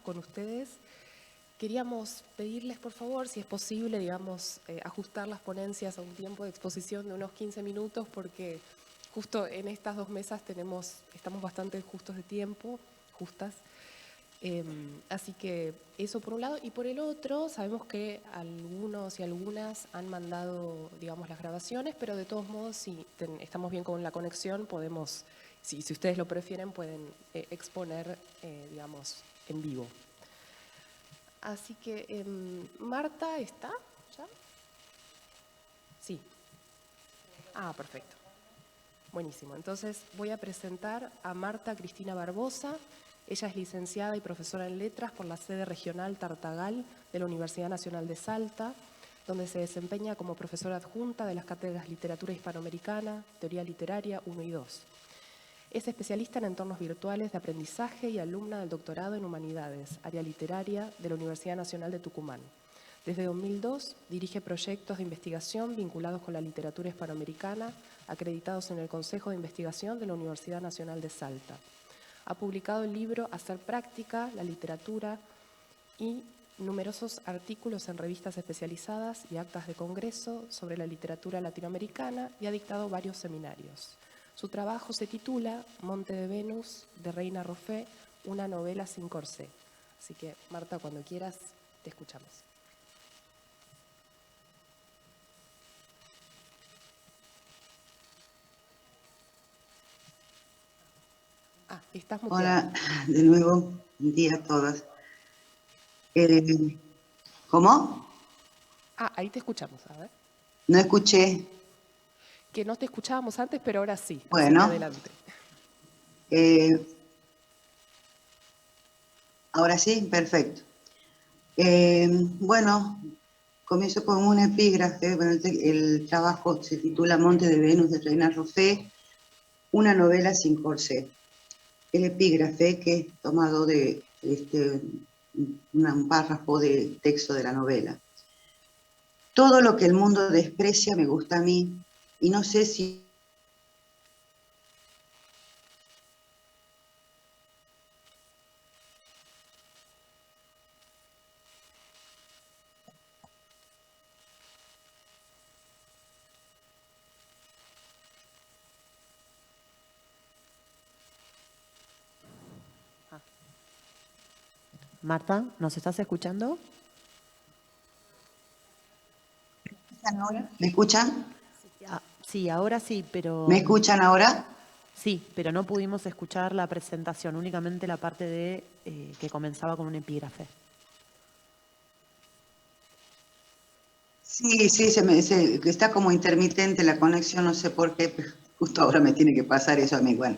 con ustedes. Queríamos pedirles, por favor, si es posible, digamos, ajustar las ponencias a un tiempo de exposición de unos 15 minutos, porque justo en estas 2 mesas estamos bastante justos de tiempo, justas. Así que eso por un lado. Y por el otro, sabemos que algunos y algunas han mandado, digamos, las grabaciones, pero de todos modos, si estamos bien con la conexión, podemos, si ustedes lo prefieren, pueden exponer, digamos, en vivo. Así que, Marta, ¿está ya? Sí. Ah, perfecto. Buenísimo. Entonces voy a presentar a Marta Cristina Barbosa. Ella es licenciada y profesora en Letras por la sede regional Tartagal de la Universidad Nacional de Salta, donde se desempeña como profesora adjunta de las cátedras Literatura Hispanoamericana, Teoría Literaria 1 y 2. Es especialista en entornos virtuales de aprendizaje y alumna del doctorado en Humanidades, área literaria de la Universidad Nacional de Tucumán. Desde 2002 dirige proyectos de investigación vinculados con la literatura hispanoamericana, acreditados en el Consejo de Investigación de la Universidad Nacional de Salta. Ha publicado el libro Hacer práctica, la literatura y numerosos artículos en revistas especializadas y actas de congreso sobre la literatura latinoamericana y ha dictado varios seminarios. Su trabajo se titula Monte de Venus, de Reina Roffé, una novela sin corsé. Así que, Marta, cuando quieras, te escuchamos. Ah, estás muteada. Hola, de nuevo, buen día a todas. ¿Cómo? Ah, ahí te escuchamos, a ver. No escuché. Que no te escuchábamos antes, pero ahora sí, así que Bueno, adelante. ahora sí, perfecto. Bueno, comienzo con un epígrafe. Bueno, el trabajo se titula Monte de Venus de Reina Roffé, una novela sin corsé. El epígrafe, que es tomado de un párrafo de texto de la novela. Todo lo que el mundo desprecia me gusta a mí, y no sé si Marta, ¿nos estás escuchando? ¿Me escuchan? Sí, ahora sí, pero ¿Me escuchan ahora? sí, pero no pudimos escuchar la presentación, únicamente la parte de que comenzaba con un epígrafe. Sí, sí, está como intermitente la conexión, no sé por qué, pero justo ahora me tiene que pasar eso a mí. Bueno,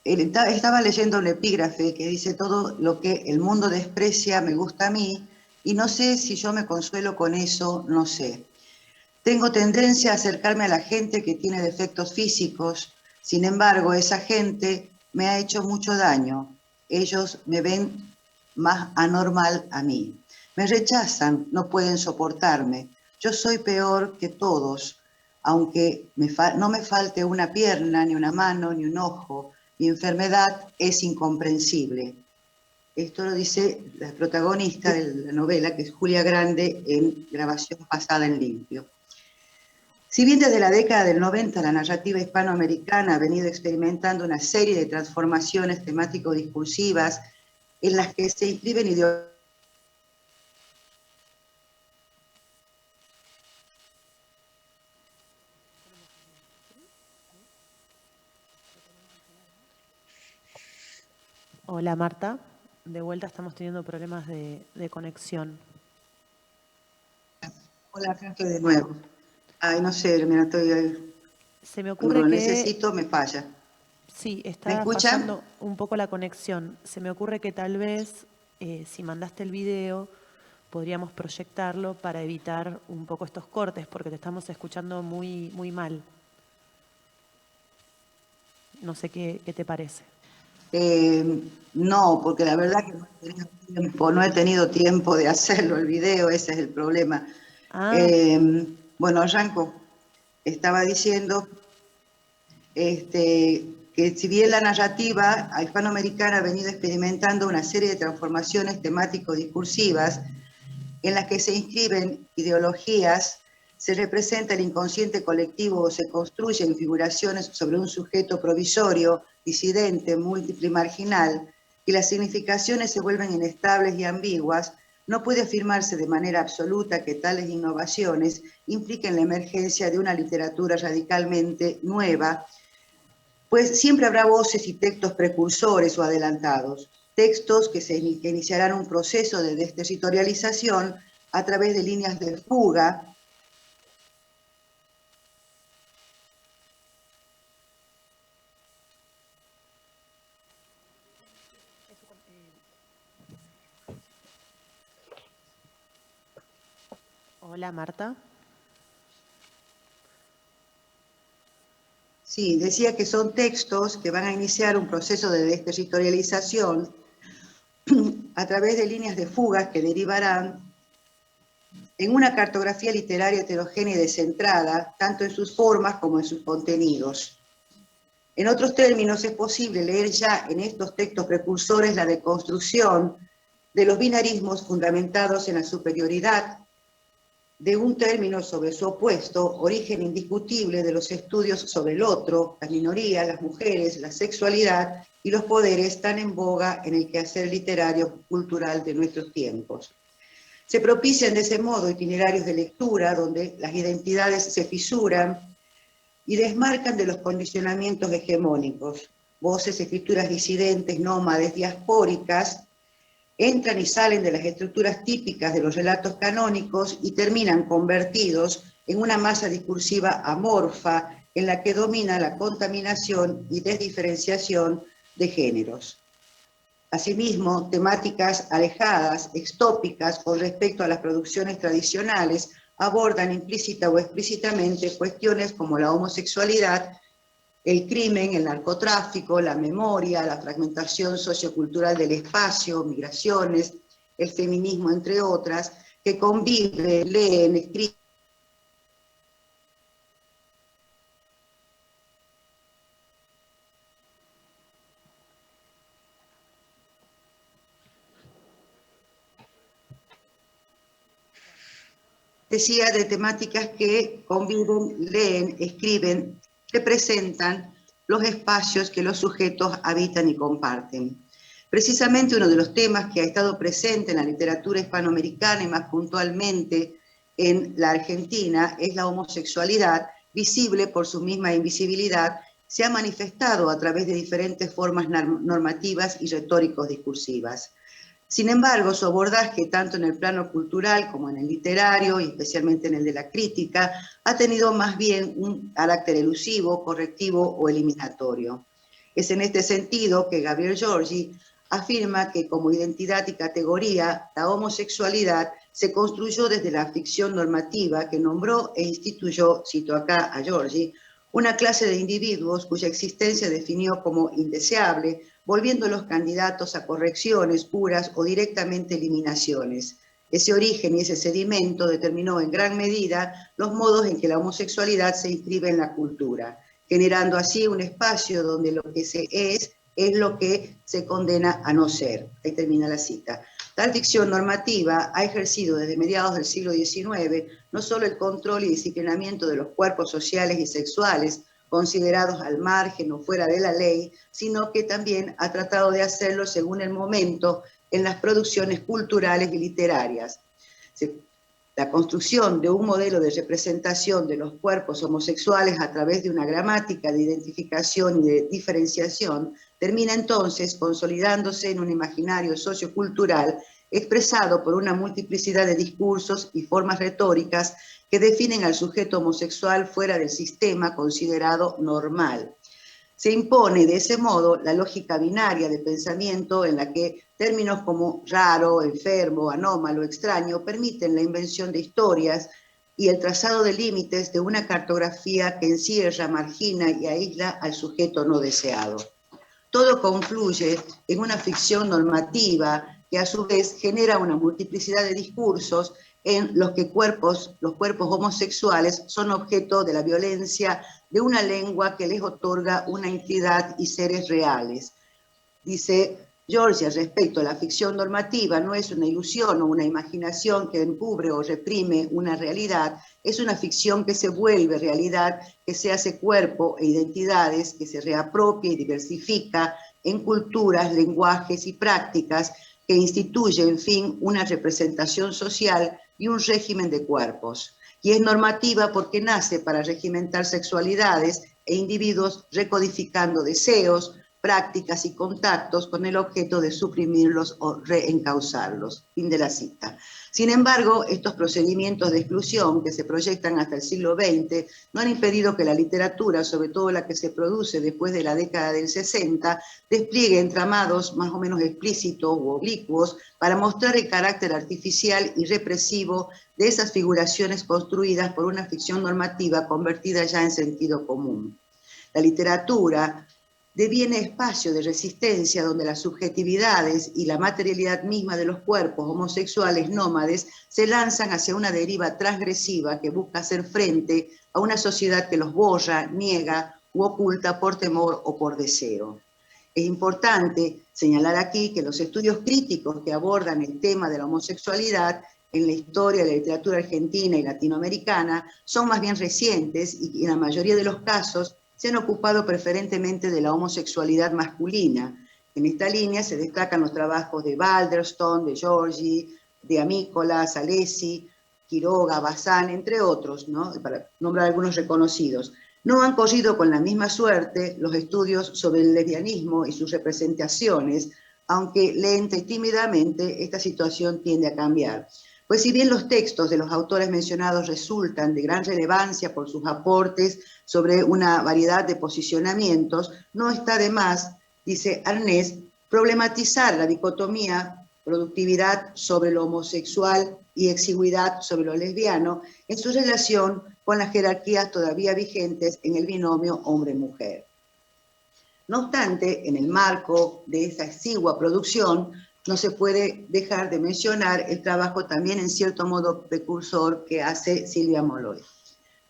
estaba leyendo un epígrafe que dice: todo lo que el mundo desprecia me gusta a mí, y no sé si yo me consuelo con eso, no sé. Tengo tendencia a acercarme a la gente que tiene defectos físicos, sin embargo, esa gente me ha hecho mucho daño. Ellos me ven más anormal a mí. Me rechazan, no pueden soportarme. Yo soy peor que todos, aunque no me falte una pierna, ni una mano, ni un ojo. Mi enfermedad es incomprensible. Esto lo dice la protagonista de la novela, que es Julia Grande, en grabación pasada en limpio. Si bien desde la década del 90 la narrativa hispanoamericana ha venido experimentando una serie de transformaciones temático-discursivas en las que se inscriben ideologías. Hola Marta, de vuelta estamos teniendo problemas de conexión. Hola, acá estoy de nuevo. Ay, no sé, mira, Se me cuando ocurre lo que necesito me falla. sí, ¿Me está escuchan? fallando un poco la conexión. Se me ocurre que tal vez si mandaste el video podríamos proyectarlo para evitar un poco estos cortes porque te estamos escuchando muy, muy mal. No sé qué te parece. No, porque la verdad que no he tenido tiempo de hacerlo el video, ese es el problema. Ah, Bueno, arranco. Estaba diciendo, que si bien la narrativa hispanoamericana ha venido experimentando una serie de transformaciones temático-discursivas en las que se inscriben ideologías, se representa el inconsciente colectivo o se construyen figuraciones sobre un sujeto provisorio, disidente, múltiple y marginal, y las significaciones se vuelven inestables y ambiguas, no puede afirmarse de manera absoluta que tales innovaciones impliquen la emergencia de una literatura radicalmente nueva, pues siempre habrá voces y textos precursores o adelantados, textos que iniciarán un proceso de desterritorialización a través de líneas de fuga. Hola, Marta. Sí, decía que son textos que van a iniciar un proceso de desterritorialización a través de líneas de fugas que derivarán en una cartografía literaria heterogénea y descentrada, tanto en sus formas como en sus contenidos. En otros términos, es posible leer ya en estos textos precursores la deconstrucción de los binarismos fundamentados en la superioridad de un término sobre su opuesto, origen indiscutible de los estudios sobre el otro, las minorías, las mujeres, la sexualidad y los poderes tan en boga en el quehacer literario cultural de nuestros tiempos. Se propician de ese modo itinerarios de lectura donde las identidades se fisuran y desmarcan de los condicionamientos hegemónicos. Voces, escrituras disidentes, nómades, diaspóricas, entran y salen de las estructuras típicas de los relatos canónicos y terminan convertidos en una masa discursiva amorfa en la que domina la contaminación y desdiferenciación de géneros. Asimismo, temáticas alejadas, extópicas con respecto a las producciones tradicionales, abordan implícita o explícitamente cuestiones como la homosexualidad, el crimen, el narcotráfico, la memoria, la fragmentación sociocultural del espacio, migraciones, el feminismo, entre otras, que conviven, leen, escriben. Decía de temáticas que conviven, leen, escriben, representan los espacios que los sujetos habitan y comparten. Precisamente uno de los temas que ha estado presente en la literatura hispanoamericana y más puntualmente en la Argentina es la homosexualidad, visible por su misma invisibilidad, se ha manifestado a través de diferentes formas normativas y retóricos discursivas. Sin embargo, su abordaje, tanto en el plano cultural como en el literario, y especialmente en el de la crítica, ha tenido más bien un carácter elusivo, correctivo o eliminatorio. Es en este sentido que Gabriel Giorgi afirma que como identidad y categoría, la homosexualidad se construyó desde la ficción normativa que nombró e instituyó, cito acá a Giorgi, una clase de individuos cuya existencia definió como indeseable, volviendo los candidatos a correcciones, curas o directamente eliminaciones. Ese origen y ese sedimento determinó en gran medida los modos en que la homosexualidad se inscribe en la cultura, generando así un espacio donde lo que se es lo que se condena a no ser. Ahí termina la cita. Tal ficción normativa ha ejercido desde mediados del siglo XIX no solo el control y disciplinamiento de los cuerpos sociales y sexuales, considerados al margen o fuera de la ley, sino que también ha tratado de hacerlo según el momento en las producciones culturales y literarias. La construcción de un modelo de representación de los cuerpos homosexuales a través de una gramática de identificación y de diferenciación termina entonces consolidándose en un imaginario sociocultural expresado por una multiplicidad de discursos y formas retóricas que definen al sujeto homosexual fuera del sistema considerado normal. Se impone de ese modo la lógica binaria de pensamiento en la que términos como raro, enfermo, anómalo, extraño permiten la invención de historias y el trazado de límites de una cartografía que encierra, margina y aísla al sujeto no deseado. Todo confluye en una ficción normativa que a su vez genera una multiplicidad de discursos en los que los cuerpos homosexuales son objeto de la violencia de una lengua que les otorga una entidad y seres reales. Dice Georgia, respecto a la ficción normativa, no es una ilusión o una imaginación que encubre o reprime una realidad, es una ficción que se vuelve realidad, que se hace cuerpo e identidades, que se reapropia y diversifica en culturas, lenguajes y prácticas, que instituye, en fin, una representación social y un régimen de cuerpos. Y es normativa porque nace para regimentar sexualidades e individuos recodificando deseos, prácticas y contactos con el objeto de suprimirlos o reencauzarlos. Fin de la cita. Sin embargo, estos procedimientos de exclusión que se proyectan hasta el siglo XX no han impedido que la literatura, sobre todo la que se produce después de la década del 60, despliegue entramados más o menos explícitos u oblicuos para mostrar el carácter artificial y represivo de esas figuraciones construidas por una ficción normativa convertida ya en sentido común. La literatura deviene espacio de resistencia donde las subjetividades y la materialidad misma de los cuerpos homosexuales nómades se lanzan hacia una deriva transgresiva que busca hacer frente a una sociedad que los borra, niega u oculta por temor o por deseo. Es importante señalar aquí que los estudios críticos que abordan el tema de la homosexualidad en la historia de la literatura argentina y latinoamericana son más bien recientes y en la mayoría de los casos se han ocupado preferentemente de la homosexualidad masculina. En esta línea se destacan los trabajos de Walderstone, de Giorgi, de Amícola, Salesi, Quiroga, Bazán, entre otros, ¿no? Para nombrar algunos reconocidos. No han corrido con la misma suerte los estudios sobre el lesbianismo y sus representaciones, aunque lenta y tímidamente esta situación tiende a cambiar. Pues si bien los textos de los autores mencionados resultan de gran relevancia por sus aportes sobre una variedad de posicionamientos, no está de más, dice Arnés, problematizar la dicotomía productividad sobre lo homosexual y exigüidad sobre lo lesbiano en su relación con las jerarquías todavía vigentes en el binomio hombre-mujer. No obstante, en el marco de esa exigua producción, no se puede dejar de mencionar el trabajo también en cierto modo precursor que hace Silvia Molloy.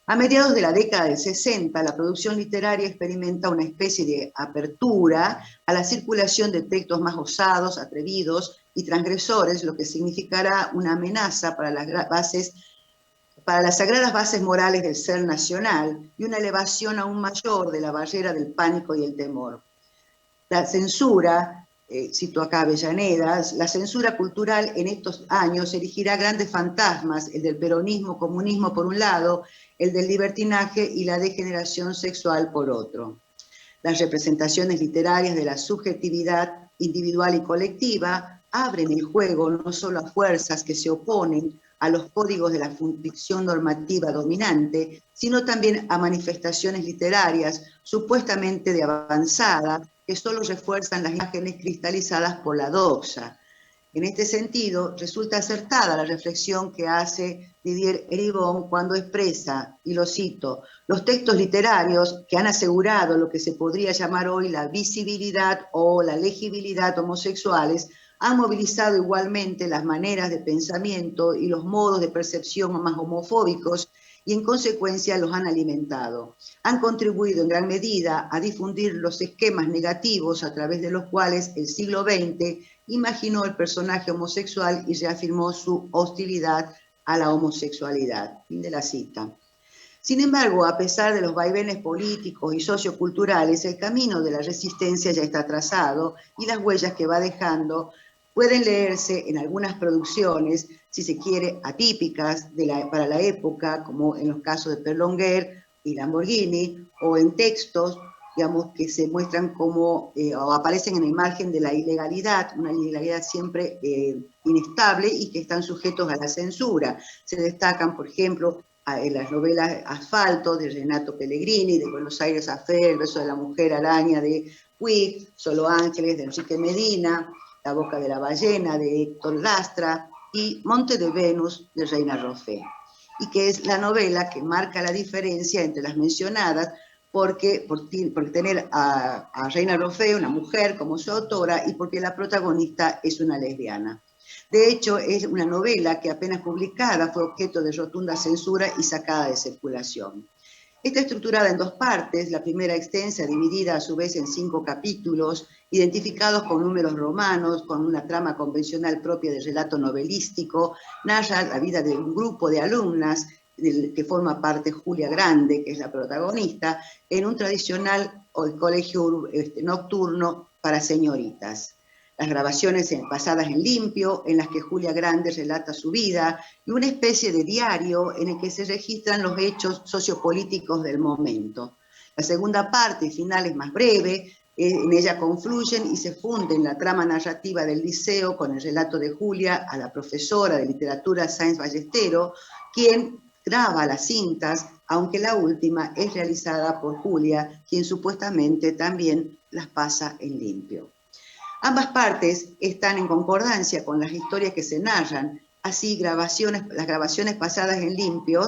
A mediados de la década del 60, la producción literaria experimenta una especie de apertura a la circulación de textos más osados, atrevidos y transgresores, lo que significará una amenaza para las sagradas bases morales del ser nacional y una elevación aún mayor de la barrera del pánico y el temor. La censura, cito acá Avellaneda, la censura cultural en estos años erigirá grandes fantasmas, el del peronismo, comunismo por un lado, el del libertinaje y la degeneración sexual por otro. Las representaciones literarias de la subjetividad individual y colectiva abren el juego no solo a fuerzas que se oponen a los códigos de la ficción normativa dominante, sino también a manifestaciones literarias supuestamente de avanzada que solo refuerzan las imágenes cristalizadas por la doxa. En este sentido, resulta acertada la reflexión que hace Didier Eribon cuando expresa, y lo cito, los textos literarios que han asegurado lo que se podría llamar hoy la visibilidad o la legibilidad homosexuales han movilizado igualmente las maneras de pensamiento y los modos de percepción más homofóbicos y en consecuencia los han alimentado. Han contribuido en gran medida a difundir los esquemas negativos a través de los cuales el siglo XX imaginó el personaje homosexual y reafirmó su hostilidad a la homosexualidad. Fin de la cita. Sin embargo, a pesar de los vaivenes políticos y socioculturales, el camino de la resistencia ya está trazado y las huellas que va dejando pueden leerse en algunas producciones, si se quiere, atípicas para la época, como en los casos de Berlinguer y Lamborghini, o en textos, digamos, que se muestran como, o aparecen en el margen de la ilegalidad, una ilegalidad siempre inestable y que están sujetos a la censura. Se destacan, por ejemplo, en las novelas Asfalto, de Renato Pellegrini, de Buenos Aires Affair, El beso de la mujer araña, de Puig, Solo Ángeles, de Enrique Medina, La boca de la ballena, de Héctor Lastra, y Monte de Venus, de Reina Roffé, y que es la novela que marca la diferencia entre las mencionadas, porque tener a Reina Roffé, una mujer, como su autora, y porque la protagonista es una lesbiana. De hecho, es una novela que apenas publicada fue objeto de rotunda censura y sacada de circulación. Está estructurada en 2 partes, la primera extensa, dividida a su vez en 5 capítulos, identificados con números romanos, con una trama convencional propia del relato novelístico, narra la vida de un grupo de alumnas, del que forma parte Julia Grande, que es la protagonista, en un tradicional colegio nocturno para señoritas. Las grabaciones pasadas en limpio, en las que Julia Grande relata su vida, y una especie de diario en el que se registran los hechos sociopolíticos del momento. La segunda parte, final, es más breve, en ella confluyen y se funden la trama narrativa del liceo con el relato de Julia a la profesora de literatura Sáenz Ballestero, quien graba las cintas, aunque la última es realizada por Julia, quien supuestamente también las pasa en limpio. Ambas partes están en concordancia con las historias que se narran, así las grabaciones pasadas en limpio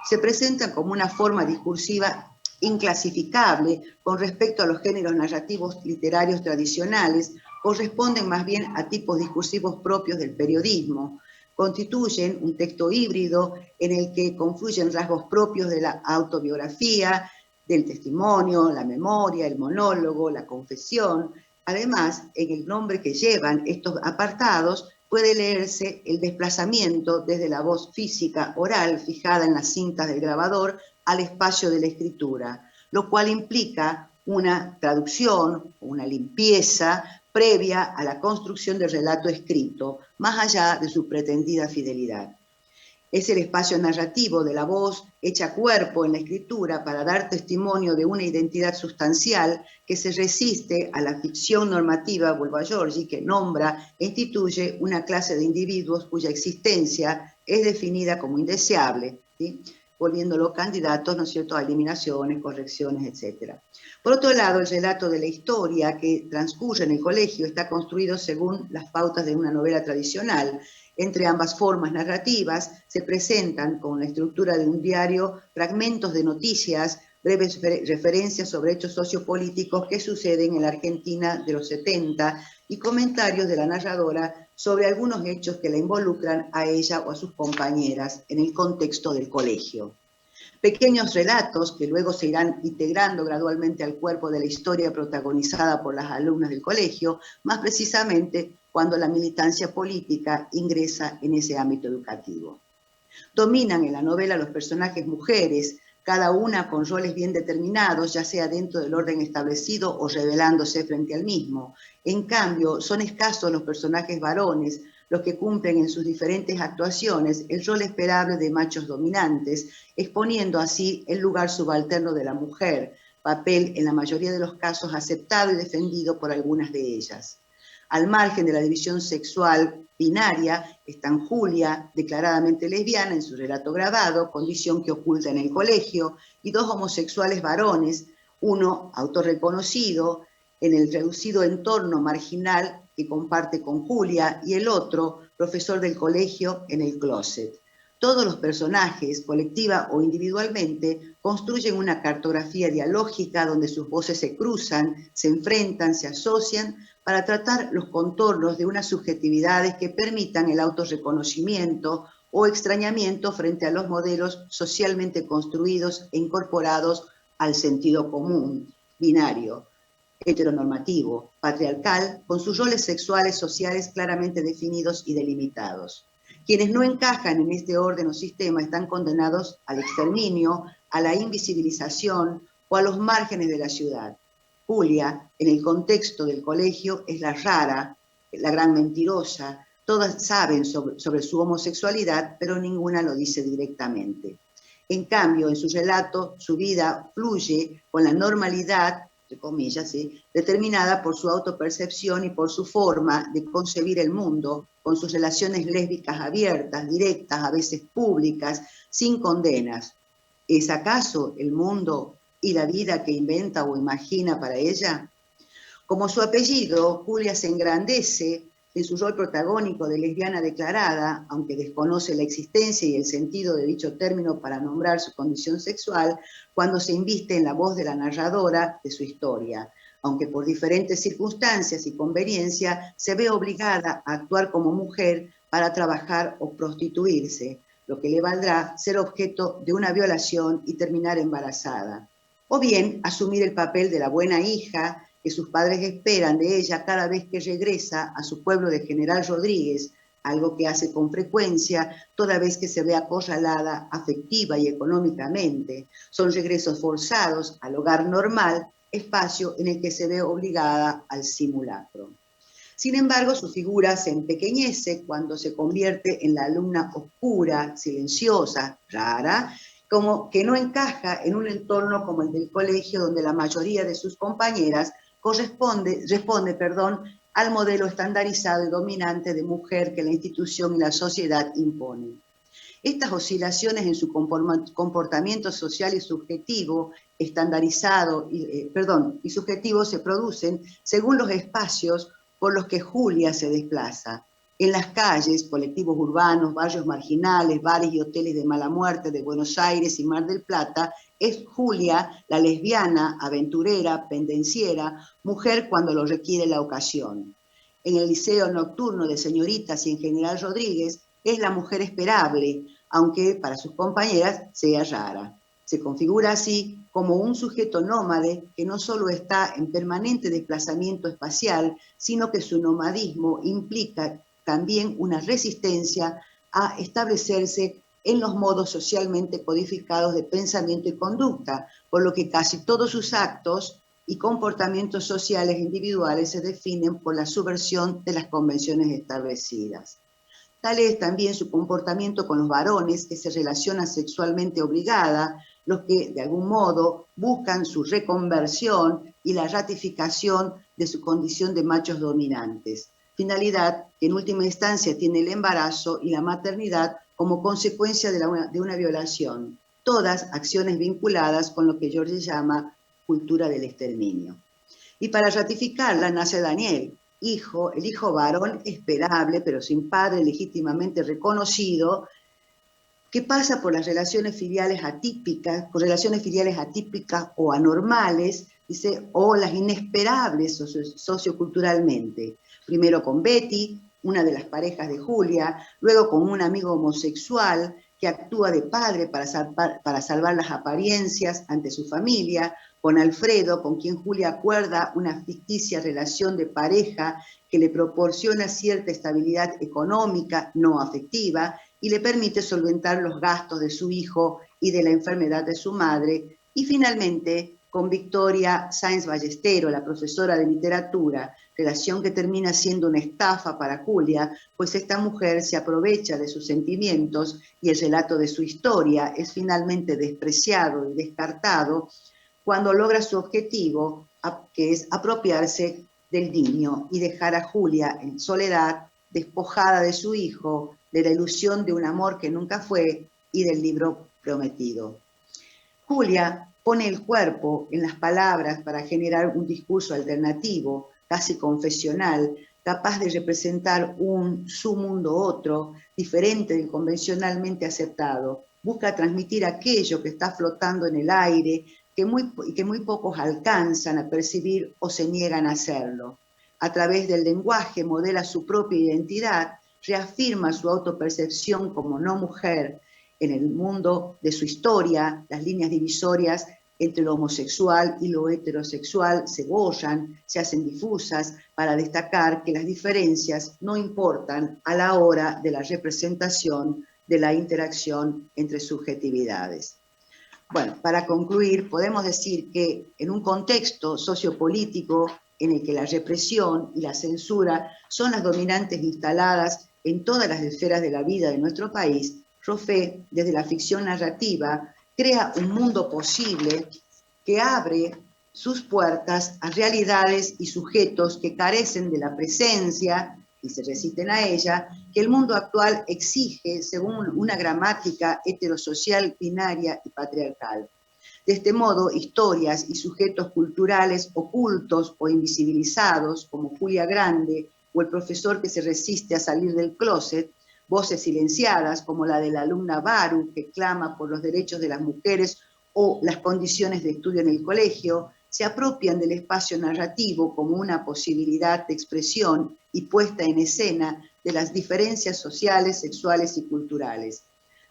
se presentan como una forma discursiva inclasificable con respecto a los géneros narrativos literarios tradicionales, corresponden más bien a tipos discursivos propios del periodismo, constituyen un texto híbrido en el que confluyen rasgos propios de la autobiografía, del testimonio, la memoria, el monólogo, la confesión. Además, en el nombre que llevan estos apartados puede leerse el desplazamiento desde la voz física oral fijada en las cintas del grabador al espacio de la escritura, lo cual implica una traducción, una limpieza previa a la construcción del relato escrito, más allá de su pretendida fidelidad. Es el espacio narrativo de la voz hecha cuerpo en la escritura para dar testimonio de una identidad sustancial que se resiste a la ficción normativa, vuelvo a Giorgi, que nombra e instituye una clase de individuos cuya existencia es definida como indeseable, ¿sí?, volviéndolo candidatos, ¿no es cierto?, a eliminaciones, correcciones, etc. Por otro lado, el relato de la historia que transcurre en el colegio está construido según las pautas de una novela tradicional. Entre ambas formas narrativas se presentan con la estructura de un diario fragmentos de noticias, breves referencias sobre hechos sociopolíticos que suceden en la Argentina de los 70 y comentarios de la narradora sobre algunos hechos que la involucran a ella o a sus compañeras en el contexto del colegio. Pequeños relatos que luego se irán integrando gradualmente al cuerpo de la historia protagonizada por las alumnas del colegio, más precisamente cuando la militancia política ingresa en ese ámbito educativo. Dominan en la novela los personajes mujeres, cada una con roles bien determinados, ya sea dentro del orden establecido o rebelándose frente al mismo. En cambio, son escasos los personajes varones, los que cumplen en sus diferentes actuaciones el rol esperable de machos dominantes, exponiendo así el lugar subalterno de la mujer, papel en la mayoría de los casos aceptado y defendido por algunas de ellas. Al margen de la división sexual binaria, están Julia, declaradamente lesbiana en su relato grabado, condición que oculta en el colegio, y 2 homosexuales varones, uno autorreconocido en el reducido entorno marginal que comparte con Julia, y el otro, profesor del colegio, en el closet. Todos los personajes, colectiva o individualmente, construyen una cartografía dialógica donde sus voces se cruzan, se enfrentan, se asocian para tratar los contornos de unas subjetividades que permitan el autorreconocimiento o extrañamiento frente a los modelos socialmente construidos e incorporados al sentido común, binario, heteronormativo, patriarcal, con sus roles sexuales sociales claramente definidos y delimitados. Quienes no encajan en este orden o sistema están condenados al exterminio, a la invisibilización o a los márgenes de la ciudad. Julia, en el contexto del colegio, es la rara, la gran mentirosa. Todas saben sobre su homosexualidad, pero ninguna lo dice directamente. En cambio, en su relato, su vida fluye con la normalidad, entre comillas, ¿sí?, determinada por su autopercepción y por su forma de concebir el mundo, con sus relaciones lésbicas abiertas, directas, a veces públicas, sin condenas. ¿Es acaso el mundo y la vida que inventa o imagina para ella? Como su apellido, Julia se engrandece en su rol protagónico de lesbiana declarada, aunque desconoce la existencia y el sentido de dicho término para nombrar su condición sexual, cuando se inviste en la voz de la narradora de su historia, aunque por diferentes circunstancias y conveniencia se ve obligada a actuar como mujer para trabajar o prostituirse. lo que le valdrá ser objeto de una violación y terminar embarazada. O bien asumir el papel de la buena hija que sus padres esperan de ella cada vez que regresa a su pueblo de General Rodríguez, algo que hace con frecuencia toda vez que se ve acorralada afectiva y económicamente. Son regresos forzados al hogar normal, espacio en el que se ve obligada al simulacro. Sin embargo, su figura se empequeñece cuando se convierte en la alumna oscura, silenciosa, rara, como que no encaja en un entorno como el del colegio, donde la mayoría de sus compañeras responde al modelo estandarizado y dominante de mujer que la institución y la sociedad imponen. Estas oscilaciones en su comportamiento social y subjetivo, y subjetivo se producen según los espacios por los que Julia se desplaza. En las calles, colectivos urbanos, barrios marginales, bares y hoteles de mala muerte de Buenos Aires y Mar del Plata, es Julia la lesbiana, aventurera, pendenciera, mujer cuando lo requiere la ocasión. En el liceo nocturno de señoritas y en General Rodríguez es la mujer esperable, aunque para sus compañeras sea rara. Se configura así como un sujeto nómade que no solo está en permanente desplazamiento espacial, sino que su nomadismo implica también una resistencia a establecerse en los modos socialmente codificados de pensamiento y conducta, por lo que casi todos sus actos y comportamientos sociales individuales se definen por la subversión de las convenciones establecidas. Tal es también su comportamiento con los varones que se relacionan sexualmente obligada, los que de algún modo buscan su reconversión y la ratificación de su condición de machos dominantes. Finalidad que en última instancia tiene el embarazo y la maternidad como consecuencia de una violación. Todas acciones vinculadas con lo que George llama cultura del exterminio. Y para ratificarla nace Daniel, el hijo varón esperable, pero sin padre legítimamente reconocido, que pasa por las relaciones filiales atípicas, o anormales, dice, o las inesperables socioculturalmente. Primero con Betty, una de las parejas de Julia, luego con un amigo homosexual que actúa de padre para salvar las apariencias ante su familia, con Alfredo, con quien Julia acuerda una ficticia relación de pareja que le proporciona cierta estabilidad económica, no afectiva, y le permite solventar los gastos de su hijo y de la enfermedad de su madre, y finalmente con Victoria Sáenz Ballestero, la profesora de literatura, relación que termina siendo una estafa para Julia, pues esta mujer se aprovecha de sus sentimientos y el relato de su historia es finalmente despreciado y descartado cuando logra su objetivo, que es apropiarse del niño y dejar a Julia en soledad, despojada de su hijo, de la ilusión de un amor que nunca fue y del libro prometido. Julia pone el cuerpo en las palabras para generar un discurso alternativo, casi confesional, capaz de representar su mundo otro, diferente del convencionalmente aceptado. Busca transmitir aquello que está flotando en el aire, que muy pocos alcanzan a percibir o se niegan a hacerlo. A través del lenguaje modela su propia identidad, reafirma su autopercepción como no mujer en el mundo de su historia. Las líneas divisorias entre lo homosexual y lo heterosexual se borran, se hacen difusas para destacar que las diferencias no importan a la hora de la representación de la interacción entre subjetividades. Bueno, para concluir, podemos decir que en un contexto sociopolítico en el que la represión y la censura son las dominantes instaladas en todas las esferas de la vida de nuestro país, Roffé, desde la ficción narrativa, crea un mundo posible que abre sus puertas a realidades y sujetos que carecen de la presencia y se resisten a ella, que el mundo actual exige según una gramática heterosocial, binaria y patriarcal. De este modo, historias y sujetos culturales ocultos o invisibilizados, como Julia Grande o el profesor que se resiste a salir del closet, voces silenciadas como la de la alumna Baru, que clama por los derechos de las mujeres o las condiciones de estudio en el colegio, se apropian del espacio narrativo como una posibilidad de expresión y puesta en escena de las diferencias sociales, sexuales y culturales.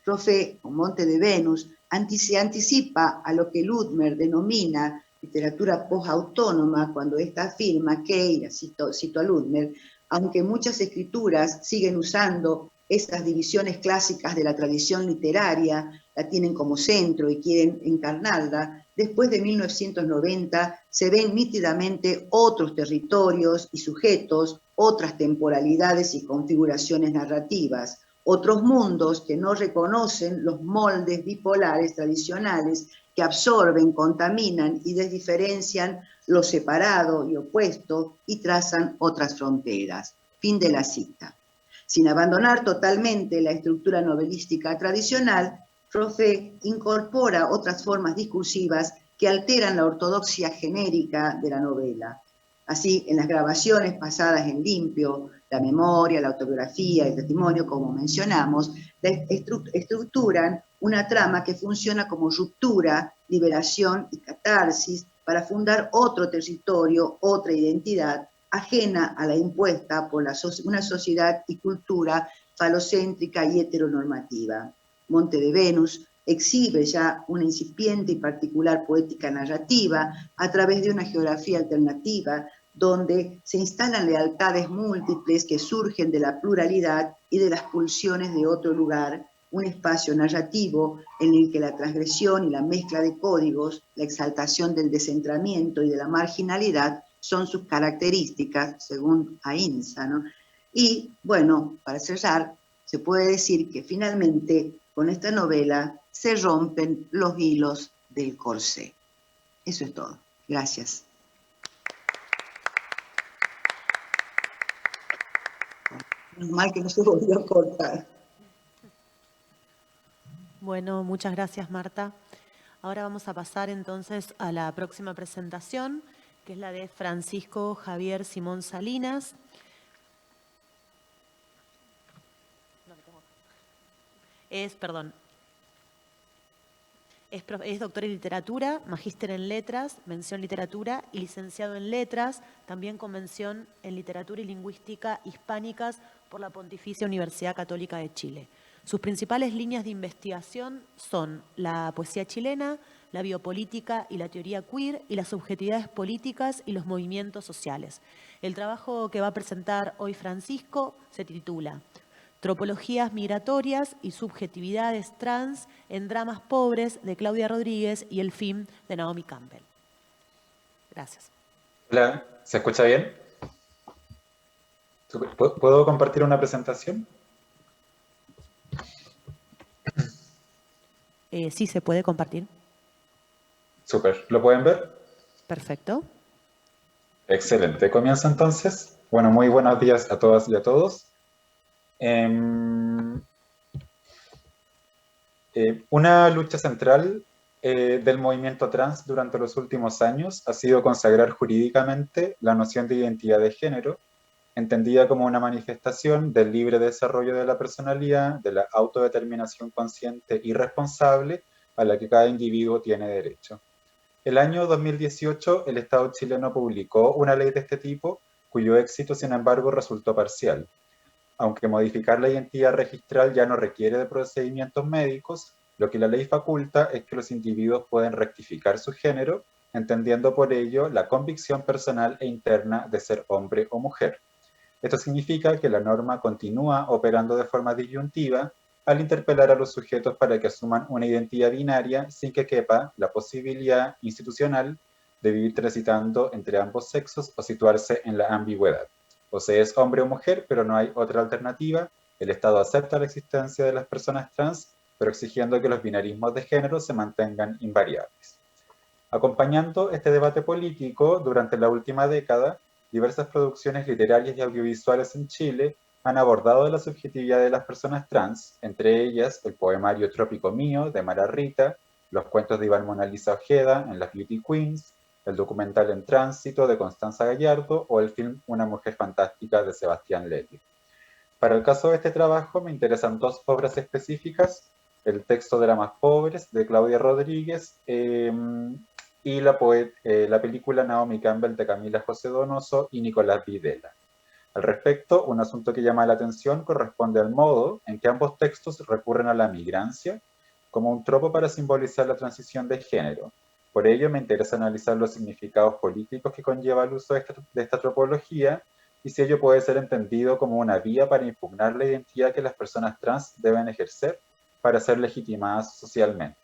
Roffé, con Monte de Venus, se anticipa a lo que Ludmer denomina literatura postautónoma cuando ésta afirma que, y cito a Ludmer, aunque muchas escrituras siguen usando esas divisiones clásicas de la tradición literaria, la tienen como centro y quieren encarnarla, después de 1990 se ven nítidamente otros territorios y sujetos, otras temporalidades y configuraciones narrativas, otros mundos que no reconocen los moldes bipolares tradicionales que absorben, contaminan y desdiferencian lo separado y opuesto y trazan otras fronteras. Fin de la cita. Sin abandonar totalmente la estructura novelística tradicional, Roffé incorpora otras formas discursivas que alteran la ortodoxia genérica de la novela. Así, en las grabaciones pasadas en limpio, la memoria, la autobiografía, el testimonio, como mencionamos, estructuran una trama que funciona como ruptura, liberación y catarsis para fundar otro territorio, otra identidad, ajena a la impuesta por una sociedad y cultura falocéntrica y heteronormativa. Monte de Venus exhibe ya una incipiente y particular poética narrativa a través de una geografía alternativa donde se instalan lealtades múltiples que surgen de la pluralidad y de las pulsiones de otro lugar, un espacio narrativo en el que la transgresión y la mezcla de códigos, la exaltación del descentramiento y de la marginalidad son sus características, según Ahimsa, ¿no? Y, bueno, para cerrar, se puede decir que finalmente con esta novela se rompen los hilos del corsé. Eso es todo. Gracias. Menos mal que no se volvió a cortar. Bueno, muchas gracias, Marta. Ahora vamos a pasar entonces a la próxima presentación, que es la de Francisco Javier Simón Salinas. Es doctor en literatura, magíster en letras, mención literatura y licenciado en letras, también con mención en literatura y lingüística hispánicas por la Pontificia Universidad Católica de Chile. Sus principales líneas de investigación son la poesía chilena, la biopolítica y la teoría queer y las subjetividades políticas y los movimientos sociales. El trabajo que va a presentar hoy Francisco se titula Tropologías migratorias y subjetividades trans en dramas pobres de Claudia Rodríguez y El fin de Naomi Campbell. Gracias. Hola, ¿se escucha bien? ¿Puedo compartir una presentación? Sí, se puede compartir. Súper, ¿lo pueden ver? Perfecto. Excelente, comienza entonces. Bueno, muy buenos días a todas y a todos. Una lucha central del movimiento trans durante los últimos años ha sido consagrar jurídicamente la noción de identidad de género, entendida como una manifestación del libre desarrollo de la personalidad, de la autodeterminación consciente y responsable a la que cada individuo tiene derecho. El año 2018, el Estado chileno publicó una ley de este tipo, cuyo éxito, sin embargo, resultó parcial. Aunque modificar la identidad registral ya no requiere de procedimientos médicos, lo que la ley faculta es que los individuos pueden rectificar su género, entendiendo por ello la convicción personal e interna de ser hombre o mujer. Esto significa que la norma continúa operando de forma disyuntiva al interpelar a los sujetos para que asuman una identidad binaria sin que quepa la posibilidad institucional de vivir transitando entre ambos sexos o situarse en la ambigüedad. O se es hombre o mujer, pero no hay otra alternativa. El Estado acepta la existencia de las personas trans, pero exigiendo que los binarismos de género se mantengan invariables. Acompañando este debate político, durante la última década, diversas producciones literarias y audiovisuales en Chile han abordado la subjetividad de las personas trans, entre ellas el poemario Trópico Mío, de Mara Rita, los cuentos de Iván Mona Lisa Ojeda en Las Beauty Queens, el documental En Tránsito de Constanza Gallardo o el film Una mujer fantástica de Sebastián Lelio. Para el caso de este trabajo me interesan dos obras específicas, el texto de Dramas Pobres de Claudia Rodríguez y la película Naomi Campbell de Camila José Donoso y Nicolás Videla. Al respecto, un asunto que llama la atención corresponde al modo en que ambos textos recurren a la migrancia como un tropo para simbolizar la transición de género. Por ello, me interesa analizar los significados políticos que conlleva el uso de esta tropología y si ello puede ser entendido como una vía para impugnar la identidad que las personas trans deben ejercer para ser legitimadas socialmente.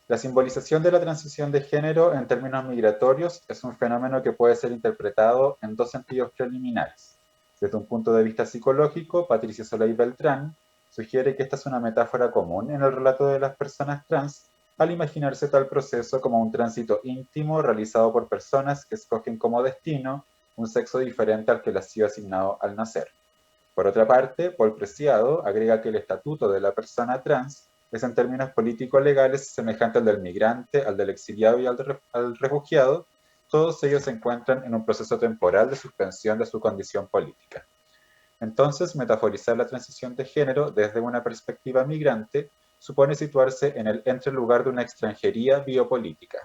La simbolización de la transición de género en términos migratorios es un fenómeno que puede ser interpretado en dos sentidos preliminares. Desde un punto de vista psicológico, Patricia Soleil Beltrán sugiere que esta es una metáfora común en el relato de las personas trans al imaginarse tal proceso como un tránsito íntimo realizado por personas que escogen como destino un sexo diferente al que les ha sido asignado al nacer. Por otra parte, Paul Preciado agrega que el estatuto de la persona trans es en términos político-legales semejante al del migrante, al del exiliado y al refugiado. Todos ellos se encuentran en un proceso temporal de suspensión de su condición política. Entonces, metaforizar la transición de género desde una perspectiva migrante supone situarse en el entrelugar de una extranjería biopolítica.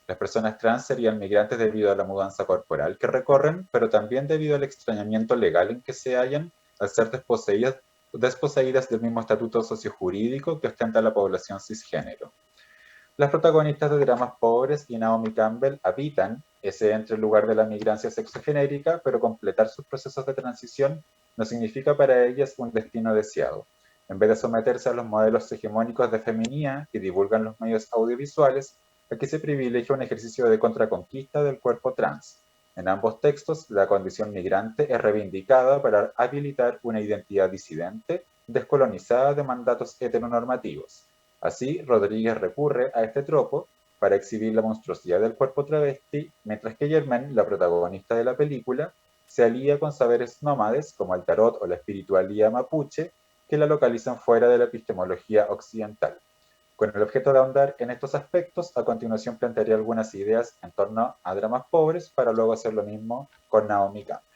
Las personas trans serían migrantes debido a la mudanza corporal que recorren, pero también debido al extrañamiento legal en que se hallan al ser desposeídas del mismo estatuto sociojurídico que ostenta la población cisgénero. Las protagonistas de Dramas Pobres y Naomi Campbell habitan ese entrelugar de la migrancia sexogenérica, pero completar sus procesos de transición no significa para ellas un destino deseado. En vez de someterse a los modelos hegemónicos de feminidad que divulgan los medios audiovisuales, aquí se privilegia un ejercicio de contraconquista del cuerpo trans. En ambos textos, la condición migrante es reivindicada para habilitar una identidad disidente, descolonizada de mandatos heteronormativos. Así, Rodríguez recurre a este tropo para exhibir la monstruosidad del cuerpo travesti, mientras que Germaine, la protagonista de la película, se alía con saberes nómades como el tarot o la espiritualidad mapuche, que la localizan fuera de la epistemología occidental. Con el objeto de ahondar en estos aspectos, a continuación plantearé algunas ideas en torno a Dramas Pobres para luego hacer lo mismo con Naomi Campbell.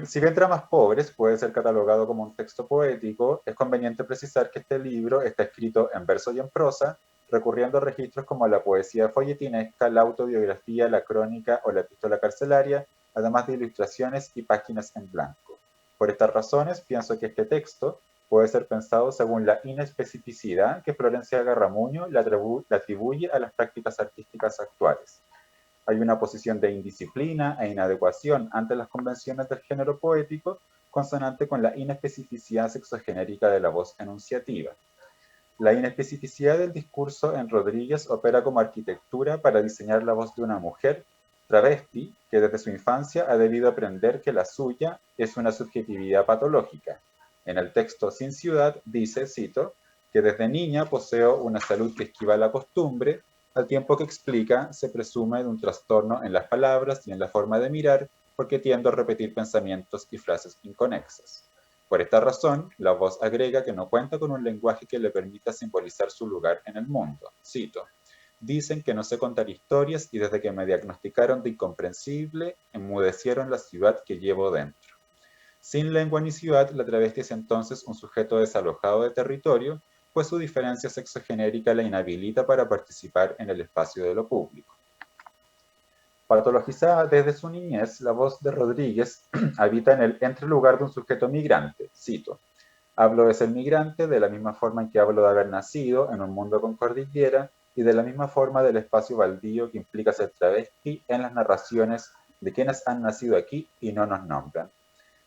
Si bien Dramas Pobres puede ser catalogado como un texto poético, es conveniente precisar que este libro está escrito en verso y en prosa, recurriendo a registros como la poesía folletinesca, la autobiografía, la crónica o la epístola carcelaria, además de ilustraciones y páginas en blanco. Por estas razones, pienso que este texto puede ser pensado según la inespecificidad que Florencia Garramuño le atribuye a las prácticas artísticas actuales. Hay una posición de indisciplina e inadecuación ante las convenciones del género poético, consonante con la inespecificidad sexogenérica de la voz enunciativa. La inespecificidad del discurso en Rodríguez opera como arquitectura para diseñar la voz de una mujer travesti que desde su infancia ha debido aprender que la suya es una subjetividad patológica. En el texto Sin Ciudad dice, cito, que desde niña poseo una salud que esquiva la costumbre, al tiempo que explica, se presume de un trastorno en las palabras y en la forma de mirar, porque tiendo a repetir pensamientos y frases inconexas. Por esta razón, la voz agrega que no cuenta con un lenguaje que le permita simbolizar su lugar en el mundo. Cito, dicen que no sé contar historias y desde que me diagnosticaron de incomprensible, enmudecieron la ciudad que llevo dentro. Sin lengua ni ciudad, la travesti es entonces un sujeto desalojado de territorio, pues su diferencia sexogenérica la inhabilita para participar en el espacio de lo público. Patologizada desde su niñez, la voz de Rodríguez habita en el entrelugar de un sujeto migrante. Cito, hablo de ser migrante de la misma forma en que hablo de haber nacido en un mundo con cordillera y de la misma forma del espacio baldío que implica ser travesti en las narraciones de quienes han nacido aquí y no nos nombran.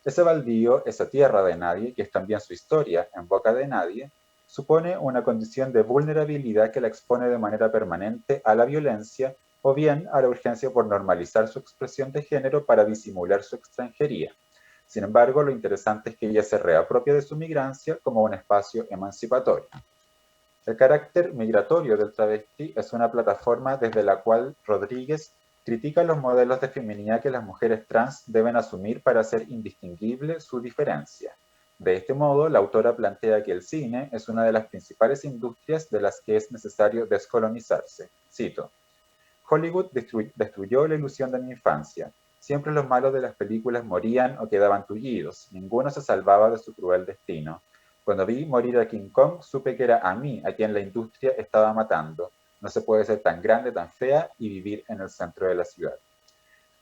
Ese baldío, esa tierra de nadie, que es también su historia en boca de nadie, supone una condición de vulnerabilidad que la expone de manera permanente a la violencia o bien a la urgencia por normalizar su expresión de género para disimular su extranjería. Sin embargo, lo interesante es que ella se reapropia de su migrancia como un espacio emancipatorio. El carácter migratorio del travesti es una plataforma desde la cual Rodríguez critica los modelos de feminidad que las mujeres trans deben asumir para hacer indistinguible su diferencia. De este modo, la autora plantea que el cine es una de las principales industrias de las que es necesario descolonizarse. Cito, Hollywood destruyó la ilusión de mi infancia. Siempre los malos de las películas morían o quedaban tullidos. Ninguno se salvaba de su cruel destino. Cuando vi morir a King Kong, supe que era a mí a quien la industria estaba matando. No se puede ser tan grande, tan fea y vivir en el centro de la ciudad.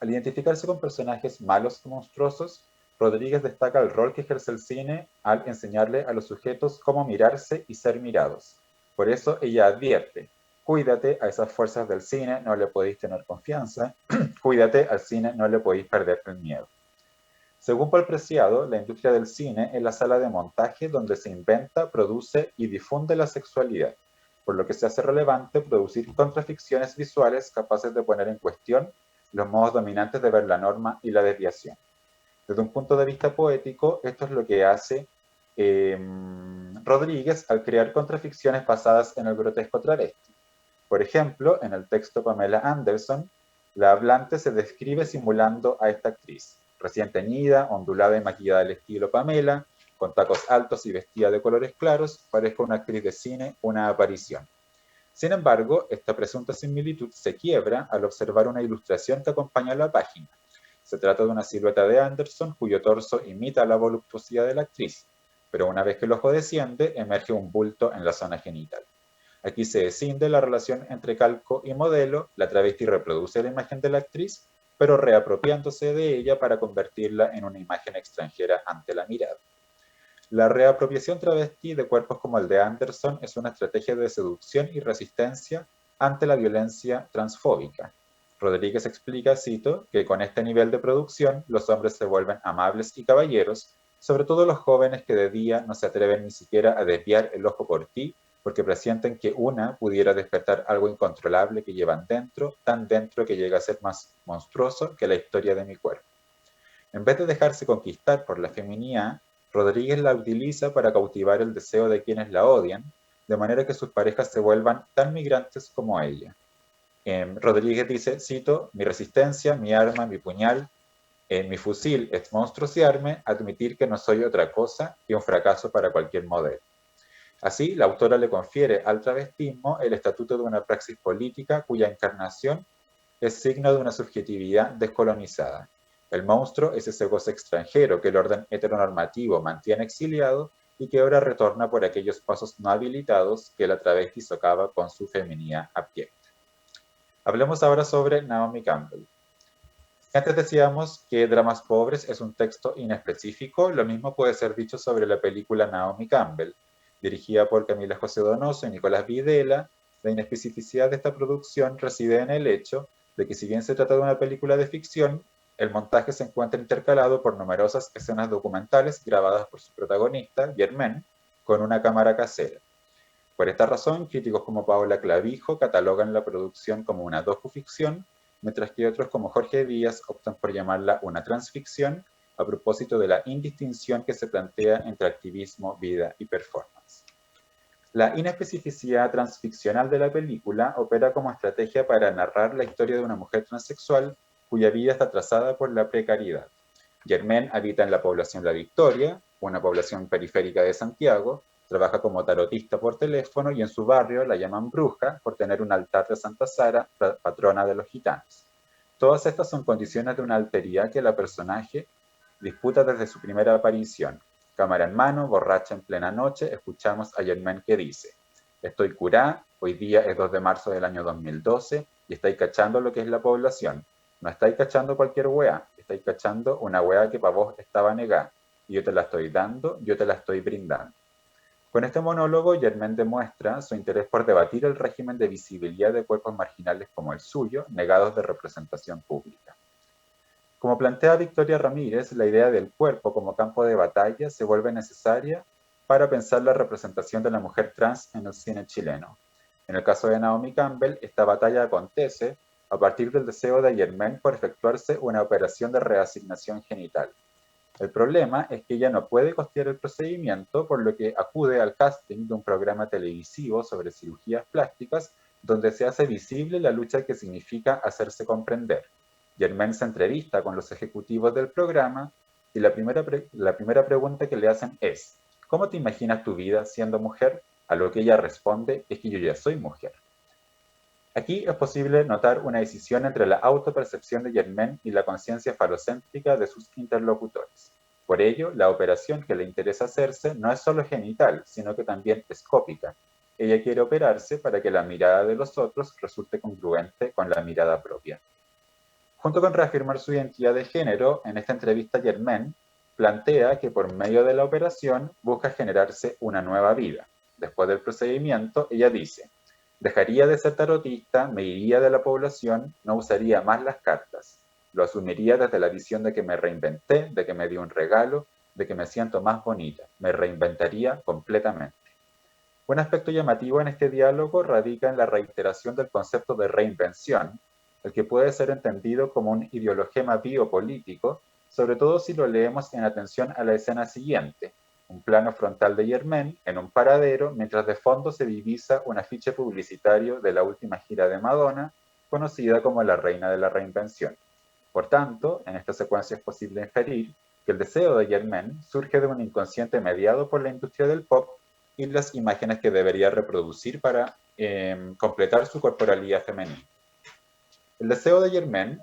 Al identificarse con personajes malos o monstruosos, Rodríguez destaca el rol que ejerce el cine al enseñarle a los sujetos cómo mirarse y ser mirados. Por eso ella advierte: cuídate, a esas fuerzas del cine no le podéis tener confianza, cuídate, al cine no le podéis perder el miedo. Según Paul Preciado, la industria del cine es la sala de montaje donde se inventa, produce y difunde la sexualidad, por lo que se hace relevante producir contraficciones visuales capaces de poner en cuestión los modos dominantes de ver la norma y la desviación. Desde un punto de vista poético, esto es lo que hace Rodríguez al crear contraficciones basadas en el grotesco travesti. Por ejemplo, en el texto Pamela Anderson, la hablante se describe simulando a esta actriz, recién teñida, ondulada y maquillada al estilo Pamela, con tacos altos y vestida de colores claros, parezca una actriz de cine, una aparición. Sin embargo, esta presunta similitud se quiebra al observar una ilustración que acompaña la página. Se trata de una silueta de Anderson cuyo torso imita la voluptuosidad de la actriz, pero una vez que el ojo desciende, emerge un bulto en la zona genital. Aquí se escinde la relación entre calco y modelo, la travesti reproduce la imagen de la actriz, pero reapropiándose de ella para convertirla en una imagen extranjera ante la mirada. La reapropiación travesti de cuerpos como el de Anderson es una estrategia de seducción y resistencia ante la violencia transfóbica. Rodríguez explica, cito, que con este nivel de producción los hombres se vuelven amables y caballeros, sobre todo los jóvenes que de día no se atreven ni siquiera a desviar el ojo por ti, porque presienten que una pudiera despertar algo incontrolable que llevan dentro, tan dentro que llega a ser más monstruoso que la historia de mi cuerpo. En vez de dejarse conquistar por la feminidad, Rodríguez la utiliza para cautivar el deseo de quienes la odian, de manera que sus parejas se vuelvan tan migrantes como ella. Rodríguez dice, cito, mi resistencia, mi arma, mi puñal, mi fusil es monstruosearme, admitir que no soy otra cosa que un fracaso para cualquier modelo. Así, la autora le confiere al travestismo el estatuto de una praxis política cuya encarnación es signo de una subjetividad descolonizada. El monstruo es ese goce extranjero que el orden heteronormativo mantiene exiliado y que ahora retorna por aquellos pasos no habilitados que la travesti socava con su feminidad abyecta. Hablemos ahora sobre Naomi Campbell. Antes decíamos que Dramas Pobres es un texto inespecífico, lo mismo puede ser dicho sobre la película Naomi Campbell, dirigida por Camila José Donoso y Nicolás Videla. La inespecificidad de esta producción reside en el hecho de que si bien se trata de una película de ficción, el montaje se encuentra intercalado por numerosas escenas documentales grabadas por su protagonista, Germaine, con una cámara casera. Por esta razón, críticos como Paola Clavijo catalogan la producción como una docuficción, mientras que otros como Jorge Díaz optan por llamarla una transficción, a propósito de la indistinción que se plantea entre activismo, vida y performance. La inespecificidad transficcional de la película opera como estrategia para narrar la historia de una mujer transexual cuya vida está trazada por la precariedad. Germaine habita en la población La Victoria, una población periférica de Santiago, trabaja como tarotista por teléfono y en su barrio la llaman bruja por tener un altar de Santa Sara, patrona de los gitanos. Todas estas son condiciones de una alteridad que la personaje disputa desde su primera aparición. Cámara en mano, borracha en plena noche, escuchamos a Germaine que dice: estoy curá, hoy día es 2 de marzo del año 2012 y estáis cachando lo que es la población. No estáis cachando cualquier weá, estáis cachando una weá que para vos estaba negada. Y yo te la estoy dando, yo te la estoy brindando. Con este monólogo, Germaine demuestra su interés por debatir el régimen de visibilidad de cuerpos marginales como el suyo, negados de representación pública. Como plantea Victoria Ramírez, la idea del cuerpo como campo de batalla se vuelve necesaria para pensar la representación de la mujer trans en el cine chileno. En el caso de Naomi Campbell, esta batalla acontece a partir del deseo de Germaine por efectuarse una operación de reasignación genital. El problema es que ella no puede costear el procedimiento, por lo que acude al casting de un programa televisivo sobre cirugías plásticas donde se hace visible la lucha que significa hacerse comprender. Germaine se entrevista con los ejecutivos del programa y la primera pregunta que le hacen es: ¿cómo te imaginas tu vida siendo mujer? A lo que ella responde: es que yo ya soy mujer. Aquí es posible notar una decisión entre la autopercepción de Germaine y la conciencia falocéntrica de sus interlocutores. Por ello, la operación que le interesa hacerse no es solo genital, sino que también escópica. Ella quiere operarse para que la mirada de los otros resulte congruente con la mirada propia. Junto con reafirmar su identidad de género, en esta entrevista Germaine plantea que por medio de la operación busca generarse una nueva vida. Después del procedimiento, ella dice: dejaría de ser tarotista, me iría de la población, no usaría más las cartas. Lo asumiría desde la visión de que me reinventé, de que me di un regalo, de que me siento más bonita. Me reinventaría completamente. Un aspecto llamativo en este diálogo radica en la reiteración del concepto de reinvención, el que puede ser entendido como un ideologema biopolítico, sobre todo si lo leemos en atención a la escena siguiente, un plano frontal de Germaine en un paradero, mientras de fondo se divisa un afiche publicitario de la última gira de Madonna, conocida como la Reina de la Reinvención. Por tanto, en esta secuencia es posible inferir que el deseo de Germaine surge de un inconsciente mediado por la industria del pop y las imágenes que debería reproducir para completar su corporalidad femenina. El deseo de Germaine,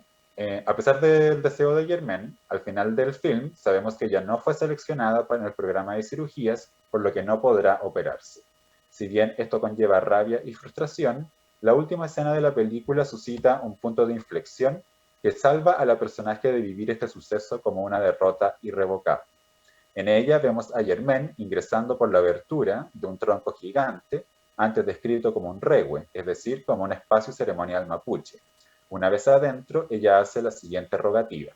a pesar del deseo de Germaine, al final del film sabemos que ella no fue seleccionada para el programa de cirugías, por lo que no podrá operarse. Si bien esto conlleva rabia y frustración, la última escena de la película suscita un punto de inflexión que salva a la personaje de vivir este suceso como una derrota irrevocable. En ella vemos a Germaine ingresando por la abertura de un tronco gigante, antes descrito como un rehue, es decir, como un espacio ceremonial mapuche. Una vez adentro, ella hace la siguiente rogativa: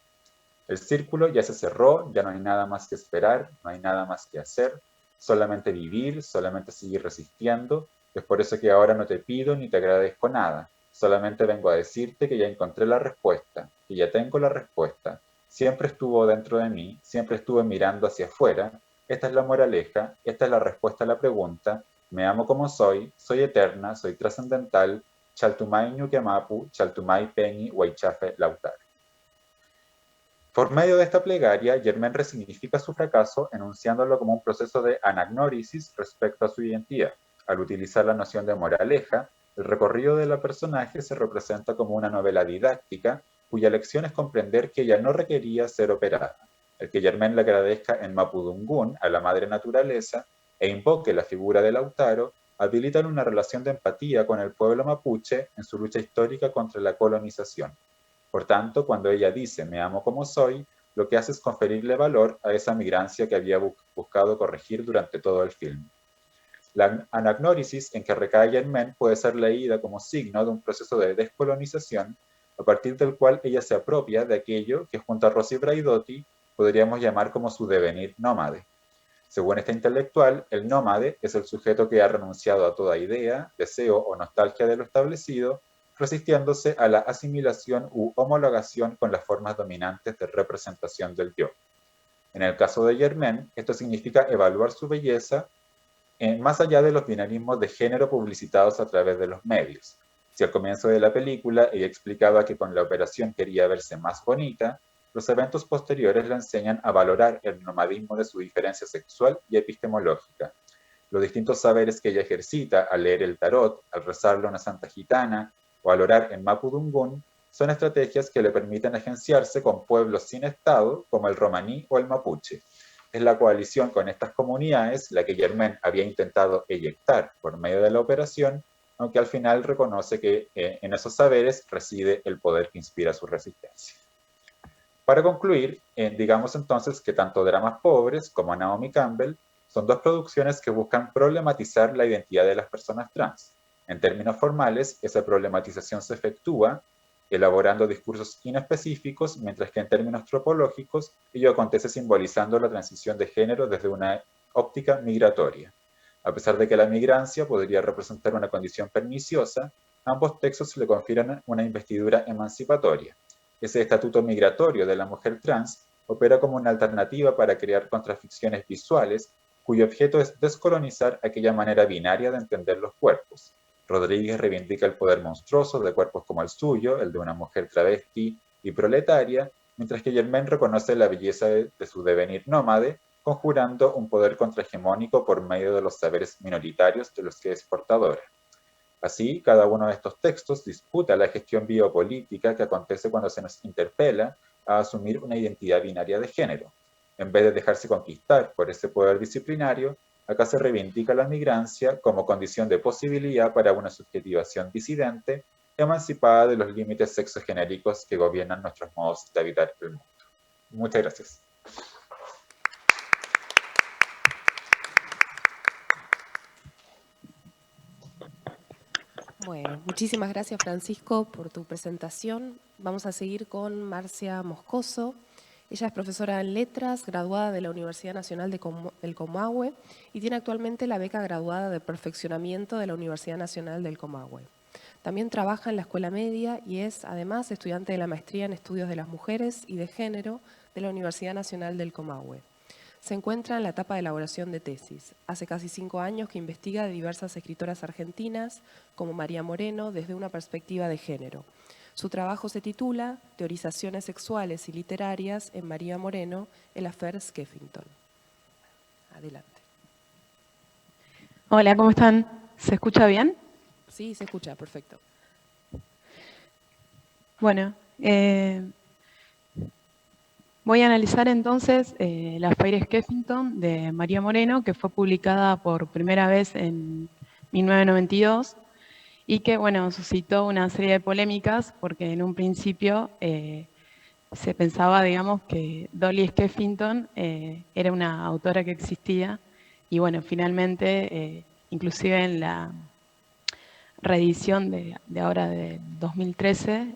el círculo ya se cerró, ya no hay nada más que esperar, no hay nada más que hacer, solamente vivir, solamente seguir resistiendo. Es por eso que ahora no te pido ni te agradezco nada, solamente vengo a decirte que ya encontré la respuesta, que ya tengo la respuesta. Siempre estuvo dentro de mí, siempre estuve mirando hacia afuera. Esta es la moraleja, esta es la respuesta a la pregunta. Me amo como soy eterna, soy trascendental. Chaltumay Ñuquemapu, Chaltumay Peñi, Huaychafe Lautaro. Por medio de esta plegaria, Germaine resignifica su fracaso, enunciándolo como un proceso de anagnórisis respecto a su identidad. Al utilizar la noción de moraleja, el recorrido de la personaje se representa como una novela didáctica, cuya lección es comprender que ella no requería ser operada. El que Germaine le agradezca en Mapudungún a la madre naturaleza e invoque la figura de Lautaro habilitan una relación de empatía con el pueblo mapuche en su lucha histórica contra la colonización. Por tanto, cuando ella dice "me amo como soy", lo que hace es conferirle valor a esa migrancia que había buscado corregir durante todo el film. La anagnórisis en que recae Germaine puede ser leída como signo de un proceso de descolonización, a partir del cual ella se apropia de aquello que junto a Rosy Braidotti podríamos llamar como su devenir nómade. Según esta intelectual, el nómade es el sujeto que ha renunciado a toda idea, deseo o nostalgia de lo establecido, resistiéndose a la asimilación u homologación con las formas dominantes de representación del yo. En el caso de Germaine, esto significa evaluar su belleza más allá de los binarismos de género publicitados a través de los medios. Si al comienzo de la película ella explicaba que con la operación quería verse más bonita, los eventos posteriores la enseñan a valorar el nomadismo de su diferencia sexual y epistemológica. Los distintos saberes que ella ejercita al leer el tarot, al rezarle a una santa gitana o al orar en Mapudungún son estrategias que le permiten agenciarse con pueblos sin Estado como el romaní o el mapuche. Es la coalición con estas comunidades la que Germaine había intentado eyectar por medio de la operación, aunque al final reconoce que en esos saberes reside el poder que inspira su resistencia. Para concluir, digamos entonces que tanto Dramas Pobres como Naomi Campbell son dos producciones que buscan problematizar la identidad de las personas trans. En términos formales, esa problematización se efectúa elaborando discursos inespecíficos, mientras que en términos tropológicos, ello acontece simbolizando la transición de género desde una óptica migratoria. A pesar de que la migrancia podría representar una condición perniciosa, ambos textos le confieren una investidura emancipatoria. Ese estatuto migratorio de la mujer trans opera como una alternativa para crear contraficciones visuales cuyo objeto es descolonizar aquella manera binaria de entender los cuerpos. Rodríguez reivindica el poder monstruoso de cuerpos como el suyo, el de una mujer travesti y proletaria, mientras que Germaine reconoce la belleza de su devenir nómade, conjurando un poder contrahegemónico por medio de los saberes minoritarios de los que es portadora. Así, cada uno de estos textos disputa la gestión biopolítica que acontece cuando se nos interpela a asumir una identidad binaria de género. En vez de dejarse conquistar por ese poder disciplinario, acá se reivindica la migrancia como condición de posibilidad para una subjetivación disidente emancipada de los límites sexogenéricos que gobiernan nuestros modos de habitar el mundo. Muchas gracias. Bueno, muchísimas gracias, Francisco, por tu presentación. Vamos a seguir con Marcia Moscoso. Ella es profesora en Letras, graduada de la Universidad Nacional del Comahue y tiene actualmente la beca graduada de perfeccionamiento de la Universidad Nacional del Comahue. También trabaja en la escuela media y es, además, estudiante de la maestría en Estudios de las Mujeres y de Género de la Universidad Nacional del Comahue. Se encuentra en la etapa de elaboración de tesis. Hace casi 5 años que investiga de diversas escritoras argentinas, como María Moreno, desde una perspectiva de género. Su trabajo se titula Teorizaciones sexuales y literarias en María Moreno, el affaire Skeffington. Adelante. Hola, ¿cómo están? ¿Se escucha bien? Sí, se escucha, perfecto. Bueno, voy a analizar entonces la affaire Skeffington de María Moreno, que fue publicada por primera vez en 1992 y que, bueno, suscitó una serie de polémicas porque en un principio se pensaba, digamos, que Dolly Skeffington era una autora que existía y, bueno, finalmente, inclusive en la reedición de ahora de 2013,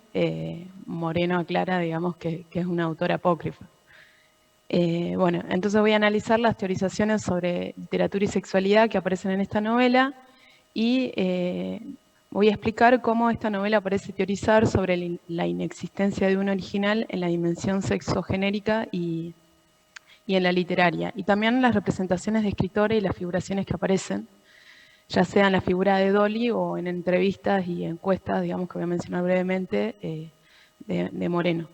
Moreno aclara, digamos, que es una autora apócrifa. Bueno, entonces voy a analizar las teorizaciones sobre literatura y sexualidad que aparecen en esta novela y voy a explicar cómo esta novela parece teorizar sobre la inexistencia de un original en la dimensión sexogenérica y en la literaria, y también las representaciones de escritora y las figuraciones que aparecen, ya sea en la figura de Dolly o en entrevistas y encuestas, digamos, que voy a mencionar brevemente, de Moreno.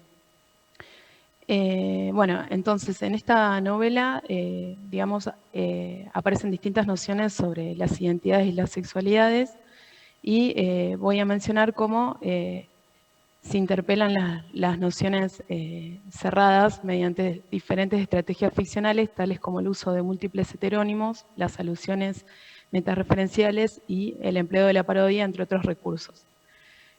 Bueno, entonces en esta novela, digamos, aparecen distintas nociones sobre las identidades y las sexualidades y voy a mencionar cómo se interpelan las nociones cerradas mediante diferentes estrategias ficcionales, tales como el uso de múltiples heterónimos, las alusiones metareferenciales y el empleo de la parodia, entre otros recursos.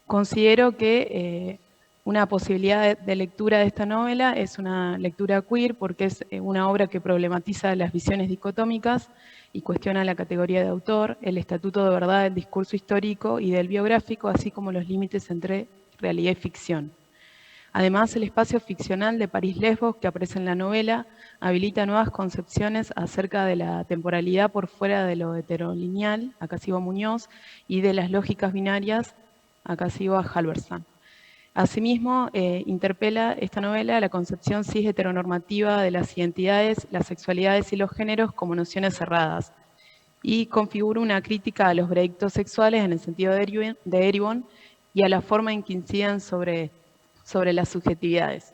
Considero que una posibilidad de lectura de esta novela es una lectura queer porque es una obra que problematiza las visiones dicotómicas y cuestiona la categoría de autor, el estatuto de verdad del discurso histórico y del biográfico, así como los límites entre realidad y ficción. Además, el espacio ficcional de París-Lesbos que aparece en la novela habilita nuevas concepciones acerca de la temporalidad por fuera de lo heterolineal, acá sigo Muñoz, y de las lógicas binarias, acá sigo a Halberstam. Asimismo, interpela esta novela la concepción cis heteronormativa de las identidades, las sexualidades y los géneros como nociones cerradas, y configura una crítica a los veredictos sexuales en el sentido de Eribon y a la forma en que inciden sobre las subjetividades.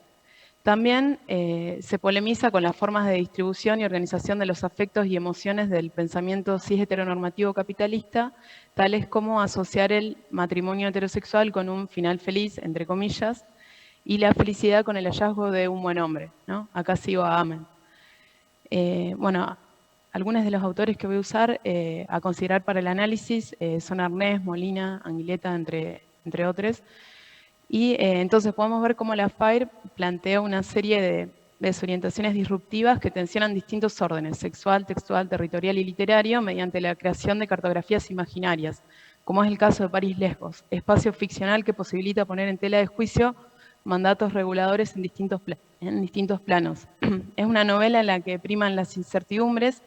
También se polemiza con las formas de distribución y organización de los afectos y emociones del pensamiento cis heteronormativo capitalista, tales como asociar el matrimonio heterosexual con un final feliz, entre comillas, y la felicidad con el hallazgo de un buen hombre, ¿no? Acá sigo a Amen. Bueno, algunos de los autores que voy a usar a considerar para el análisis son Arnés, Molina, Anguileta, entre otros. Y entonces podemos ver cómo la FAIR plantea una serie de desorientaciones disruptivas que tensionan distintos órdenes, sexual, textual, territorial y literario, mediante la creación de cartografías imaginarias, como es el caso de París-Lesbos, espacio ficcional que posibilita poner en tela de juicio mandatos reguladores en distintos planos. Es una novela en la que priman las incertidumbres,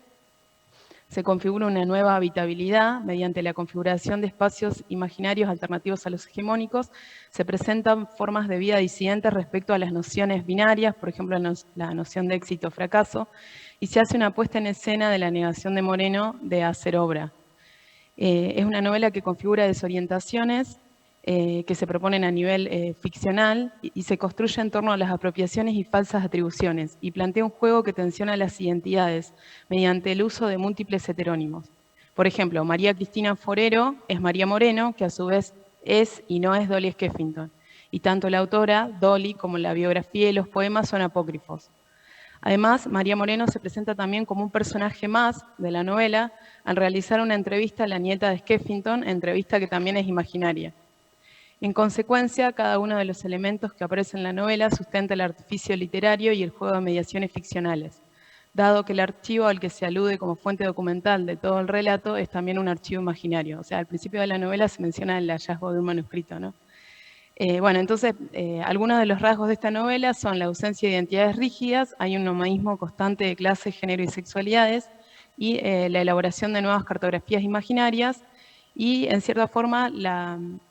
se configura una nueva habitabilidad mediante la configuración de espacios imaginarios alternativos a los hegemónicos, se presentan formas de vida disidentes respecto a las nociones binarias, por ejemplo, la noción de éxito o fracaso, y se hace una puesta en escena de la negación de Moreno de hacer obra. Es una novela que configura desorientaciones que se proponen a nivel ficcional y se construye en torno a las apropiaciones y falsas atribuciones, y plantea un juego que tensiona las identidades mediante el uso de múltiples heterónimos. Por ejemplo, María Cristina Forero es María Moreno, que a su vez es y no es Dolly Skeffington, y tanto la autora, Dolly, como la biografía y los poemas son apócrifos. Además, María Moreno se presenta también como un personaje más de la novela al realizar una entrevista a la nieta de Skeffington, entrevista que también es imaginaria. En consecuencia, cada uno de los elementos que aparecen en la novela sustenta el artificio literario y el juego de mediaciones ficcionales, dado que el archivo al que se alude como fuente documental de todo el relato es también un archivo imaginario. O sea, al principio de la novela se menciona el hallazgo de un manuscrito, ¿no? Bueno, entonces, algunos de los rasgos de esta novela son la ausencia de identidades rígidas, hay un nomadismo constante de clases, género y sexualidades, y la elaboración de nuevas cartografías imaginarias, y en cierta forma,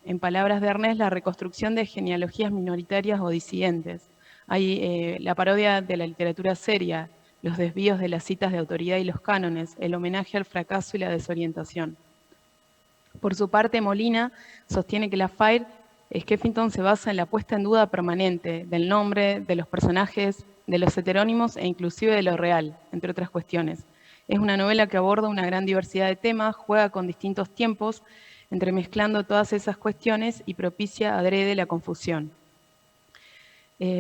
en palabras de Ernest, la reconstrucción de genealogías minoritarias o disidentes. Hay la parodia de la literatura seria, los desvíos de las citas de autoridad y los cánones, el homenaje al fracaso y la desorientación. Por su parte, Molina sostiene que la FAIR Skeffington se basa en la puesta en duda permanente del nombre, de los personajes, de los heterónimos e inclusive de lo real, entre otras cuestiones. Es una novela que aborda una gran diversidad de temas, juega con distintos tiempos, entremezclando todas esas cuestiones y propicia adrede la confusión.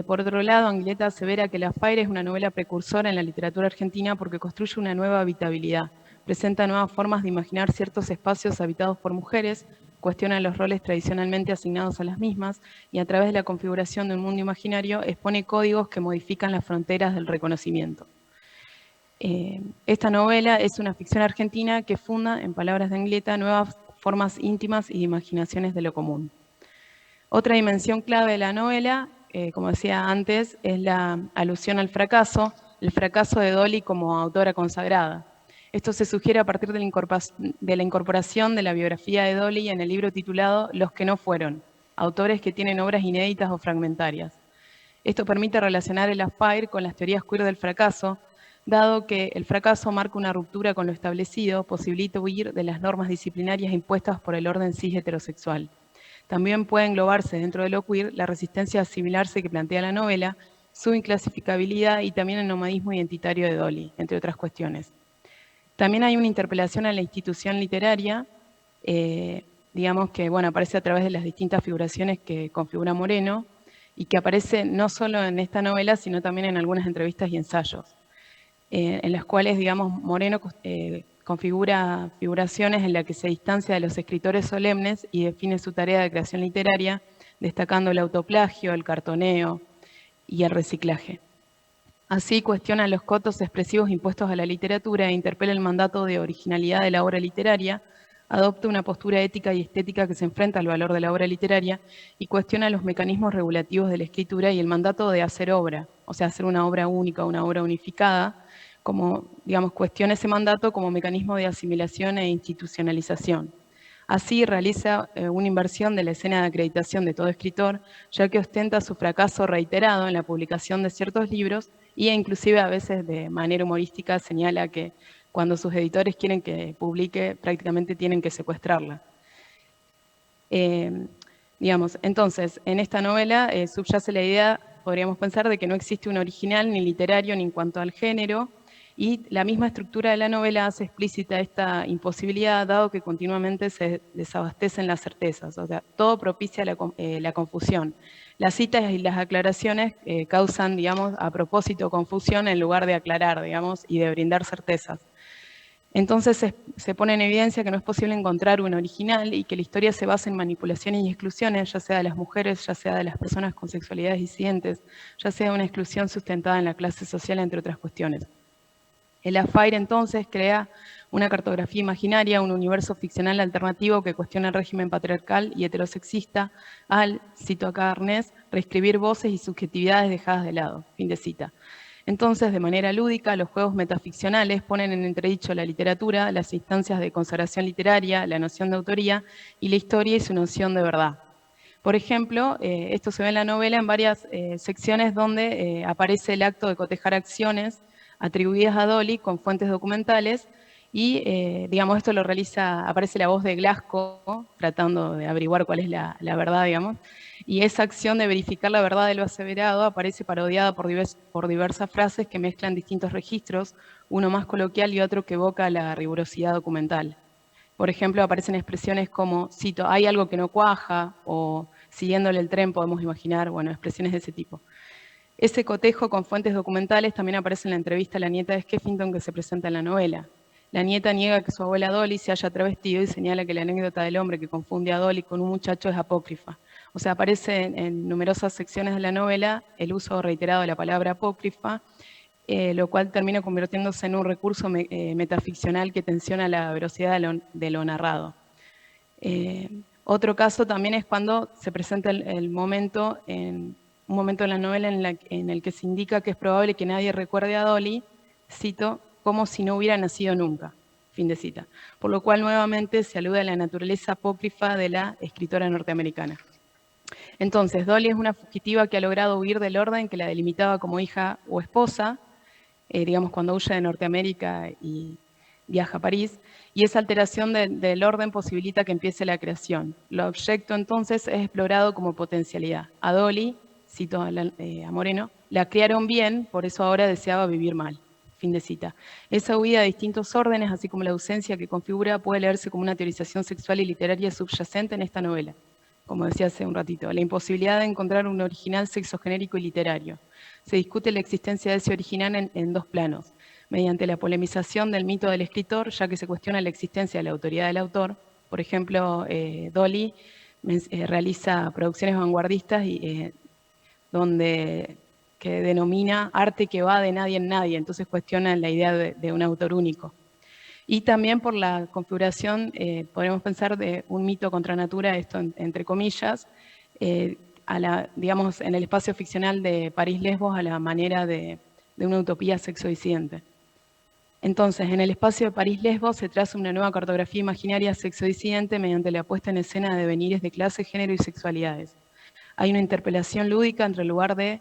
Por otro lado, Anguileta asevera que La FAIR es una novela precursora en la literatura argentina porque construye una nueva habitabilidad, presenta nuevas formas de imaginar ciertos espacios habitados por mujeres, cuestiona los roles tradicionalmente asignados a las mismas y a través de la configuración de un mundo imaginario expone códigos que modifican las fronteras del reconocimiento. Esta novela es una ficción argentina que funda, en palabras de Anguileta, nuevas formas íntimas y imaginaciones de lo común. Otra dimensión clave de la novela, como decía antes, es la alusión al fracaso, el fracaso de Dolly como autora consagrada. Esto se sugiere a partir de la incorporación de la biografía de Dolly en el libro titulado Los que no fueron, autores que tienen obras inéditas o fragmentarias. Esto permite relacionar el FAIR con las teorías queer del fracaso, dado que el fracaso marca una ruptura con lo establecido, posibilita huir de las normas disciplinarias impuestas por el orden cis heterosexual. También puede englobarse dentro de lo queer la resistencia a asimilarse que plantea la novela, su inclasificabilidad y también el nomadismo identitario de Dolly, entre otras cuestiones. También hay una interpelación a la institución literaria, digamos que bueno, aparece a través de las distintas figuraciones que configura Moreno y que aparece no solo en esta novela, sino también en algunas entrevistas y ensayos, en las cuales, digamos, Moreno configura figuraciones en las que se distancia de los escritores solemnes y define su tarea de creación literaria, destacando el autoplagio, el cartoneo y el reciclaje. Así cuestiona los cotos expresivos impuestos a la literatura e interpela el mandato de originalidad de la obra literaria, adopta una postura ética y estética que se enfrenta al valor de la obra literaria y cuestiona los mecanismos regulativos de la escritura y el mandato de hacer obra, o sea, hacer una obra única, una obra unificada, como, digamos, cuestiona ese mandato como mecanismo de asimilación e institucionalización. Así realiza una inversión de la escena de acreditación de todo escritor, ya que ostenta su fracaso reiterado en la publicación de ciertos libros y inclusive a veces de manera humorística señala que cuando sus editores quieren que publique, prácticamente tienen que secuestrarla. Digamos, entonces, en esta novela subyace la idea, podríamos pensar, de que no existe un original ni literario ni en cuanto al género, y la misma estructura de la novela hace explícita esta imposibilidad, dado que continuamente se desabastecen las certezas, o sea, todo propicia la confusión. Las citas y las aclaraciones causan, digamos, a propósito confusión en lugar de aclarar, digamos, y de brindar certezas. Entonces se pone en evidencia que no es posible encontrar un original y que la historia se basa en manipulaciones y exclusiones, ya sea de las mujeres, ya sea de las personas con sexualidades disidentes, ya sea una exclusión sustentada en la clase social, entre otras cuestiones. El FAIR entonces crea una cartografía imaginaria, un universo ficcional alternativo que cuestiona el régimen patriarcal y heterosexista al, cito acá a Ernest, reescribir voces y subjetividades dejadas de lado. Fin de cita. Entonces, de manera lúdica, los juegos metaficcionales ponen en entredicho la literatura, las instancias de consagración literaria, la noción de autoría y la historia y su noción de verdad. Por ejemplo, esto se ve en la novela en varias secciones donde aparece el acto de cotejar acciones atribuidas a Dolly con fuentes documentales y, digamos, esto lo realiza, aparece la voz de Glasgow tratando de averiguar cuál es la verdad, digamos, y esa acción de verificar la verdad de lo aseverado aparece parodiada por diversas frases que mezclan distintos registros, uno más coloquial y otro que evoca la rigurosidad documental. Por ejemplo, aparecen expresiones como, cito, hay algo que no cuaja, o siguiéndole el tren podemos imaginar, bueno, expresiones de ese tipo. Ese cotejo con fuentes documentales también aparece en la entrevista a la nieta de Skeffington que se presenta en la novela. La nieta niega que su abuela Dolly se haya travestido y señala que la anécdota del hombre que confunde a Dolly con un muchacho es apócrifa. O sea, aparece en numerosas secciones de la novela el uso reiterado de la palabra apócrifa, lo cual termina convirtiéndose en un recurso metaficcional que tensiona la veracidad de lo narrado. Otro caso también es cuando se presenta un momento en la novela en el que se indica que es probable que nadie recuerde a Dolly, cito, como si no hubiera nacido nunca, fin de cita. Por lo cual nuevamente se alude a la naturaleza apócrifa de la escritora norteamericana. Entonces, Dolly es una fugitiva que ha logrado huir del orden que la delimitaba como hija o esposa, digamos cuando huye de Norteamérica y viaja a París, y esa alteración del orden posibilita que empiece la creación. Lo objeto entonces es explorado como potencialidad. A Dolly, cito a Moreno, la criaron bien, por eso ahora deseaba vivir mal. Fin de cita. Esa huida a distintos órdenes, así como la ausencia que configura, puede leerse como una teorización sexual y literaria subyacente en esta novela. Como decía hace un ratito, la imposibilidad de encontrar un original sexogenérico y literario. Se discute la existencia de ese original en dos planos, mediante la polemización del mito del escritor, ya que se cuestiona la existencia de la autoridad del autor. Por ejemplo, Dolly realiza producciones vanguardistas que denomina arte que va de nadie en nadie, entonces cuestiona la idea de un autor único. Y también por la configuración, podemos pensar de un mito contra natura, esto entre comillas, digamos, en el espacio ficcional de París-Lesbos a la manera de una utopía sexodisidente. Entonces, en el espacio de París-Lesbos se traza una nueva cartografía imaginaria sexodisidente mediante la puesta en escena de devenires de clase, género y sexualidades. Hay una interpelación lúdica entre el lugar de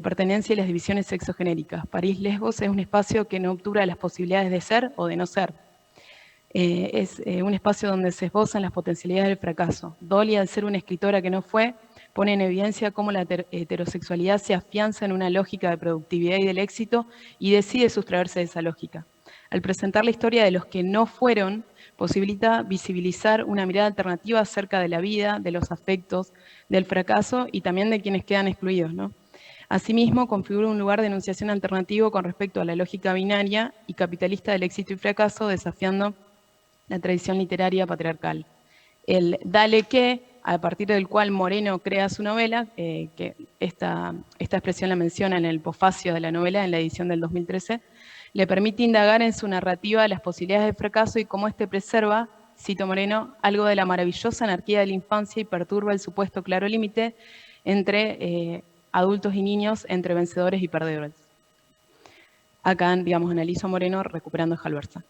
pertenencia y las divisiones sexogenéricas. París-Lesbos es un espacio que no obtura las posibilidades de ser o de no ser. Es un espacio donde se esbozan las potencialidades del fracaso. Dolly, al ser una escritora que no fue, pone en evidencia cómo la heterosexualidad se afianza en una lógica de productividad y del éxito y decide sustraerse de esa lógica. Al presentar la historia de los que no fueron, posibilita visibilizar una mirada alternativa acerca de la vida, de los afectos, del fracaso y también de quienes quedan excluidos, ¿no? Asimismo, configura un lugar de enunciación alternativo con respecto a la lógica binaria y capitalista del éxito y fracaso, desafiando la tradición literaria patriarcal. El dale que, a partir del cual Moreno crea su novela, que esta expresión la menciona en el posfacio de la novela, en la edición del 2013, le permite indagar en su narrativa las posibilidades de fracaso y cómo éste preserva, cito Moreno, algo de la maravillosa anarquía de la infancia y perturba el supuesto claro límite entre adultos y niños, entre vencedores y perdedores. Acá, digamos, analizo a Moreno recuperando Halversa.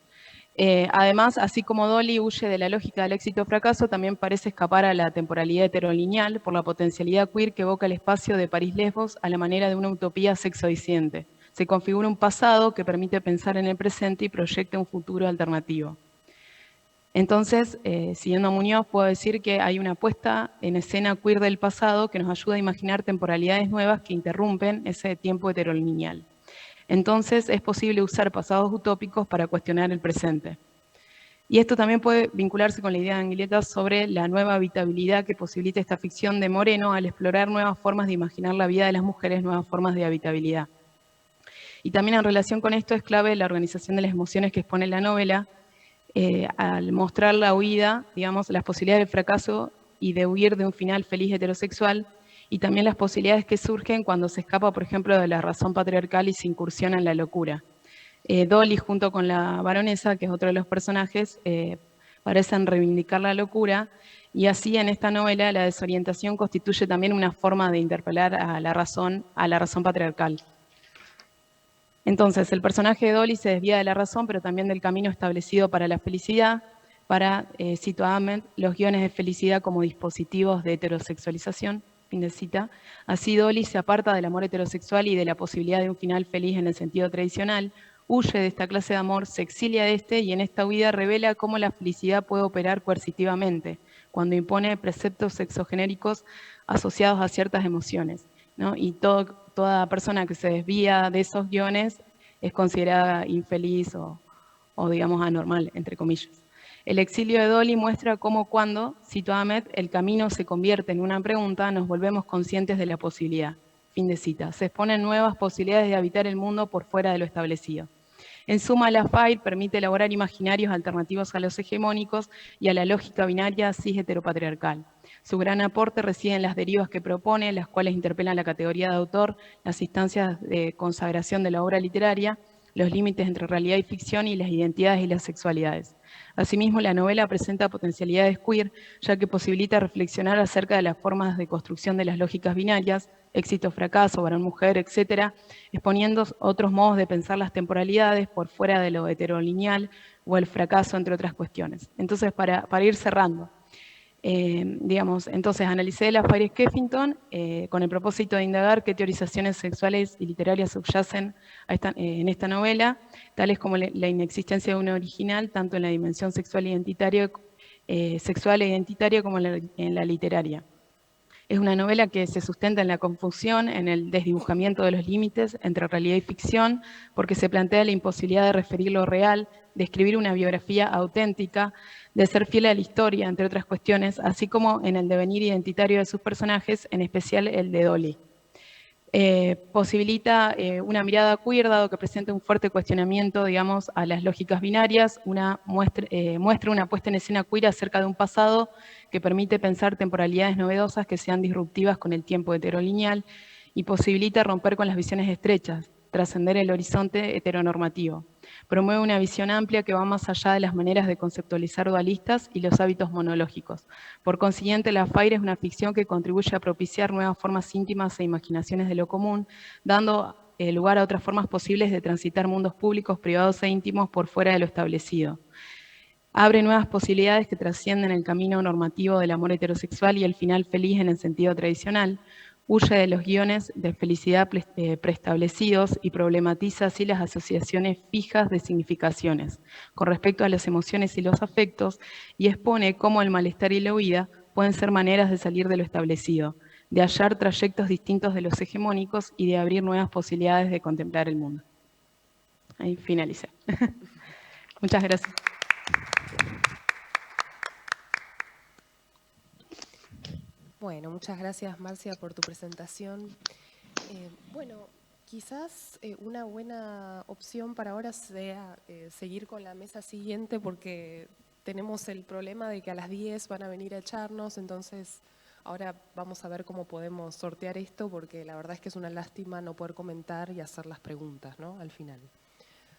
Además, así como Dolly huye de la lógica del éxito o fracaso, también parece escapar a la temporalidad heterolineal por la potencialidad queer que evoca el espacio de París-Lesbos a la manera de una utopía sexodisidente. Se configura un pasado que permite pensar en el presente y proyecta un futuro alternativo. Entonces, siguiendo a Muñoz, puedo decir que hay una puesta en escena queer del pasado que nos ayuda a imaginar temporalidades nuevas que interrumpen ese tiempo heterolineal. Entonces, es posible usar pasados utópicos para cuestionar el presente. Y esto también puede vincularse con la idea de Anguileta sobre la nueva habitabilidad que posibilita esta ficción de Moreno al explorar nuevas formas de imaginar la vida de las mujeres, nuevas formas de habitabilidad. Y también en relación con esto es clave la organización de las emociones que expone la novela, al mostrar la huida, digamos, las posibilidades de fracaso y de huir de un final feliz heterosexual, y también las posibilidades que surgen cuando se escapa, por ejemplo, de la razón patriarcal y se incursiona en la locura. Dolly, junto con la baronesa, que es otro de los personajes, parecen reivindicar la locura, y así en esta novela la desorientación constituye también una forma de interpelar a la razón patriarcal. Entonces, el personaje de Dolly se desvía de la razón, pero también del camino establecido para la felicidad, para, cito a Ahmed, los guiones de felicidad como dispositivos de heterosexualización, fin de cita. Así Dolly se aparta del amor heterosexual y de la posibilidad de un final feliz en el sentido tradicional, huye de esta clase de amor, se exilia de este y en esta huida revela cómo la felicidad puede operar coercitivamente, cuando impone preceptos sexogenéricos asociados a ciertas emociones, ¿no? Y toda persona que se desvía de esos guiones es considerada infeliz o digamos anormal, entre comillas. El exilio de Dolly muestra cómo cuando, cito a Ahmed, el camino se convierte en una pregunta, nos volvemos conscientes de la posibilidad. Fin de cita. Se exponen nuevas posibilidades de habitar el mundo por fuera de lo establecido. En suma, la FAIR permite elaborar imaginarios alternativos a los hegemónicos y a la lógica binaria cis heteropatriarcal. Su gran aporte reside en las derivas que propone, las cuales interpelan la categoría de autor, las instancias de consagración de la obra literaria, los límites entre realidad y ficción y las identidades y las sexualidades. Asimismo, la novela presenta potencialidades queer, ya que posibilita reflexionar acerca de las formas de construcción de las lógicas binarias, éxito, fracaso, varón-mujer, etc., exponiendo otros modos de pensar las temporalidades por fuera de lo heterolineal o el fracaso, entre otras cuestiones. Entonces, para ir cerrando, entonces analicé la Faires-Skeffington con el propósito de indagar qué teorizaciones sexuales y literarias subyacen en esta novela, tales como la inexistencia de una original, tanto en la dimensión sexual e identitaria como en la literaria. Es una novela que se sustenta en la confusión, en el desdibujamiento de los límites entre realidad y ficción, porque se plantea la imposibilidad de referir lo real, de escribir una biografía auténtica, de ser fiel a la historia, entre otras cuestiones, así como en el devenir identitario de sus personajes, en especial el de Dolly. Posibilita una mirada queer, dado que presenta un fuerte cuestionamiento, digamos, a las lógicas binarias, muestra una puesta en escena queer acerca de un pasado que permite pensar temporalidades novedosas que sean disruptivas con el tiempo heterolineal y posibilita romper con las visiones estrechas, trascender el horizonte heteronormativo. Promueve una visión amplia que va más allá de las maneras de conceptualizar dualistas y los hábitos monológicos. Por consiguiente, La Faire es una ficción que contribuye a propiciar nuevas formas íntimas e imaginaciones de lo común, dando lugar a otras formas posibles de transitar mundos públicos, privados e íntimos por fuera de lo establecido. Abre nuevas posibilidades que trascienden el camino normativo del amor heterosexual y el final feliz en el sentido tradicional. Huye de los guiones de felicidad preestablecidos y problematiza así las asociaciones fijas de significaciones con respecto a las emociones y los afectos, y expone cómo el malestar y la huida pueden ser maneras de salir de lo establecido, de hallar trayectos distintos de los hegemónicos y de abrir nuevas posibilidades de contemplar el mundo. Ahí finalicé. Muchas gracias. Bueno, muchas gracias, Marcia, por tu presentación. Bueno, quizás una buena opción para ahora sea seguir con la mesa siguiente, porque tenemos el problema de que a las 10 van a venir a echarnos, entonces ahora vamos a ver cómo podemos sortear esto, porque la verdad es que es una lástima no poder comentar y hacer las preguntas, ¿no?, al final.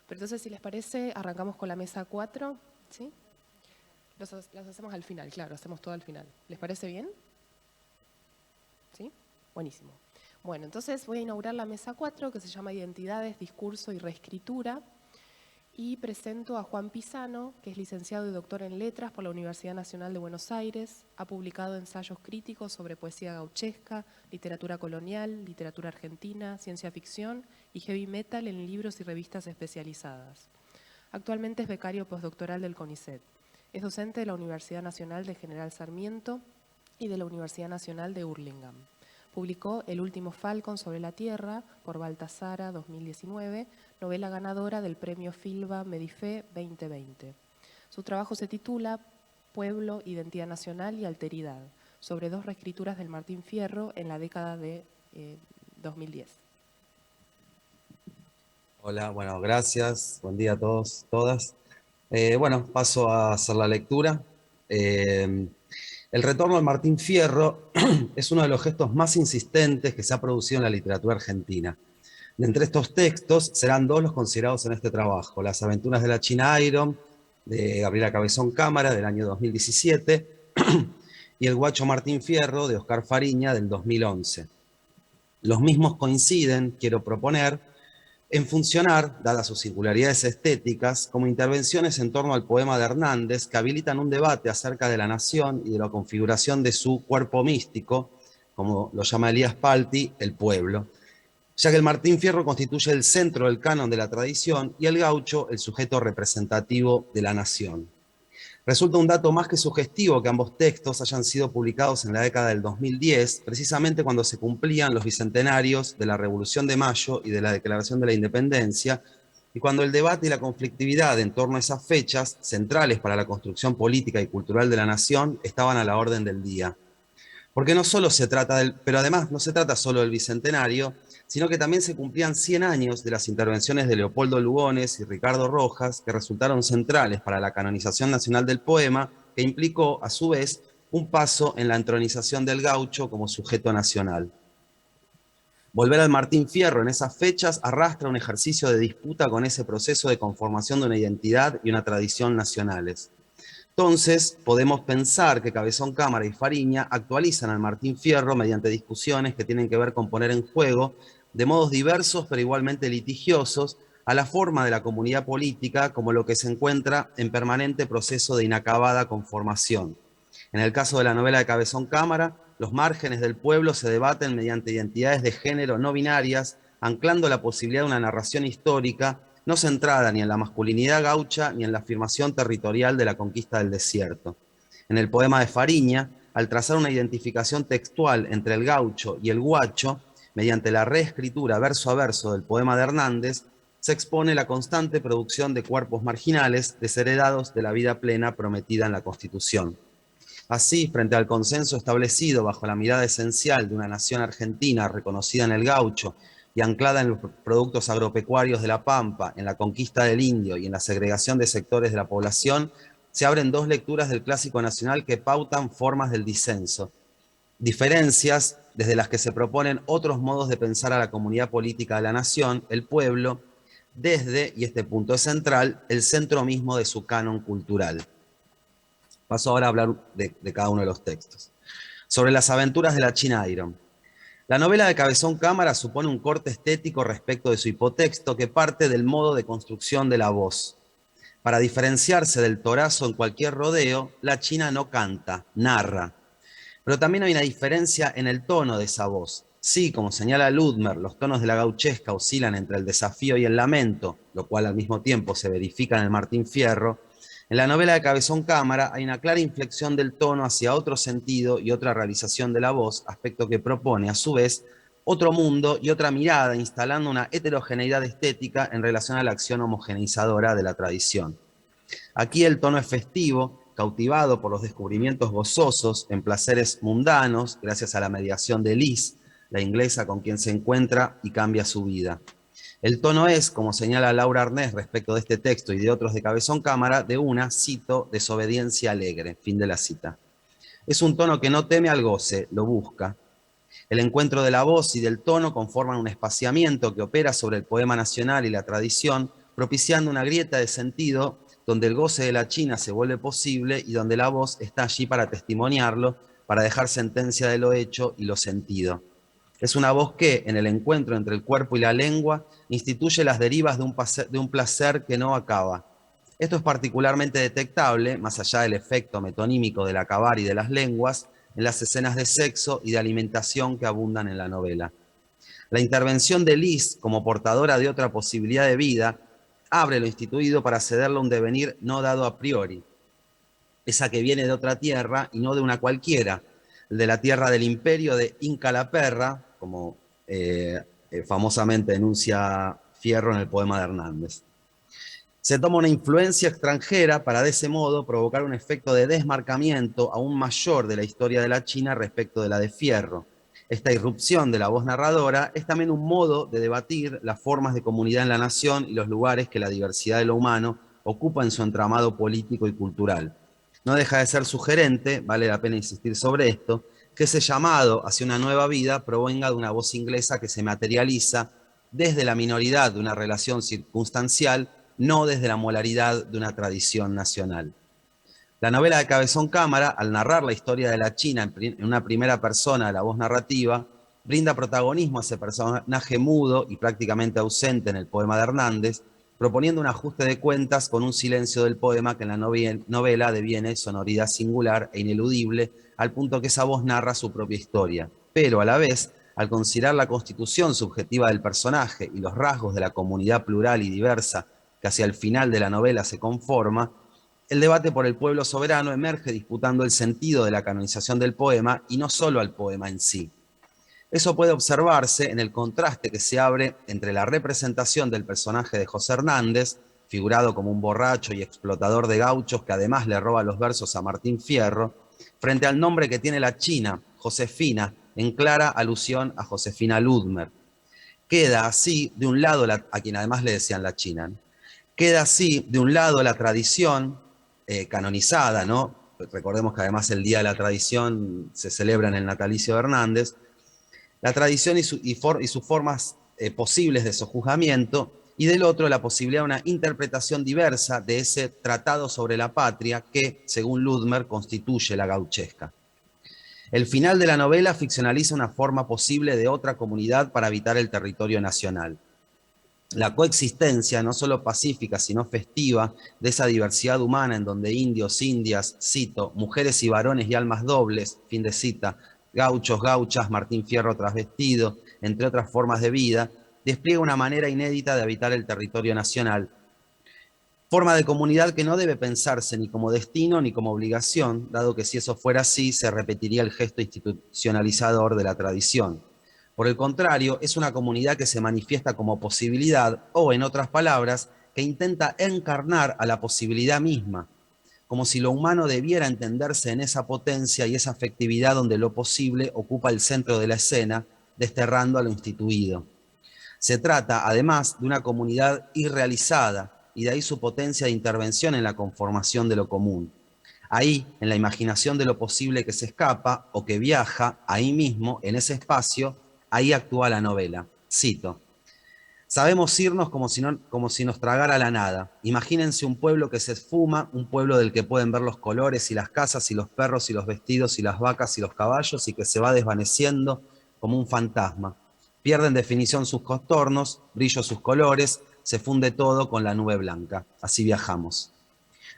Pero entonces, si les parece, arrancamos con la mesa 4, ¿sí? Las hacemos al final, claro, hacemos todo al final. ¿Les parece bien? ¿Sí? Buenísimo. Bueno, entonces voy a inaugurar la mesa 4, que se llama Identidades, Discurso y Reescritura, y presento a Juan Pisano, que es licenciado y doctor en Letras por la Universidad Nacional de Buenos Aires. Ha publicado ensayos críticos sobre poesía gauchesca, literatura colonial, literatura argentina, ciencia ficción y heavy metal en libros y revistas especializadas. Actualmente es becario postdoctoral del CONICET. Es docente de la Universidad Nacional de General Sarmiento y de la Universidad Nacional de Hurlingham. Publicó El último Falcon sobre la Tierra por Baltasara 2019, novela ganadora del Premio Filba Medife 2020. Su trabajo se titula Pueblo, Identidad Nacional y Alteridad, sobre dos reescrituras del Martín Fierro en la década de 2010. Hola, bueno, gracias. Buen día a todos, todas. Bueno, paso a hacer la lectura. El retorno de Martín Fierro es uno de los gestos más insistentes que se ha producido en la literatura argentina. De entre estos textos serán dos los considerados en este trabajo: Las aventuras de la China Iron, de Gabriela Cabezón Cámara, del año 2017, y El guacho Martín Fierro, de Oscar Fariña, del 2011. Los mismos coinciden, quiero proponer, en funcionar, dadas sus singularidades estéticas, como intervenciones en torno al poema de Hernández que habilitan un debate acerca de la nación y de la configuración de su cuerpo místico, como lo llama Elías Palti, el pueblo, ya que el Martín Fierro constituye el centro del canon de la tradición y el gaucho el sujeto representativo de la nación. Resulta un dato más que sugestivo que ambos textos hayan sido publicados en la década del 2010, precisamente cuando se cumplían los bicentenarios de la Revolución de Mayo y de la Declaración de la Independencia, y cuando el debate y la conflictividad en torno a esas fechas, centrales para la construcción política y cultural de la nación, estaban a la orden del día. Porque no solo se trata pero además no se trata solo del bicentenario, sino que también se cumplían 100 años de las intervenciones de Leopoldo Lugones y Ricardo Rojas, que resultaron centrales para la canonización nacional del poema, que implicó, a su vez, un paso en la entronización del gaucho como sujeto nacional. Volver al Martín Fierro en esas fechas arrastra un ejercicio de disputa con ese proceso de conformación de una identidad y una tradición nacionales. Entonces, podemos pensar que Cabezón Cámara y Fariña actualizan al Martín Fierro mediante discusiones que tienen que ver con poner en juego, de modos diversos pero igualmente litigiosos, a la forma de la comunidad política como lo que se encuentra en permanente proceso de inacabada conformación. En el caso de la novela de Cabezón Cámara, los márgenes del pueblo se debaten mediante identidades de género no binarias, anclando la posibilidad de una narración histórica no centrada ni en la masculinidad gaucha ni en la afirmación territorial de la conquista del desierto. En el poema de Fariña, al trazar una identificación textual entre el gaucho y el guacho, mediante la reescritura verso a verso del poema de Hernández, se expone la constante producción de cuerpos marginales desheredados de la vida plena prometida en la Constitución. Así, frente al consenso establecido bajo la mirada esencial de una nación argentina reconocida en el gaucho y anclada en los productos agropecuarios de la Pampa, en la conquista del indio y en la segregación de sectores de la población, se abren dos lecturas del clásico nacional que pautan formas del disenso. Diferencias desde las que se proponen otros modos de pensar a la comunidad política de la nación, el pueblo, desde, y este punto es central, el centro mismo de su canon cultural. Paso ahora a hablar de cada uno de los textos. Sobre las aventuras de la China Iron. La novela de Cabezón Cámara supone un corte estético respecto de su hipotexto que parte del modo de construcción de la voz. Para diferenciarse del torazo en cualquier rodeo, la China no canta, narra. Pero también hay una diferencia en el tono de esa voz. Sí, como señala Ludmer, los tonos de la gauchesca oscilan entre el desafío y el lamento, lo cual al mismo tiempo se verifica en el Martín Fierro. En la novela de Cabezón Cámara hay una clara inflexión del tono hacia otro sentido y otra realización de la voz, aspecto que propone, a su vez, otro mundo y otra mirada, instalando una heterogeneidad estética en relación a la acción homogeneizadora de la tradición. Aquí el tono es festivo, cautivado por los descubrimientos gozosos en placeres mundanos, gracias a la mediación de Liz, la inglesa con quien se encuentra y cambia su vida. El tono es, como señala Laura Arnés respecto de este texto y de otros de Cabezón Cámara, de una, cito, desobediencia alegre, fin de la cita. Es un tono que no teme al goce, lo busca. El encuentro de la voz y del tono conforman un espaciamiento que opera sobre el poema nacional y la tradición, propiciando una grieta de sentido donde el goce de la China se vuelve posible y donde la voz está allí para testimoniarlo, para dejar sentencia de lo hecho y lo sentido. Es una voz que, en el encuentro entre el cuerpo y la lengua, instituye las derivas de un placer que no acaba. Esto es particularmente detectable, más allá del efecto metonímico del acabar y de las lenguas, en las escenas de sexo y de alimentación que abundan en la novela. La intervención de Liz, como portadora de otra posibilidad de vida, abre lo instituido para cederle un devenir no dado a priori, esa que viene de otra tierra y no de una cualquiera, de la tierra del imperio de Inca la Perra, como famosamente enuncia Fierro en el poema de Hernández. Se toma una influencia extranjera para de ese modo provocar un efecto de desmarcamiento aún mayor de la historia de la China respecto de la de Fierro. Esta irrupción de la voz narradora es también un modo de debatir las formas de comunidad en la nación y los lugares que la diversidad de lo humano ocupa en su entramado político y cultural. No deja de ser sugerente, vale la pena insistir sobre esto, que ese llamado hacia una nueva vida provenga de una voz inglesa que se materializa desde la minoridad de una relación circunstancial, no desde la molaridad de una tradición nacional. La novela de Cabezón Cámara, al narrar la historia de la China en una primera persona de la voz narrativa, brinda protagonismo a ese personaje mudo y prácticamente ausente en el poema de Hernández, proponiendo un ajuste de cuentas con un silencio del poema que en la novela deviene sonoridad singular e ineludible, al punto que esa voz narra su propia historia. Pero a la vez, al considerar la constitución subjetiva del personaje y los rasgos de la comunidad plural y diversa que hacia el final de la novela se conforma, el debate por el pueblo soberano emerge disputando el sentido de la canonización del poema y no solo al poema en sí. Eso puede observarse en el contraste que se abre entre la representación del personaje de José Hernández, figurado como un borracho y explotador de gauchos que además le roba los versos a Martín Fierro, frente al nombre que tiene la China, Josefina, en clara alusión a Josefina Ludmer. Queda así, de un lado, a quien además le decían la China, queda así, de un lado, la tradición canonizada, ¿no? recordemos que además el Día de la Tradición se celebra en el natalicio de Hernández, la tradición y sus formas posibles de sojuzgamiento, y del otro la posibilidad de una interpretación diversa de ese tratado sobre la patria que, según Ludmer, constituye la gauchesca. El final de la novela ficcionaliza una forma posible de otra comunidad para habitar el territorio nacional. La coexistencia, no solo pacífica, sino festiva, de esa diversidad humana en donde indios, indias, cito, mujeres y varones y almas dobles, fin de cita, gauchos, gauchas, Martín Fierro trasvestido, entre otras formas de vida, despliega una manera inédita de habitar el territorio nacional. Forma de comunidad que no debe pensarse ni como destino ni como obligación, dado que si eso fuera así, se repetiría el gesto institucionalizador de la tradición. Por el contrario, es una comunidad que se manifiesta como posibilidad, o en otras palabras, que intenta encarnar a la posibilidad misma, como si lo humano debiera entenderse en esa potencia y esa afectividad donde lo posible ocupa el centro de la escena, desterrando a lo instituido. Se trata, además, de una comunidad irrealizada, y de ahí su potencia de intervención en la conformación de lo común. Ahí, en la imaginación de lo posible que se escapa o que viaja, ahí mismo, en ese espacio, ahí actúa la novela. Cito: sabemos irnos como si nos tragara la nada. Imagínense un pueblo que se esfuma, un pueblo del que pueden ver los colores y las casas y los perros y los vestidos y las vacas y los caballos y que se va desvaneciendo como un fantasma. Pierde en definición sus contornos, brillo sus colores, se funde todo con la nube blanca. Así viajamos.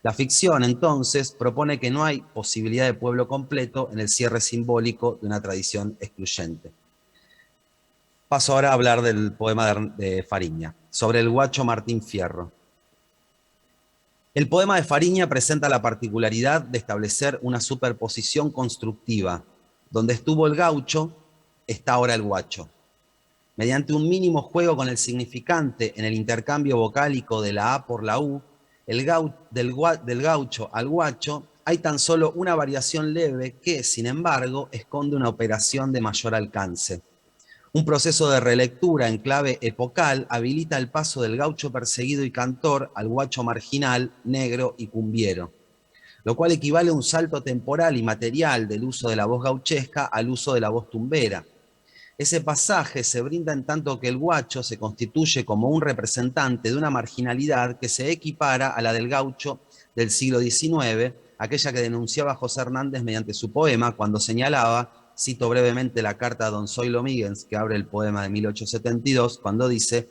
La ficción, entonces, propone que no hay posibilidad de pueblo completo en el cierre simbólico de una tradición excluyente. Paso ahora a hablar del poema de Fariña, sobre el guacho Martín Fierro. El poema de Fariña presenta la particularidad de establecer una superposición constructiva. Donde estuvo el gaucho, está ahora el guacho. Mediante un mínimo juego con el significante en el intercambio vocálico de la A por la U, del gaucho al guacho, hay tan solo una variación leve que, sin embargo, esconde una operación de mayor alcance. Un proceso de relectura en clave epocal habilita el paso del gaucho perseguido y cantor al guacho marginal, negro y cumbiero, lo cual equivale a un salto temporal y material del uso de la voz gauchesca al uso de la voz tumbera. Ese pasaje se brinda en tanto que el guacho se constituye como un representante de una marginalidad que se equipara a la del gaucho del siglo XIX, aquella que denunciaba José Hernández mediante su poema cuando señalaba, cito brevemente la carta de don Zoilo Míguez, que abre el poema de 1872, cuando dice,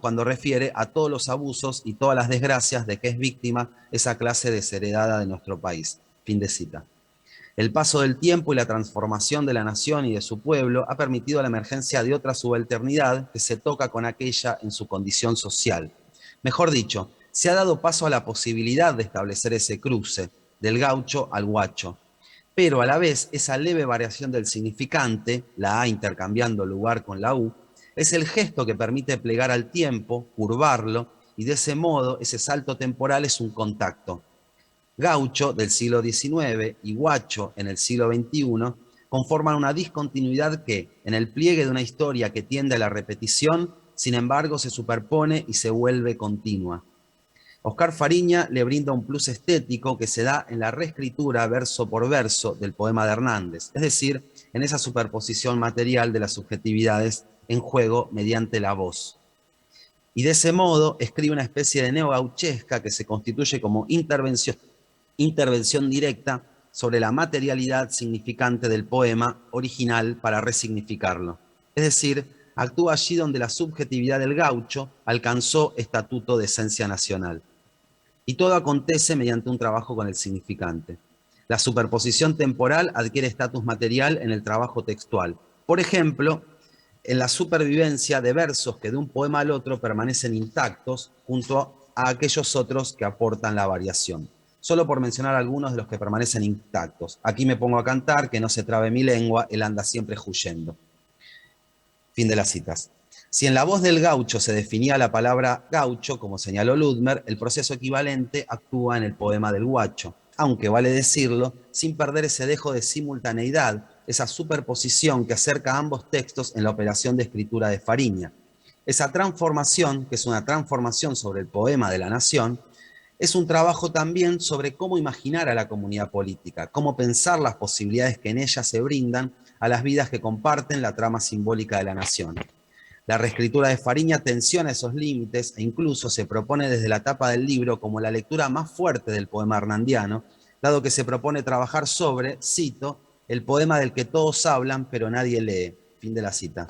cuando refiere a todos los abusos y todas las desgracias de que es víctima esa clase desheredada de nuestro país. Fin de cita. El paso del tiempo y la transformación de la nación y de su pueblo ha permitido la emergencia de otra subalternidad que se toca con aquella en su condición social. Mejor dicho, se ha dado paso a la posibilidad de establecer ese cruce, del gaucho al guacho. Pero a la vez, esa leve variación del significante, la A intercambiando lugar con la U, es el gesto que permite plegar al tiempo, curvarlo, y de ese modo ese salto temporal es un contacto. Gaucho del siglo XIX y guacho en el siglo XXI conforman una discontinuidad que, en el pliegue de una historia que tiende a la repetición, sin embargo se superpone y se vuelve continua. Oscar Fariña le brinda un plus estético que se da en la reescritura verso por verso del poema de Hernández, es decir, en esa superposición material de las subjetividades en juego mediante la voz. Y de ese modo escribe una especie de neogauchesca que se constituye como intervención directa sobre la materialidad significante del poema original para resignificarlo. Es decir, actúa allí donde la subjetividad del gaucho alcanzó estatuto de esencia nacional. Y todo acontece mediante un trabajo con el significante. La superposición temporal adquiere estatus material en el trabajo textual. Por ejemplo, en la supervivencia de versos que de un poema al otro permanecen intactos junto a aquellos otros que aportan la variación. Solo por mencionar algunos de los que permanecen intactos. Aquí me pongo a cantar, que no se trabe mi lengua, él anda siempre huyendo. Fin de las citas. Si en la voz del gaucho se definía la palabra gaucho, como señaló Ludmer, el proceso equivalente actúa en el poema del guacho, aunque vale decirlo, sin perder ese dejo de simultaneidad, esa superposición que acerca a ambos textos en la operación de escritura de Fariña. Esa transformación, que es una transformación sobre el poema de la nación, Es un trabajo también sobre cómo imaginar a la comunidad política, cómo pensar las posibilidades que en ella se brindan a las vidas que comparten la trama simbólica de la nación. La reescritura de Fariña tensiona esos límites e incluso se propone desde la tapa del libro como la lectura más fuerte del poema hernandiano, dado que se propone trabajar sobre, cito, el poema del que todos hablan pero nadie lee. Fin de la cita.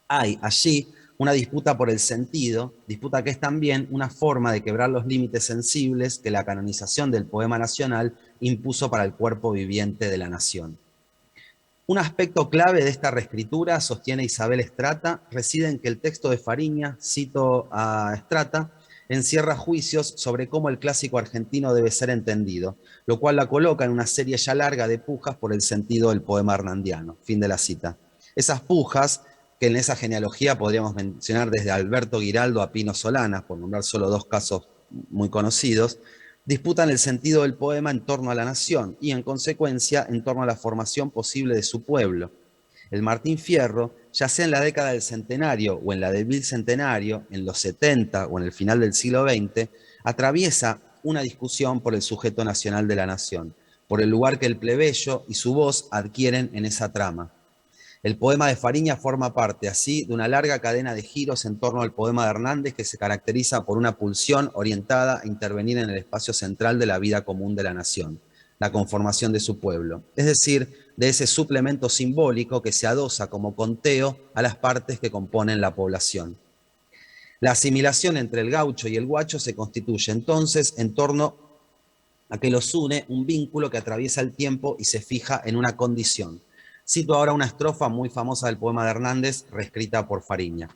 Hay allí una disputa por el sentido, disputa que es también una forma de quebrar los límites sensibles que la canonización del poema nacional impuso para el cuerpo viviente de la nación. Un aspecto clave de esta reescritura, sostiene Isabel Estrata, reside en que el texto de Fariña, cito a Estrata, encierra juicios sobre cómo el clásico argentino debe ser entendido, lo cual la coloca en una serie ya larga de pujas por el sentido del poema hernandiano. Fin de la cita. Esas pujas, que en esa genealogía podríamos mencionar desde Alberto Giraldo a Pino Solanas, por nombrar solo dos casos muy conocidos, disputan el sentido del poema en torno a la nación y, en consecuencia, en torno a la formación posible de su pueblo. El Martín Fierro, ya sea en la década del centenario o en la del bicentenario, en los 70 o en el final del siglo XX, atraviesa una discusión por el sujeto nacional de la nación, por el lugar que el plebeyo y su voz adquieren en esa trama. El poema de Fariña forma parte, así, de una larga cadena de giros en torno al poema de Hernández que se caracteriza por una pulsión orientada a intervenir en el espacio central de la vida común de la nación, la conformación de su pueblo, es decir, de ese suplemento simbólico que se adosa como conteo a las partes que componen la población. La asimilación entre el gaucho y el guacho se constituye entonces en torno a que los une un vínculo que atraviesa el tiempo y se fija en una condición. Cito ahora una estrofa muy famosa del poema de Hernández, reescrita por Fariña.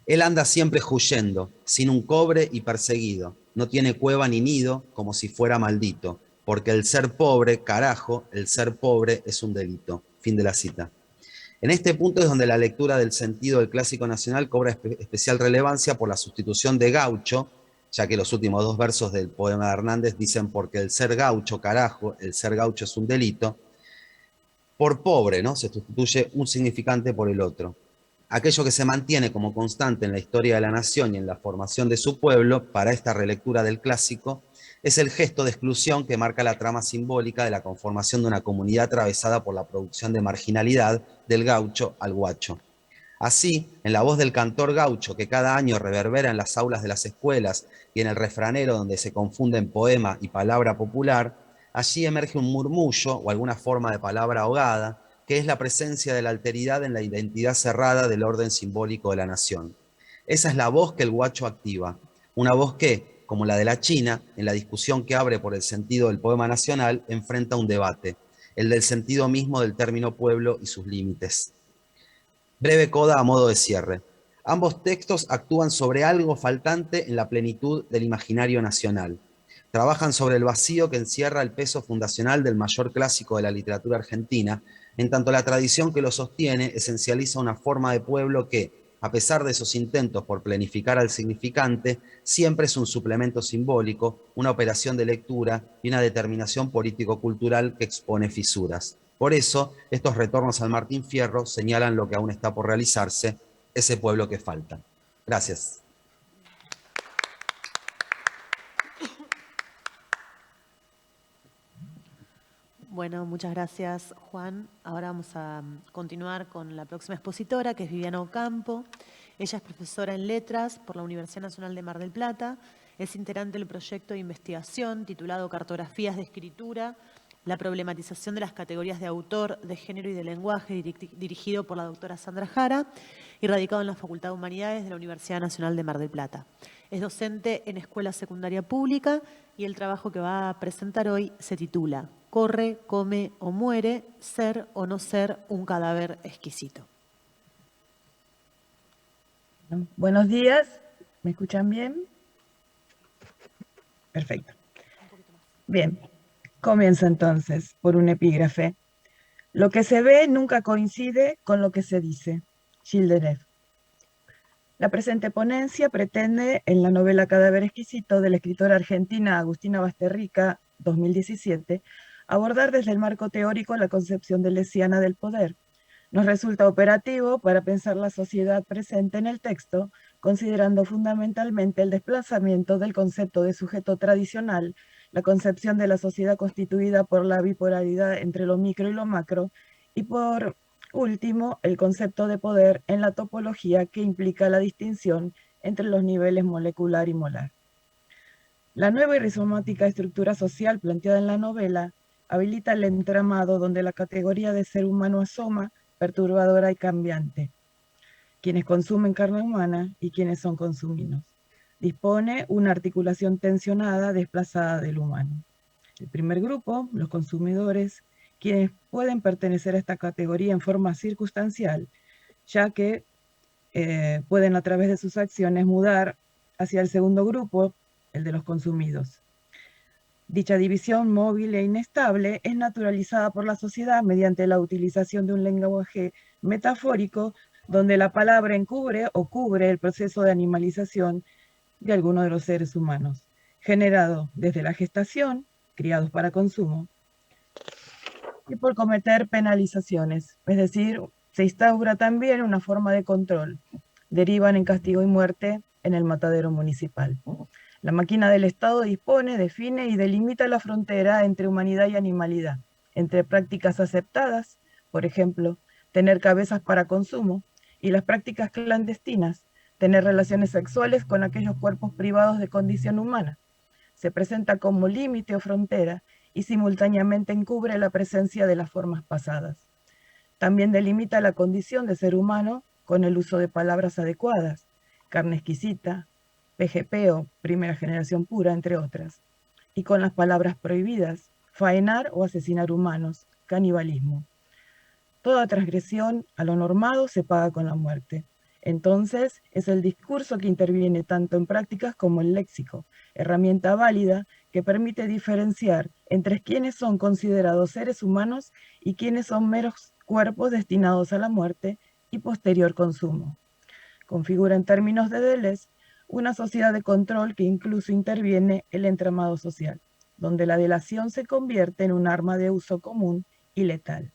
Él anda siempre huyendo, sin un cobre y perseguido. No tiene cueva ni nido, como si fuera maldito. Porque el ser pobre, carajo, el ser pobre es un delito. Fin de la cita. En este punto es donde la lectura del sentido del clásico nacional cobra especial relevancia por la sustitución de gaucho, ya que los últimos dos versos del poema de Hernández dicen porque el ser gaucho, carajo, el ser gaucho es un delito, por pobre, ¿no? Se sustituye un significante por el otro. Aquello que se mantiene como constante en la historia de la nación y en la formación de su pueblo, para esta relectura del clásico, es el gesto de exclusión que marca la trama simbólica de la conformación de una comunidad atravesada por la producción de marginalidad del gaucho al guacho. Así, en la voz del cantor gaucho que cada año reverbera en las aulas de las escuelas y en el refranero donde se confunden poema y palabra popular, allí emerge un murmullo o alguna forma de palabra ahogada, que es la presencia de la alteridad en la identidad cerrada del orden simbólico de la nación. Esa es la voz que el guacho activa, una voz que, como la de la China, en la discusión que abre por el sentido del poema nacional, enfrenta un debate, el del sentido mismo del término pueblo y sus límites. Breve coda a modo de cierre. Ambos textos actúan sobre algo faltante en la plenitud del imaginario nacional. Trabajan sobre el vacío que encierra el peso fundacional del mayor clásico de la literatura argentina, en tanto la tradición que lo sostiene esencializa una forma de pueblo que, a pesar de esos intentos por planificar al significante, siempre es un suplemento simbólico, una operación de lectura y una determinación político-cultural que expone fisuras. Por eso, estos retornos al Martín Fierro señalan lo que aún está por realizarse, ese pueblo que falta. Gracias. Bueno, muchas gracias, Juan. Ahora vamos a continuar con la próxima expositora, que es Viviana Ocampo. Ella es profesora en Letras por la Universidad Nacional de Mar del Plata. Es integrante del proyecto de investigación titulado Cartografías de Escritura, la problematización de las categorías de autor, de género y de lenguaje, dirigido por la doctora Sandra Jara y radicado en la Facultad de Humanidades de la Universidad Nacional de Mar del Plata. Es docente en escuela secundaria pública y el trabajo que va a presentar hoy se titula Corre, come o muere, ser o no ser un cadáver exquisito. Buenos días, ¿me escuchan bien? Perfecto. Bien, comienzo entonces por un epígrafe. Lo que se ve nunca coincide con lo que se dice. Gilles Deleuze. La presente ponencia pretende, en la novela Cadáver exquisito de la escritora argentina Agustina Basterrica, 2017, abordar desde el marco teórico la concepción deleuziana del poder. Nos resulta operativo para pensar la sociedad presente en el texto considerando fundamentalmente el desplazamiento del concepto de sujeto tradicional, la concepción de la sociedad constituida por la bipolaridad entre lo micro y lo macro, y por último, el concepto de poder en la topología que implica la distinción entre los niveles molecular y molar. La nueva y rizomática estructura social planteada en la novela habilita el entramado donde la categoría de ser humano asoma, perturbadora y cambiante. Quienes consumen carne humana y quienes son consumidos. Dispone una articulación tensionada desplazada del humano. El primer grupo, los consumidores, quienes pueden pertenecer a esta categoría en forma circunstancial, ya que pueden a través de sus acciones mudar hacia el segundo grupo, el de los consumidos. Dicha división móvil e inestable es naturalizada por la sociedad mediante la utilización de un lenguaje metafórico donde la palabra encubre o cubre el proceso de animalización de alguno de los seres humanos, generado desde la gestación, criados para consumo, y por cometer penalizaciones, es decir, se instaura también una forma de control, derivan en castigo y muerte en el matadero municipal. La máquina del Estado dispone, define y delimita la frontera entre humanidad y animalidad, entre prácticas aceptadas, por ejemplo, tener cabezas para consumo, y las prácticas clandestinas, tener relaciones sexuales con aquellos cuerpos privados de condición humana. Se presenta como límite o frontera y simultáneamente encubre la presencia de las formas pasadas. También delimita la condición de ser humano con el uso de palabras adecuadas, carne exquisita, PGP o primera generación pura, entre otras, y con las palabras prohibidas, faenar o asesinar humanos, canibalismo. Toda transgresión a lo normado se paga con la muerte. Entonces, es el discurso que interviene tanto en prácticas como el léxico, herramienta válida que permite diferenciar entre quienes son considerados seres humanos y quienes son meros cuerpos destinados a la muerte y posterior consumo. Configura en términos de Deleuze una sociedad de control que incluso interviene el entramado social, donde la delación se convierte en un arma de uso común y letal.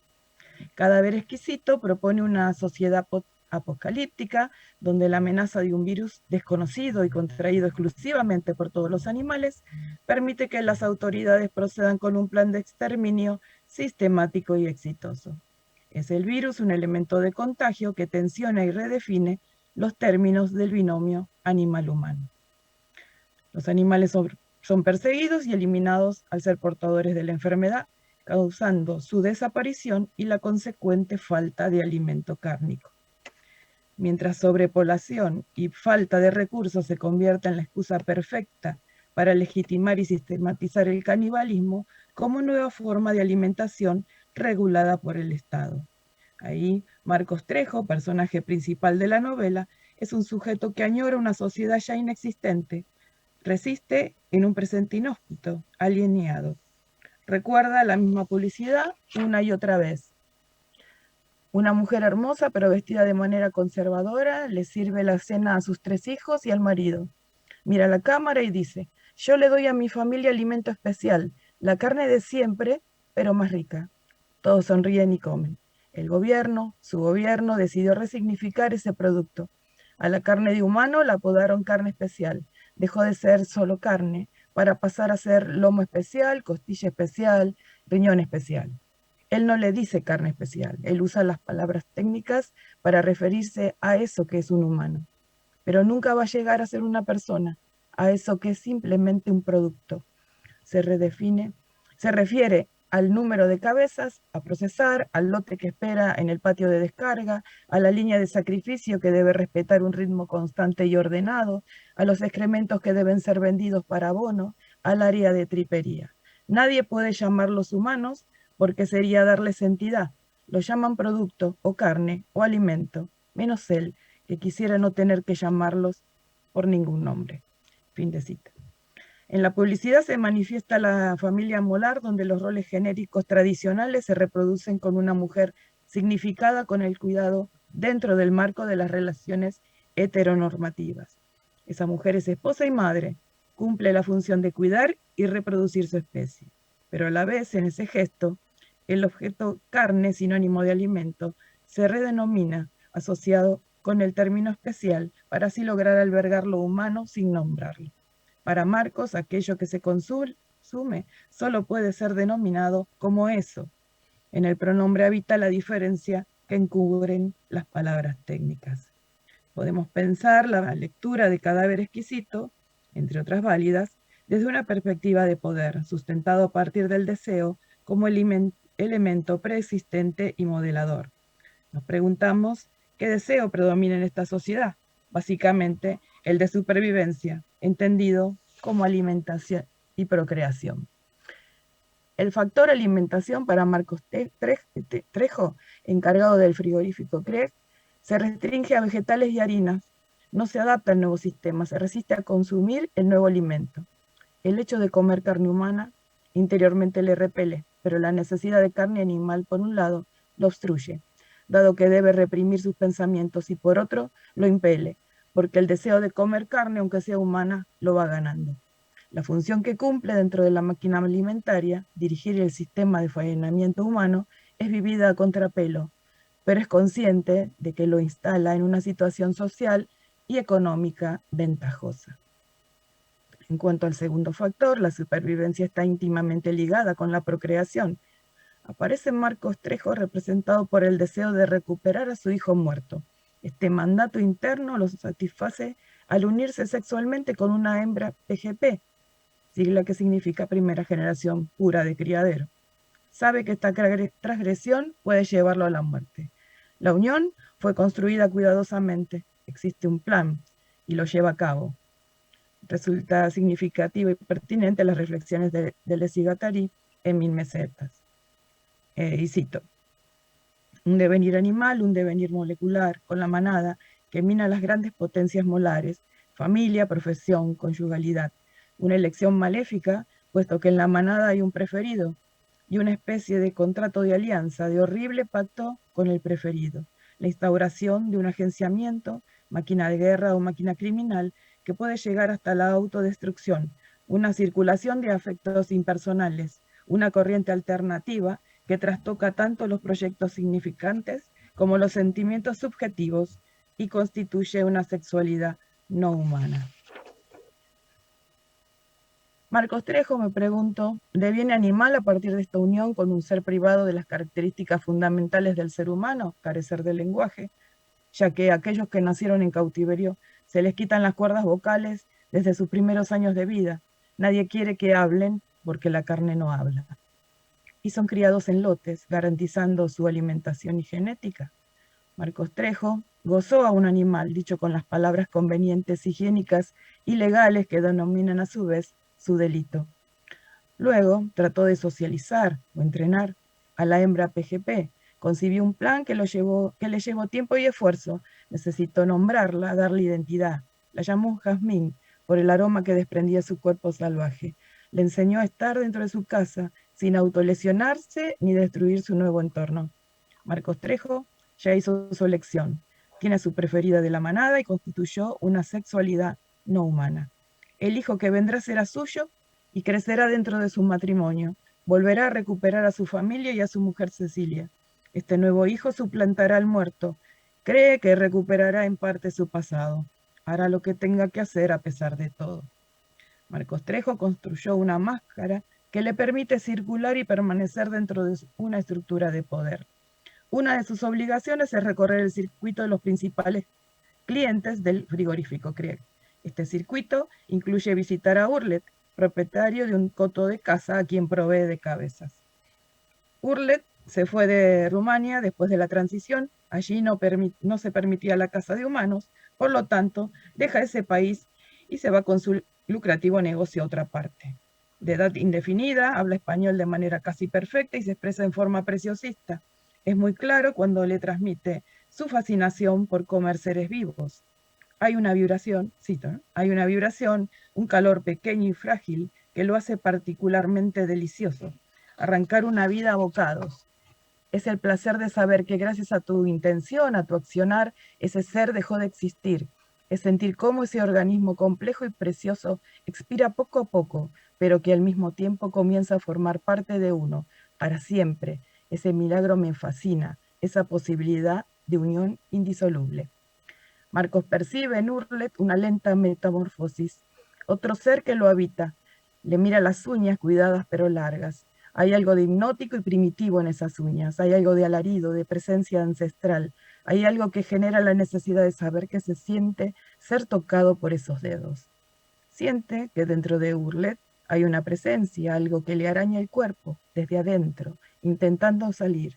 Cadáver exquisito propone una sociedad apocalíptica donde la amenaza de un virus desconocido y contraído exclusivamente por todos los animales permite que las autoridades procedan con un plan de exterminio sistemático y exitoso. Es el virus un elemento de contagio que tensiona y redefine los términos del binomio animal-humano. Los animales son perseguidos y eliminados al ser portadores de la enfermedad, causando su desaparición y la consecuente falta de alimento cárnico. Mientras sobrepoblación y falta de recursos se convierten en la excusa perfecta para legitimar y sistematizar el canibalismo como nueva forma de alimentación regulada por el Estado. Ahí, Marcos Trejo, personaje principal de la novela, es un sujeto que añora una sociedad ya inexistente, resiste en un presente inhóspito, alienado. Recuerda la misma publicidad una y otra vez. Una mujer hermosa pero vestida de manera conservadora le sirve la cena a sus 3 hijos y al marido. Mira la cámara y dice, yo le doy a mi familia alimento especial, la carne de siempre, pero más rica. Todos sonríen y comen. El gobierno, su gobierno, decidió resignificar ese producto. A la carne de humano la apodaron carne especial. Dejó de ser solo carne para pasar a ser lomo especial, costilla especial, riñón especial. Él no le dice carne especial, él usa las palabras técnicas para referirse a eso que es un humano. Pero nunca va a llegar a ser una persona, a eso que es simplemente un producto. Se refiere al número de cabezas a procesar, al lote que espera en el patio de descarga, a la línea de sacrificio que debe respetar un ritmo constante y ordenado, a los excrementos que deben ser vendidos para abono, al área de tripería. Nadie puede llamarlos humanos porque sería darles entidad. Lo llaman producto o carne o alimento, menos él, que quisiera no tener que llamarlos por ningún nombre. Fin de cita. En la publicidad se manifiesta la familia molar, donde los roles genéricos tradicionales se reproducen con una mujer significada con el cuidado dentro del marco de las relaciones heteronormativas. Esa mujer es esposa y madre, cumple la función de cuidar y reproducir su especie. Pero a la vez, en ese gesto, el objeto carne, sinónimo de alimento, se redenomina, asociado con el término especial para así lograr albergar lo humano sin nombrarlo. Para Marcos, aquello que se consume solo puede ser denominado como eso. En el pronombre habita la diferencia que encubren las palabras técnicas. Podemos pensar la lectura de Cadáver Exquisito, entre otras válidas, desde una perspectiva de poder, sustentado a partir del deseo como elemento preexistente y modelador. Nos preguntamos qué deseo predomina en esta sociedad. Básicamente, el de supervivencia, entendido como alimentación y procreación. El factor alimentación para Marcos Trejo, encargado del frigorífico Krieg, se restringe a vegetales y harinas. No se adapta al nuevo sistema, se resiste a consumir el nuevo alimento. El hecho de comer carne humana interiormente le repele, pero la necesidad de carne animal, por un lado, lo obstruye, dado que debe reprimir sus pensamientos, y por otro, lo impele, porque el deseo de comer carne, aunque sea humana, lo va ganando. La función que cumple dentro de la máquina alimentaria, dirigir el sistema de faenamiento humano, es vivida a contrapelo, pero es consciente de que lo instala en una situación social y económica ventajosa. En cuanto al segundo factor, la supervivencia está íntimamente ligada con la procreación. Aparece Marcos Trejo representado por el deseo de recuperar a su hijo muerto. Este mandato interno lo satisface al unirse sexualmente con una hembra PGP, sigla que significa primera generación pura de criadero. Sabe que esta transgresión puede llevarlo a la muerte. La unión fue construida cuidadosamente, existe un plan y lo lleva a cabo. Resulta significativa y pertinente las reflexiones de Deleuze y Guattari en 1000 mesetas. Y cito: un devenir animal, un devenir molecular, con la manada, que mina las grandes potencias molares, familia, profesión, conyugalidad. Una elección maléfica, puesto que en la manada hay un preferido, y una especie de contrato de alianza, de horrible pacto con el preferido. La instauración de un agenciamiento, máquina de guerra o máquina criminal, que puede llegar hasta la autodestrucción, una circulación de afectos impersonales, una corriente alternativa que trastoca tanto los proyectos significantes como los sentimientos subjetivos y constituye una sexualidad no humana. Marcos Trejo, me pregunto, ¿deviene animal a partir de esta unión con un ser privado de las características fundamentales del ser humano, carecer de lenguaje, ya que a aquellos que nacieron en cautiverio se les quitan las cuerdas vocales desde sus primeros años de vida? Nadie quiere que hablen porque la carne no habla. Y son criados en lotes, garantizando su alimentación y genética. Marcos Trejo gozó a un animal, dicho con las palabras convenientes, higiénicas y legales que denominan a su vez su delito. Luego trató de socializar o entrenar a la hembra PGP. Concibió un plan que le llevó tiempo y esfuerzo. Necesitó nombrarla, darle identidad. La llamó Jazmín por el aroma que desprendía su cuerpo salvaje. Le enseñó a estar dentro de su casa sin autolesionarse ni destruir su nuevo entorno. Marcos Trejo ya hizo su elección. Tiene a su preferida de la manada y constituyó una sexualidad no humana. El hijo que vendrá será suyo y crecerá dentro de su matrimonio. Volverá a recuperar a su familia y a su mujer Cecilia. Este nuevo hijo suplantará al muerto. Cree que recuperará en parte su pasado. Hará lo que tenga que hacer a pesar de todo. Marcos Trejo construyó una máscara que le permite circular y permanecer dentro de una estructura de poder. Una de sus obligaciones es recorrer el circuito de los principales clientes del frigorífico Krieg. Este circuito incluye visitar a Urlet, propietario de un coto de caza a quien provee de cabezas. Urlet se fue de Rumania después de la transición. Allí no se permitía la caza de humanos, por lo tanto, deja ese país y se va con su lucrativo negocio a otra parte. De edad indefinida, habla español de manera casi perfecta y se expresa en forma preciosista. Es muy claro cuando le transmite su fascinación por comer seres vivos. Hay una vibración, cito, ¿no? Hay una vibración, un calor pequeño y frágil que lo hace particularmente delicioso. Arrancar una vida a bocados. Es el placer de saber que gracias a tu intención, a tu accionar, ese ser dejó de existir. Es sentir cómo ese organismo complejo y precioso expira poco a poco, pero que al mismo tiempo comienza a formar parte de uno, para siempre. Ese milagro me fascina, esa posibilidad de unión indisoluble. Marcos percibe en Urlet una lenta metamorfosis, otro ser que lo habita. Le mira las uñas cuidadas pero largas. Hay algo de hipnótico y primitivo en esas uñas, hay algo de alarido, de presencia ancestral, hay algo que genera la necesidad de saber qué se siente ser tocado por esos dedos. Siente que dentro de Urlet hay una presencia, algo que le araña el cuerpo desde adentro, intentando salir.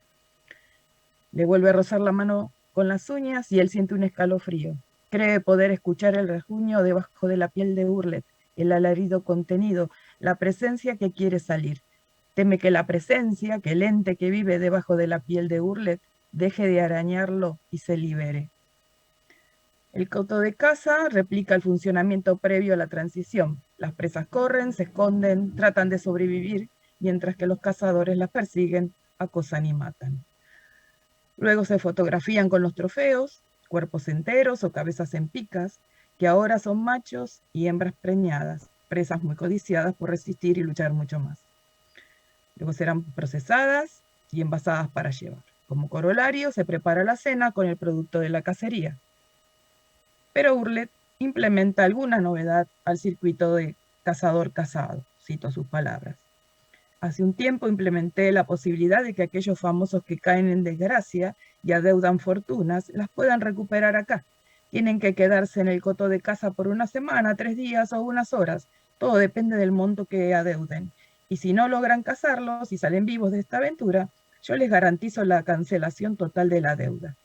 Le vuelve a rozar la mano con las uñas y él siente un escalofrío. Cree poder escuchar el rasguño debajo de la piel de Urlet, el alarido contenido, la presencia que quiere salir. Teme que la presencia, que el ente que vive debajo de la piel de Urlet, deje de arañarlo y se libere. El coto de caza replica el funcionamiento previo a la transición. Las presas corren, se esconden, tratan de sobrevivir, mientras que los cazadores las persiguen, acosan y matan. Luego se fotografían con los trofeos, cuerpos enteros o cabezas en picas, que ahora son machos y hembras preñadas, presas muy codiciadas por resistir y luchar mucho más. Luego serán procesadas y envasadas para llevar. Como corolario se prepara la cena con el producto de la cacería. Pero Urlet implementa alguna novedad al circuito de cazador-cazado, cito sus palabras. Hace un tiempo implementé la posibilidad de que aquellos famosos que caen en desgracia y adeudan fortunas las puedan recuperar acá. Tienen que quedarse en el coto de caza por una semana, 3 días o unas horas. Todo depende del monto que adeuden. Y si no logran cazarlos y salen vivos de esta aventura, yo les garantizo la cancelación total de la deuda.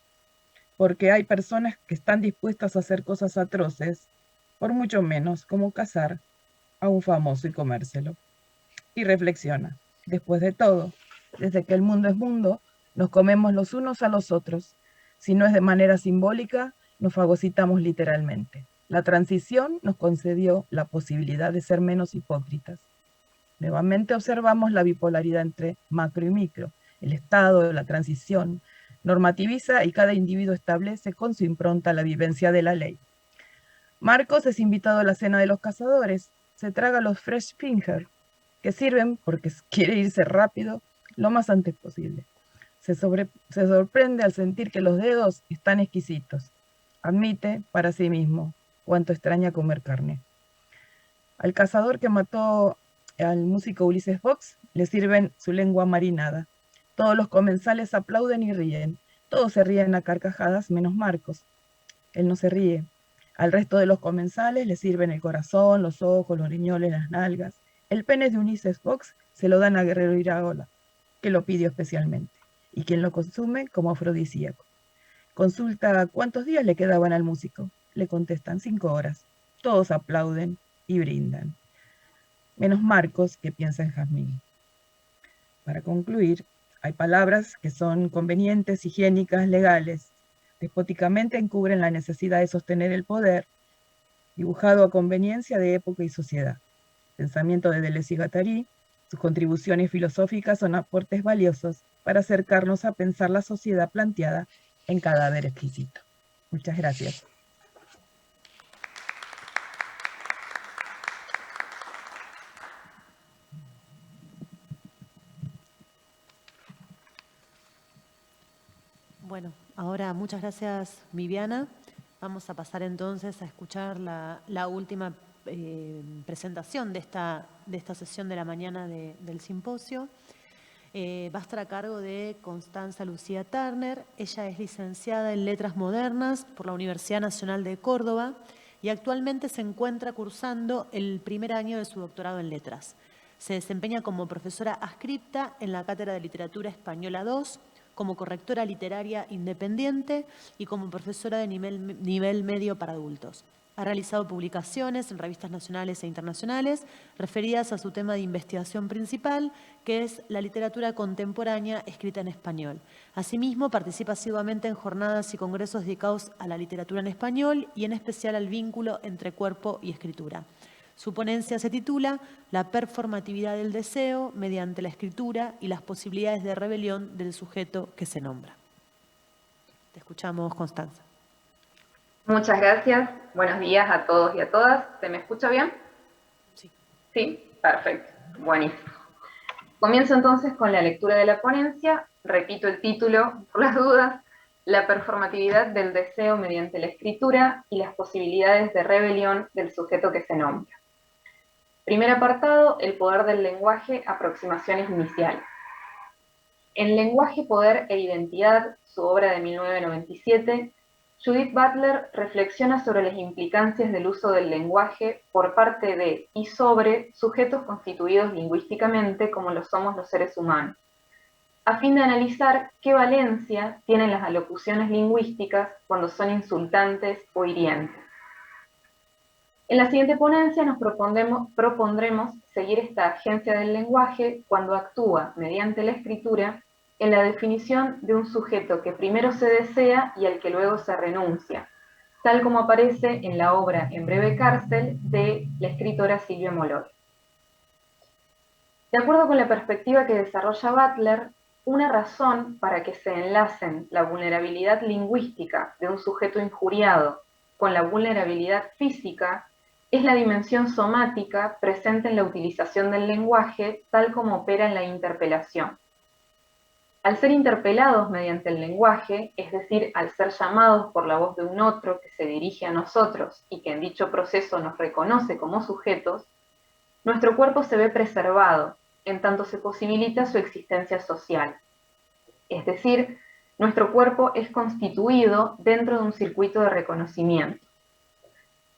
Porque hay personas que están dispuestas a hacer cosas atroces, por mucho menos como cazar a un famoso y comérselo. Y reflexiona. Después de todo, desde que el mundo es mundo, nos comemos los unos a los otros. Si no es de manera simbólica, nos fagocitamos literalmente. La transición nos concedió la posibilidad de ser menos hipócritas. Nuevamente observamos la bipolaridad entre macro y micro. El estado, la transición, normativiza y cada individuo establece con su impronta la vivencia de la ley. Marcos es invitado a la cena de los cazadores. Se traga los fresh finger, que sirven porque quiere irse rápido lo más antes posible. Se sorprende al sentir que los dedos están exquisitos. Admite para sí mismo cuánto extraña comer carne. Al cazador que mató al músico Ulises Fox le sirven su lengua marinada. Todos los comensales aplauden y ríen. Todos se ríen a carcajadas menos Marcos. Él no se ríe. Al resto de los comensales le sirven el corazón, los ojos, los riñones, las nalgas. El pene de Ulises Fox se lo dan a Guerrero Iraola, que lo pidió especialmente, y quien lo consume como afrodisíaco. Consulta cuántos días le quedaban al músico. Le contestan 5 horas. Todos aplauden y brindan. Menos Marcos, que piensa en Jazmín. Para concluir, hay palabras que son convenientes, higiénicas, legales. Despóticamente encubren la necesidad de sostener el poder, dibujado a conveniencia de época y sociedad. Pensamiento de Deleuze y Guattari, sus contribuciones filosóficas son aportes valiosos para acercarnos a pensar la sociedad planteada en Cadáver Exquisito. Muchas gracias. Bueno, ahora muchas gracias, Viviana. Vamos a pasar entonces a escuchar la última presentación de esta sesión de la mañana del simposio. Va a estar a cargo de Constanza Lucía Turner. Ella es licenciada en Letras Modernas por la Universidad Nacional de Córdoba y actualmente se encuentra cursando el primer año de su doctorado en Letras. Se desempeña como profesora adscripta en la Cátedra de Literatura Española II, como correctora literaria independiente y como profesora de nivel medio para adultos. Ha realizado publicaciones en revistas nacionales e internacionales referidas a su tema de investigación principal, que es la literatura contemporánea escrita en español. Asimismo, participa asiduamente en jornadas y congresos dedicados a la literatura en español y en especial al vínculo entre cuerpo y escritura. Su ponencia se titula La performatividad del deseo mediante la escritura y las posibilidades de rebelión del sujeto que se nombra. Te escuchamos, Constanza. Muchas gracias. Buenos días a todos y a todas. ¿Se me escucha bien? Sí. Sí, perfecto. Buenísimo. Comienzo entonces con la lectura de la ponencia. Repito el título por las dudas. la performatividad del deseo mediante la escritura y las posibilidades de rebelión del sujeto que se nombra. Primer apartado, el poder del lenguaje, aproximaciones iniciales. En Lenguaje, Poder e Identidad, su obra de 1997, Judith Butler reflexiona sobre las implicancias del uso del lenguaje por parte de y sobre sujetos constituidos lingüísticamente como lo somos los seres humanos, a fin de analizar qué valencia tienen las alocuciones lingüísticas cuando son insultantes o hirientes. En la siguiente ponencia nos propondremos seguir esta agencia del lenguaje cuando actúa mediante la escritura en la definición de un sujeto que primero se desea y al que luego se renuncia, tal como aparece en la obra En breve cárcel de la escritora Silvia Molloy. De acuerdo con la perspectiva que desarrolla Butler, una razón para que se enlacen la vulnerabilidad lingüística de un sujeto injuriado con la vulnerabilidad física es la dimensión somática presente en la utilización del lenguaje tal como opera en la interpelación. Al ser interpelados mediante el lenguaje, es decir, al ser llamados por la voz de un otro que se dirige a nosotros y que en dicho proceso nos reconoce como sujetos, nuestro cuerpo se ve preservado, en tanto se posibilita su existencia social. Es decir, nuestro cuerpo es constituido dentro de un circuito de reconocimiento.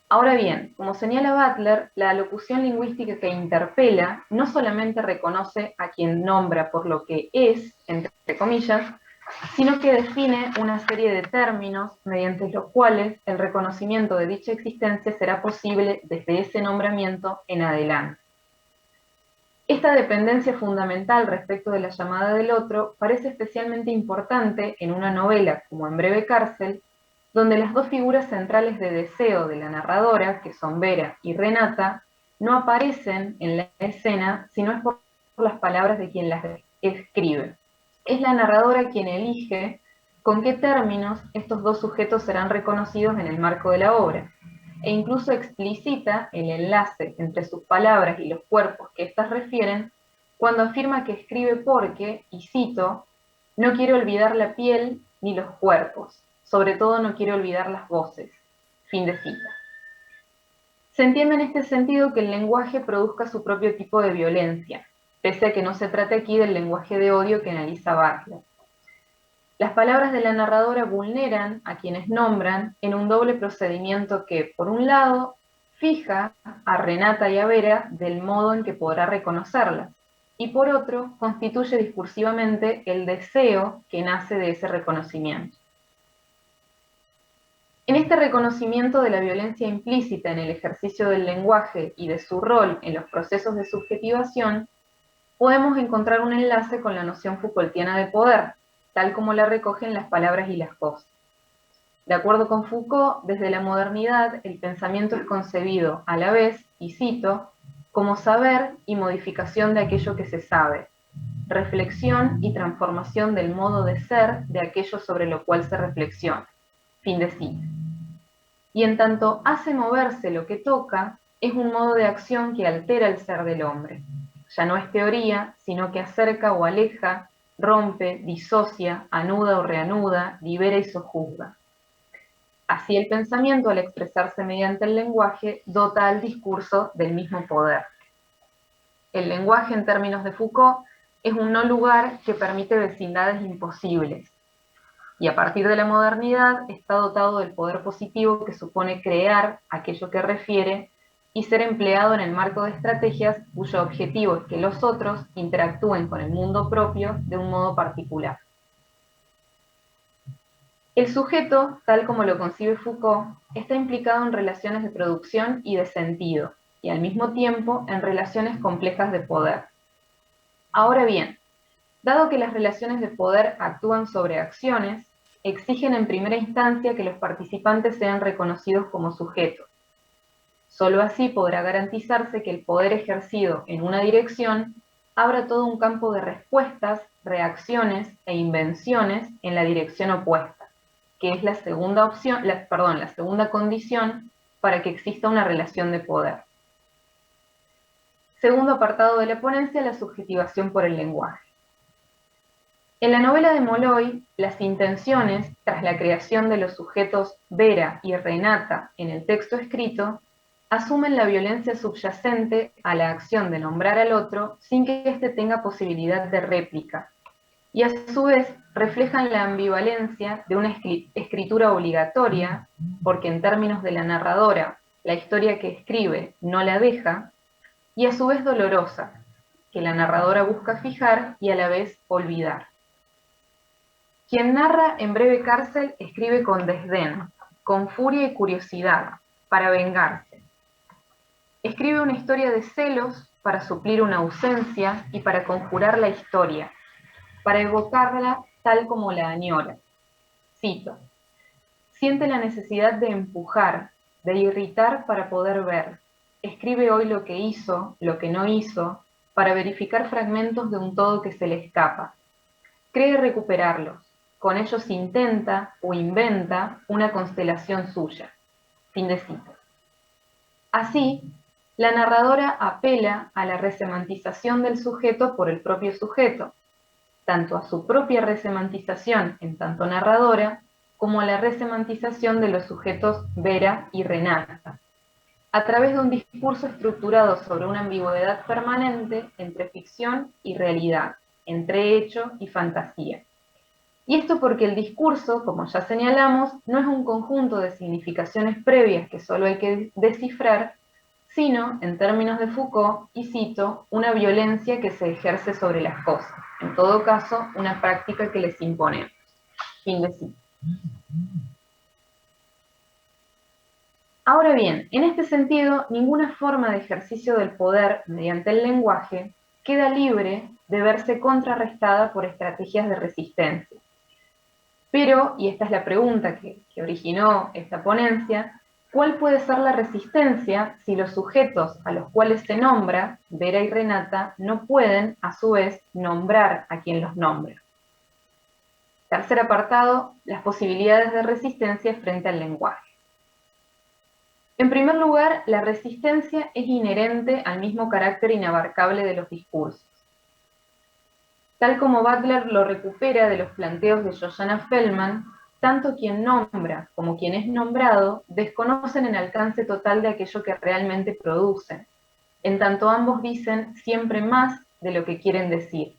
Ahora bien, como señala Butler, la alocución lingüística que interpela no solamente reconoce a quien nombra por lo que es, entre comillas, sino que define una serie de términos mediante los cuales el reconocimiento de dicha existencia será posible desde ese nombramiento en adelante. Esta dependencia fundamental respecto de la llamada del otro parece especialmente importante en una novela como En breve cárcel, donde las dos figuras centrales de deseo de la narradora, que son Vera y Renata, no aparecen en la escena, sino es por las palabras de quien las escribe. Es la narradora quien elige con qué términos estos dos sujetos serán reconocidos en el marco de la obra, e incluso explicita el enlace entre sus palabras y los cuerpos que éstas refieren cuando afirma que escribe porque, y cito, no quiere olvidar la piel ni los cuerpos, sobre todo no quiere olvidar las voces. Fin de cita. Se entiende en este sentido que el lenguaje produzca su propio tipo de violencia, pese a que no se trate aquí del lenguaje de odio que analiza Butler. Las palabras de la narradora vulneran a quienes nombran en un doble procedimiento que, por un lado, fija a Renata y a Vera del modo en que podrá reconocerlas, y por otro, constituye discursivamente el deseo que nace de ese reconocimiento. En este reconocimiento de la violencia implícita en el ejercicio del lenguaje y de su rol en los procesos de subjetivación, podemos encontrar un enlace con la noción Foucaultiana de poder, tal como la recogen las palabras y las cosas. De acuerdo con Foucault, desde la modernidad el pensamiento es concebido a la vez, y cito, como saber y modificación de aquello que se sabe, reflexión y transformación del modo de ser de aquello sobre lo cual se reflexiona. Fin de cita. Y en tanto hace moverse lo que toca, es un modo de acción que altera el ser del hombre. Ya no es teoría, sino que acerca o aleja, rompe, disocia, anuda o reanuda, libera y sojuzga. Así el pensamiento, al expresarse mediante el lenguaje, dota al discurso del mismo poder. El lenguaje, en términos de Foucault, es un no lugar que permite vecindades imposibles. Y a partir de la modernidad está dotado del poder positivo que supone crear aquello que refiere y ser empleado en el marco de estrategias cuyo objetivo es que los otros interactúen con el mundo propio de un modo particular. El sujeto, tal como lo concibe Foucault, está implicado en relaciones de producción y de sentido, y al mismo tiempo en relaciones complejas de poder. Ahora bien, dado que las relaciones de poder actúan sobre acciones, exigen en primera instancia que los participantes sean reconocidos como sujetos. Solo así podrá garantizarse que el poder ejercido en una dirección abra todo un campo de respuestas, reacciones e invenciones en la dirección opuesta, que es la segunda condición para que exista una relación de poder. Segundo apartado de la ponencia, la subjetivación por el lenguaje. En la novela de Molloy, las intenciones, tras la creación de los sujetos Vera y Renata en el texto escrito, asumen la violencia subyacente a la acción de nombrar al otro sin que éste tenga posibilidad de réplica, y a su vez reflejan la ambivalencia de una escritura obligatoria, porque en términos de la narradora, la historia que escribe no la deja, y a su vez dolorosa, que la narradora busca fijar y a la vez olvidar. Quien narra en Breve Cárcel escribe con desdén, con furia y curiosidad, para vengarse. Escribe una historia de celos para suplir una ausencia y para conjurar la historia, para evocarla tal como la añora. Cito: siente la necesidad de empujar, de irritar para poder ver. Escribe hoy lo que hizo, lo que no hizo, para verificar fragmentos de un todo que se le escapa. Cree recuperarlos. Con ellos intenta o inventa una constelación suya. Fin de cita. Así, la narradora apela a la resemantización del sujeto por el propio sujeto, tanto a su propia resemantización en tanto narradora, como a la resemantización de los sujetos Vera y Renata, a través de un discurso estructurado sobre una ambigüedad permanente entre ficción y realidad, entre hecho y fantasía. Y esto porque el discurso, como ya señalamos, no es un conjunto de significaciones previas que solo hay que descifrar, sino, en términos de Foucault, y cito, una violencia que se ejerce sobre las cosas, en todo caso, una práctica que les imponemos. Fin de cita. Ahora bien, en este sentido, ninguna forma de ejercicio del poder mediante el lenguaje queda libre de verse contrarrestada por estrategias de resistencia. Pero, y esta es la pregunta que originó esta ponencia, ¿cuál puede ser la resistencia si los sujetos a los cuales se nombra, Vera y Renata, no pueden, a su vez, nombrar a quien los nombra? Tercer apartado, las posibilidades de resistencia frente al lenguaje. En primer lugar, la resistencia es inherente al mismo carácter inabarcable de los discursos. Tal como Butler lo recupera de los planteos de Josiana Feldman, tanto quien nombra como quien es nombrado desconocen el alcance total de aquello que realmente producen, en tanto ambos dicen siempre más de lo que quieren decir.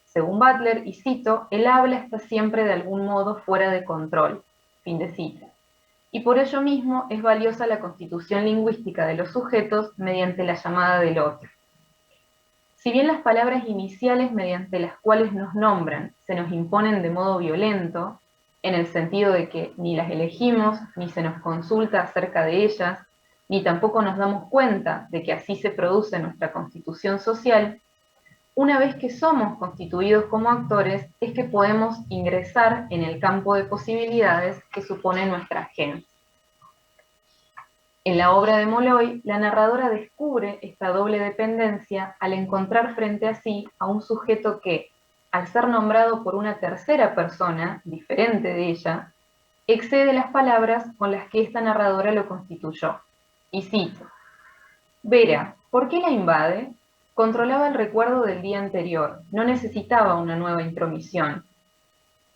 Según Butler, y cito, el habla está siempre de algún modo fuera de control. Fin de cita. Y por ello mismo es valiosa la constitución lingüística de los sujetos mediante la llamada del otro. Si bien las palabras iniciales mediante las cuales nos nombran se nos imponen de modo violento, en el sentido de que ni las elegimos, ni se nos consulta acerca de ellas, ni tampoco nos damos cuenta de que así se produce nuestra constitución social, una vez que somos constituidos como actores, es que podemos ingresar en el campo de posibilidades que supone nuestra agencia. En la obra de Molloy, la narradora descubre esta doble dependencia al encontrar frente a sí a un sujeto que, al ser nombrado por una tercera persona, diferente de ella, excede las palabras con las que esta narradora lo constituyó. Y cito: Vera, ¿por qué la invade? Controlaba el recuerdo del día anterior, no necesitaba una nueva intromisión.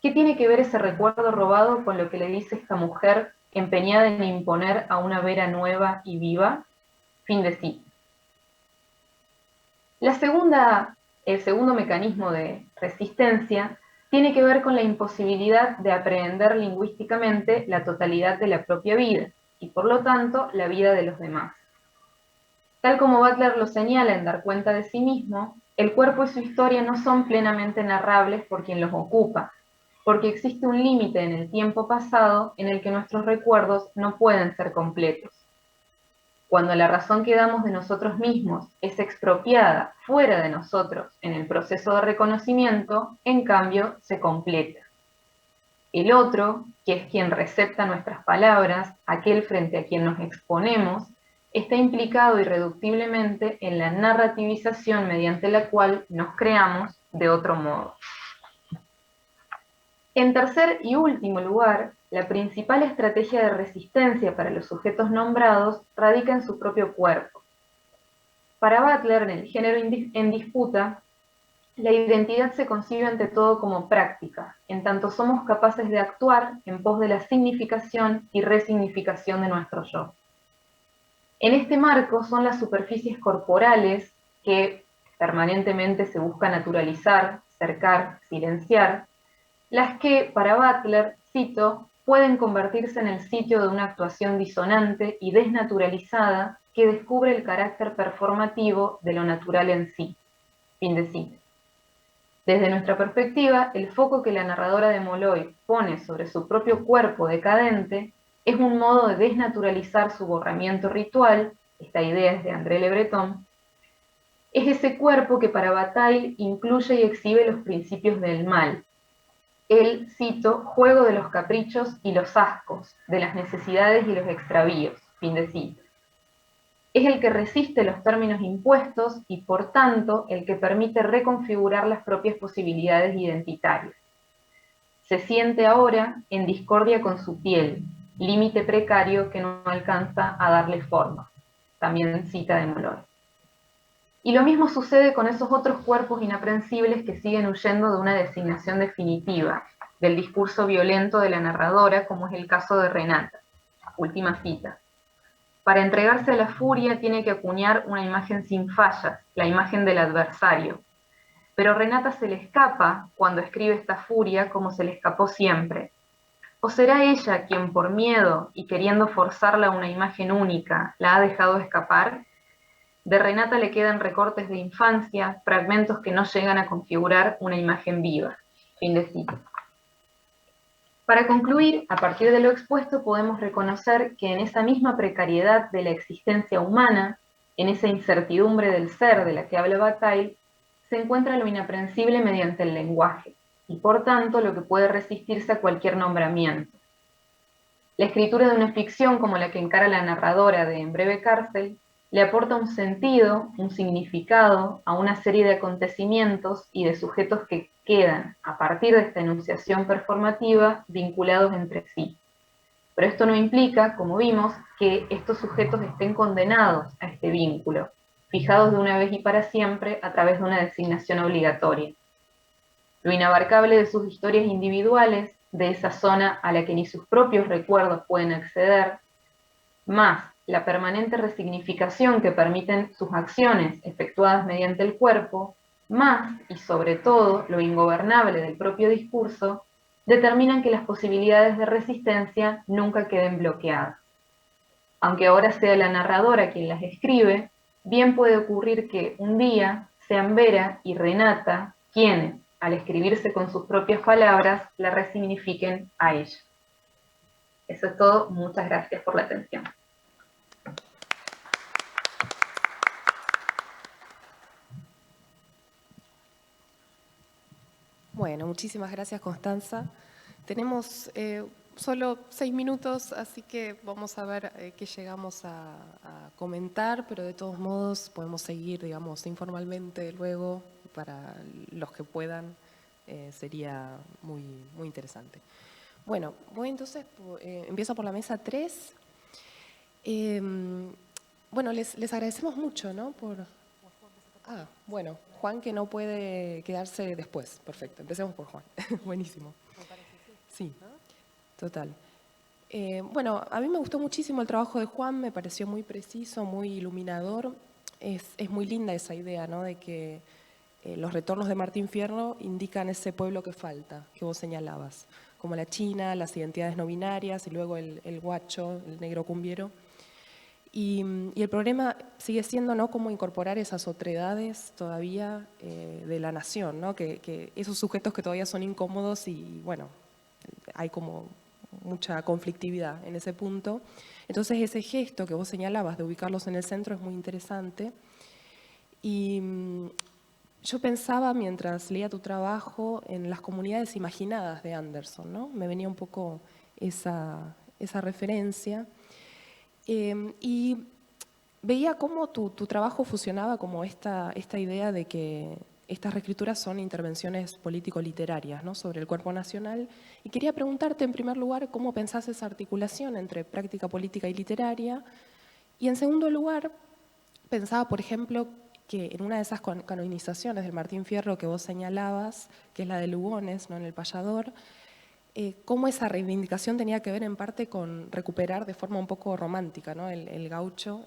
¿Qué tiene que ver ese recuerdo robado con lo que le dice esta mujer empeñada en imponer a una Vera nueva y viva? Fin de cita. El segundo mecanismo de resistencia tiene que ver con la imposibilidad de aprehender lingüísticamente la totalidad de la propia vida, y por lo tanto la vida de los demás. Tal como Butler lo señala en Dar cuenta de sí mismo, el cuerpo y su historia no son plenamente narrables por quien los ocupa, porque existe un límite en el tiempo pasado en el que nuestros recuerdos no pueden ser completos. Cuando la razón que damos de nosotros mismos es expropiada fuera de nosotros en el proceso de reconocimiento, en cambio, se completa. El otro, que es quien recepta nuestras palabras, aquel frente a quien nos exponemos, está implicado irreductiblemente en la narrativización mediante la cual nos creamos de otro modo. En tercer y último lugar, la principal estrategia de resistencia para los sujetos nombrados radica en su propio cuerpo. Para Butler, en el género en disputa, La identidad se concibe ante todo como práctica, en tanto somos capaces de actuar en pos de la significación y resignificación de nuestro yo. En este marco son las superficies corporales que permanentemente se busca naturalizar, cercar, silenciar, las que, para Butler, cito, pueden convertirse en el sitio de una actuación disonante y desnaturalizada que descubre el carácter performativo de lo natural en sí. Fin de cita. Desde nuestra perspectiva, el foco que la narradora de Molloy pone sobre su propio cuerpo decadente es un modo de desnaturalizar su borramiento ritual, esta idea es de André Le Breton, es ese cuerpo que para Bataille incluye y exhibe los principios del mal. El, cito, juego de los caprichos y los ascos, de las necesidades y los extravíos, fin de cita. Es el que resiste los términos impuestos y, por tanto, el que permite reconfigurar las propias posibilidades identitarias. Se siente ahora en discordia con su piel, límite precario que no alcanza a darle forma. También cita de Molloy. Y lo mismo sucede con esos otros cuerpos inaprensibles que siguen huyendo de una designación definitiva, del discurso violento de la narradora, como es el caso de Renata. Última cita. Para entregarse a la furia tiene que acuñar una imagen sin fallas, la imagen del adversario. Pero Renata se le escapa cuando escribe esta furia como se le escapó siempre. ¿O será ella quien por miedo y queriendo forzarla a una imagen única la ha dejado escapar? De Renata le quedan recortes de infancia, fragmentos que no llegan a configurar una imagen viva. Fin de cita. Para concluir, a partir de lo expuesto podemos reconocer que en esa misma precariedad de la existencia humana, en esa incertidumbre del ser de la que habla Bataille, se encuentra lo inaprensible mediante el lenguaje, y por tanto lo que puede resistirse a cualquier nombramiento. La escritura de una ficción como la que encara la narradora de En breve cárcel, le aporta un sentido, un significado a una serie de acontecimientos y de sujetos que quedan, a partir de esta enunciación performativa, vinculados entre sí. Pero esto no implica, como vimos, que estos sujetos estén condenados a este vínculo, fijados de una vez y para siempre a través de una designación obligatoria. Lo inabarcable de sus historias individuales, de esa zona a la que ni sus propios recuerdos pueden acceder, más la permanente resignificación que permiten sus acciones efectuadas mediante el cuerpo, más y sobre todo lo ingobernable del propio discurso, determinan que las posibilidades de resistencia nunca queden bloqueadas. Aunque ahora sea la narradora quien las escribe, bien puede ocurrir que un día sean Vera y Renata quienes, al escribirse con sus propias palabras, la resignifiquen a ella. Eso es todo. Muchas gracias por la atención. Bueno, muchísimas gracias, Constanza. Tenemos solo 6 minutos, así que vamos a ver qué llegamos a comentar, pero de todos modos podemos seguir, digamos, informalmente luego, para los que puedan, sería muy, muy interesante. Bueno, voy entonces, empiezo por la mesa 3. Bueno, les agradecemos mucho, ¿no? Bueno, Juan, que no puede quedarse después. Perfecto, empecemos por Juan. Buenísimo. Sí, total. Bueno, a mí me gustó muchísimo el trabajo de Juan, me pareció muy preciso, muy iluminador. Es muy linda esa idea, ¿no? De que los retornos de Martín Fierro indican ese pueblo que falta, que vos señalabas, como la China, las identidades no binarias y luego el guacho, el negro cumbiero. Y el problema sigue siendo, ¿no?, cómo incorporar esas otredades todavía de la nación, ¿no? Que esos sujetos que todavía son incómodos y, bueno, hay como mucha conflictividad en ese punto. Entonces ese gesto que vos señalabas de ubicarlos en el centro es muy interesante. Y yo pensaba, mientras leía tu trabajo, en las comunidades imaginadas de Anderson, ¿no? Me venía un poco esa referencia. Y veía cómo tu trabajo fusionaba como esta idea de que estas reescrituras son intervenciones político-literarias, ¿no?, sobre el cuerpo nacional. Y quería preguntarte, en primer lugar, cómo pensás esa articulación entre práctica política y literaria. Y en segundo lugar, pensaba, por ejemplo, que en una de esas canonizaciones del Martín Fierro que vos señalabas, que es la de Lugones, ¿no?, en El Payador, cómo esa reivindicación tenía que ver en parte con recuperar de forma un poco romántica, ¿no?, el gaucho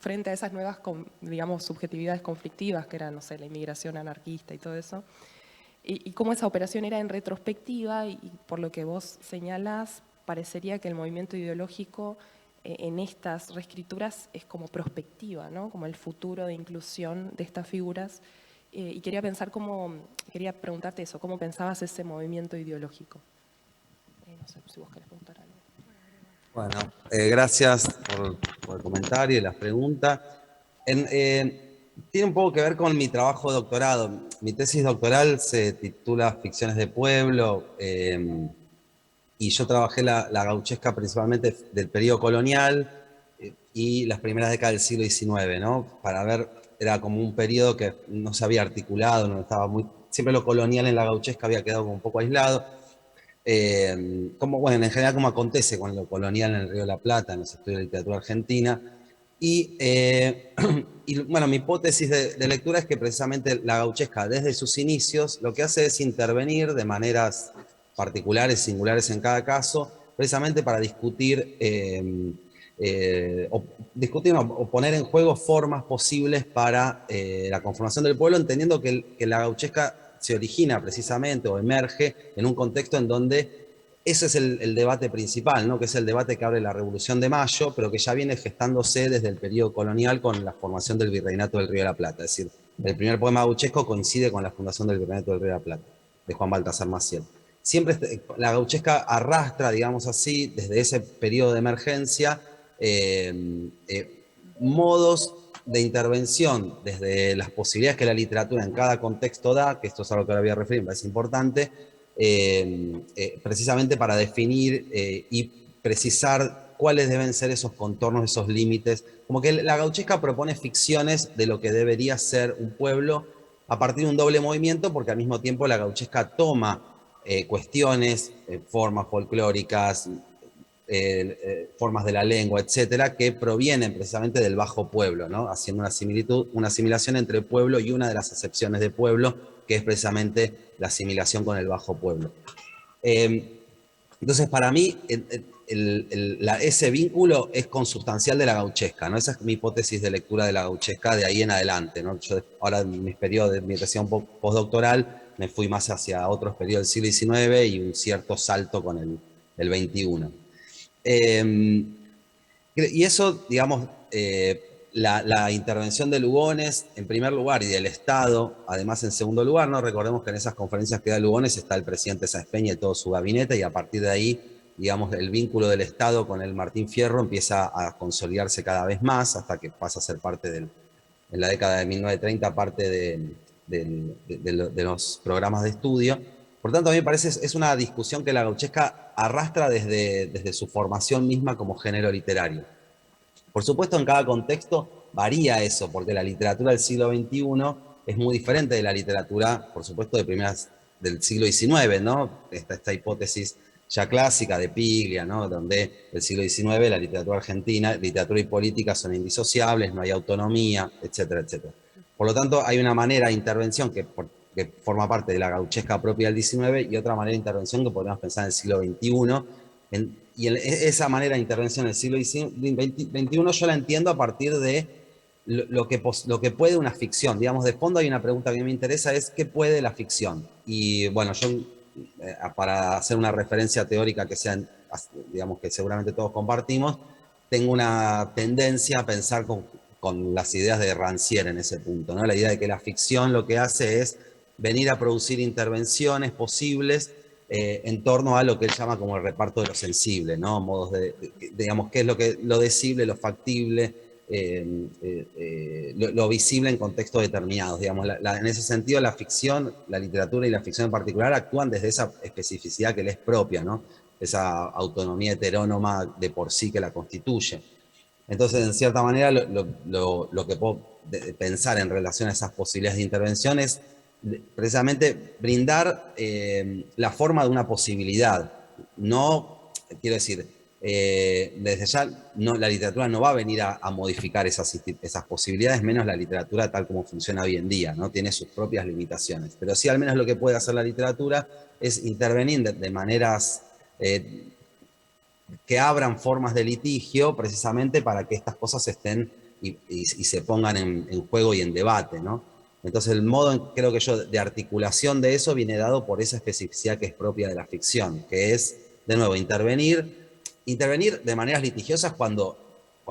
frente a esas nuevas, digamos, subjetividades conflictivas que eran, no sé, la inmigración anarquista y todo eso, y cómo esa operación era en retrospectiva, y por lo que vos señalás, parecería que el movimiento ideológico en estas reescrituras es como prospectiva, ¿no?, como el futuro de inclusión de estas figuras. Y quería preguntarte eso, ¿cómo pensabas ese movimiento ideológico? No sé si vos querés preguntar algo. Bueno, gracias por el comentario y las preguntas. Tiene un poco que ver con mi trabajo de doctorado. Mi tesis doctoral se titula Ficciones de Pueblo, y yo trabajé la gauchesca principalmente del periodo colonial y las primeras décadas del siglo XIX, ¿no? Para ver, era como un periodo que no se había articulado, no estaba siempre lo colonial en la gauchesca había quedado como un poco aislado. Bueno, en general como acontece con lo colonial en el Río de la Plata, en los estudios de literatura argentina. Y bueno, mi hipótesis de lectura es que precisamente la gauchesca desde sus inicios lo que hace es intervenir de maneras particulares, singulares en cada caso, precisamente para discutir, o poner en juego formas posibles para la conformación del pueblo, entendiendo que la gauchesca se origina precisamente o emerge en un contexto en donde ese es el debate principal, ¿no?, que es el debate que abre la Revolución de Mayo, pero que ya viene gestándose desde el periodo colonial con la formación del Virreinato del Río de la Plata. Es decir, el primer poema gauchesco coincide con la fundación del Virreinato del Río de la Plata, de Juan Baltasar Maciel. Siempre la gauchesca arrastra, digamos así, desde ese periodo de emergencia, modos de intervención desde las posibilidades que la literatura en cada contexto da, que esto es algo que ahora voy a referir, me parece importante, precisamente para definir y precisar cuáles deben ser esos contornos, esos límites. Como que la gauchesca propone ficciones de lo que debería ser un pueblo a partir de un doble movimiento, porque al mismo tiempo la gauchesca toma cuestiones, formas folclóricas, formas de la lengua, etcétera, que provienen precisamente del bajo pueblo, ¿no?, haciendo una similitud, una asimilación entre pueblo y una de las acepciones de pueblo, que es precisamente la asimilación con el bajo pueblo. Entonces, para mí, ese vínculo es consustancial de la gauchesca, ¿no? Esa es mi hipótesis de lectura de la gauchesca de ahí en adelante, ¿no? Yo ahora en mis periodos de mi investigación postdoctoral me fui más hacia otros periodos del siglo XIX y un cierto salto con el XXI. Y eso, digamos, la intervención de Lugones en primer lugar y del Estado, además en segundo lugar, ¿no? Recordemos que en esas conferencias que da Lugones está el presidente Sáenz Peña y todo su gabinete, y a partir de ahí, digamos, el vínculo del Estado con el Martín Fierro empieza a consolidarse cada vez más hasta que pasa a ser parte en la década de 1930, parte de los programas de estudio. Por tanto, a mí me parece es una discusión que la gauchesca arrastra desde su formación misma como género literario. Por supuesto, en cada contexto varía eso, porque la literatura del siglo XXI es muy diferente de la literatura, por supuesto, del siglo XIX, ¿no? Esta hipótesis ya clásica de Piglia, ¿no?, donde el siglo XIX, la literatura argentina, literatura y política son indisociables, no hay autonomía, etcétera, etcétera. Por lo tanto, hay una manera de intervención que forma parte de la gauchesca propia del XIX y otra manera de intervención que podemos pensar en el siglo XXI. Y esa manera de intervención en el siglo XXI yo la entiendo a partir de lo que puede una ficción. Digamos, de fondo hay una pregunta que a mí me interesa, es ¿qué puede la ficción? Y bueno, yo para hacer una referencia teórica que sea, digamos, que seguramente todos compartimos, tengo una tendencia a pensar con las ideas de Rancière en ese punto, ¿no? La idea de que la ficción lo que hace es venir a producir intervenciones posibles en torno a lo que él llama como el reparto de lo sensible, ¿no? Modos digamos, qué es lo decible, lo factible, lo visible en contextos determinados. Digamos, en ese sentido, la ficción, la literatura y la ficción en particular actúan desde esa especificidad que les es propia, ¿no? Esa autonomía heterónoma de por sí que la constituye. Entonces, en cierta manera, lo que puedo pensar en relación a esas posibilidades de intervención es precisamente brindar la forma de una posibilidad. No, quiero decir, desde ya la literatura no va a venir a modificar esas posibilidades, menos la literatura tal como funciona hoy en día, ¿no? Tiene sus propias limitaciones. Pero sí, al menos lo que puede hacer la literatura es intervenir de maneras que abran formas de litigio precisamente para que estas cosas estén y se pongan en juego y en debate, ¿no? Entonces el modo, creo que yo, de articulación de eso viene dado por esa especificidad que es propia de la ficción, que es, de nuevo, intervenir de maneras litigiosas cuando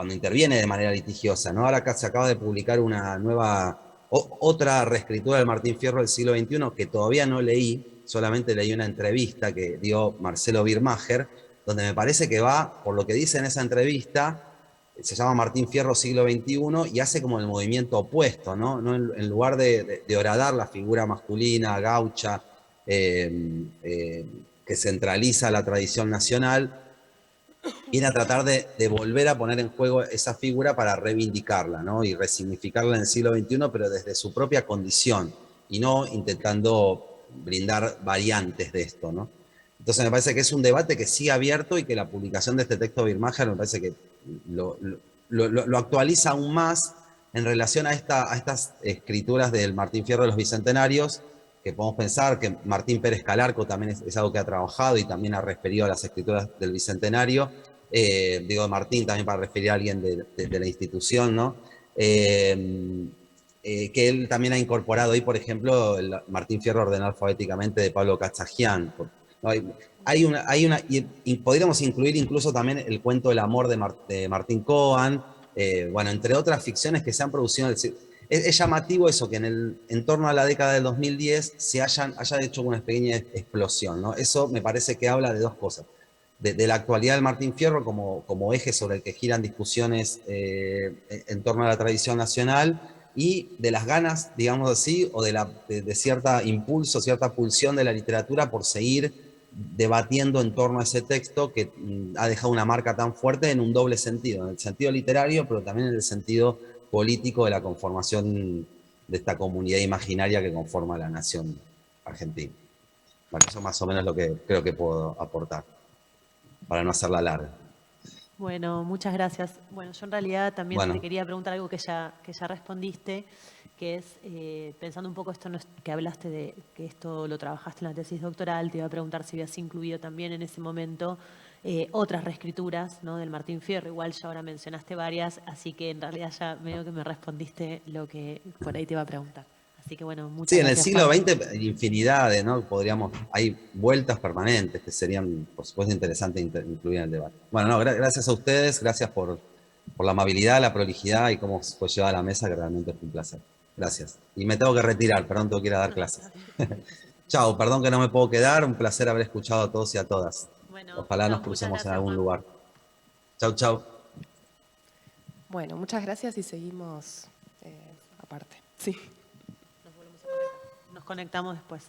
interviene de manera litigiosa, ¿no? Ahora acá se acaba de publicar una nueva, otra reescritura del Martín Fierro del siglo XXI que todavía no leí, solamente leí una entrevista que dio Marcelo Birmacher, donde me parece que va, por lo que dice en esa entrevista, se llama Martín Fierro siglo XXI y hace como el movimiento opuesto, ¿no? En lugar de horadar la figura masculina, gaucha, que centraliza la tradición nacional, viene a tratar de volver a poner en juego esa figura para reivindicarla, ¿no? Y resignificarla en el siglo XXI, pero desde su propia condición y no intentando brindar variantes de esto, ¿no? Entonces me parece que es un debate que sigue abierto y que la publicación de este texto de Birmacher me parece que lo actualiza aún más en relación a estas escrituras del Martín Fierro de los Bicentenarios, que podemos pensar que Martín Pérez Calarco también es algo que ha trabajado y también ha referido a las escrituras del Bicentenario, digo de Martín también para referir a alguien de la institución, ¿no? Que él también ha incorporado ahí, por ejemplo, el Martín Fierro ordenado alfabéticamente de Pablo Cachajian. Y podríamos incluir incluso también el cuento del amor de Martín Cohen, bueno, entre otras ficciones que se han producido en el es llamativo eso, que en torno a la década del 2010 se haya hecho una pequeña explosión, ¿no? Eso me parece que habla de dos cosas. De la actualidad del Martín Fierro como eje sobre el que giran discusiones en torno a la tradición nacional y de las ganas, digamos así, o de cierta impulso, cierta pulsión de la literatura por seguir debatiendo en torno a ese texto que ha dejado una marca tan fuerte en un doble sentido, en el sentido literario, pero también en el sentido político de la conformación de esta comunidad imaginaria que conforma la nación argentina. Bueno, eso más o menos es lo que creo que puedo aportar, para no hacerla larga. Bueno, muchas gracias. Bueno, yo en realidad también te quería preguntar algo que ya respondiste, que es, pensando un poco esto que hablaste de que esto lo trabajaste en la tesis doctoral, te iba a preguntar si habías incluido también en ese momento otras reescrituras, ¿no? Del Martín Fierro. Igual ya ahora mencionaste varias, así que en realidad ya medio que me respondiste lo que por ahí te iba a preguntar. Así que bueno, muchas gracias. Sí, en el siglo XX infinidad de, ¿no? Hay vueltas permanentes que serían, por supuesto, interesantes incluir en el debate. Bueno, no, gracias a ustedes, gracias por la amabilidad, la prolijidad y cómo fue llevada a la mesa, que realmente fue un placer. Gracias. Y me tengo que retirar, perdón, tengo que ir a dar clases. Chao, perdón que no me puedo quedar, un placer haber escuchado a todos y a todas. Bueno, ojalá nos crucemos en algún lugar. Chau, chau. Bueno, muchas gracias y seguimos aparte. Sí. Nos conectamos después.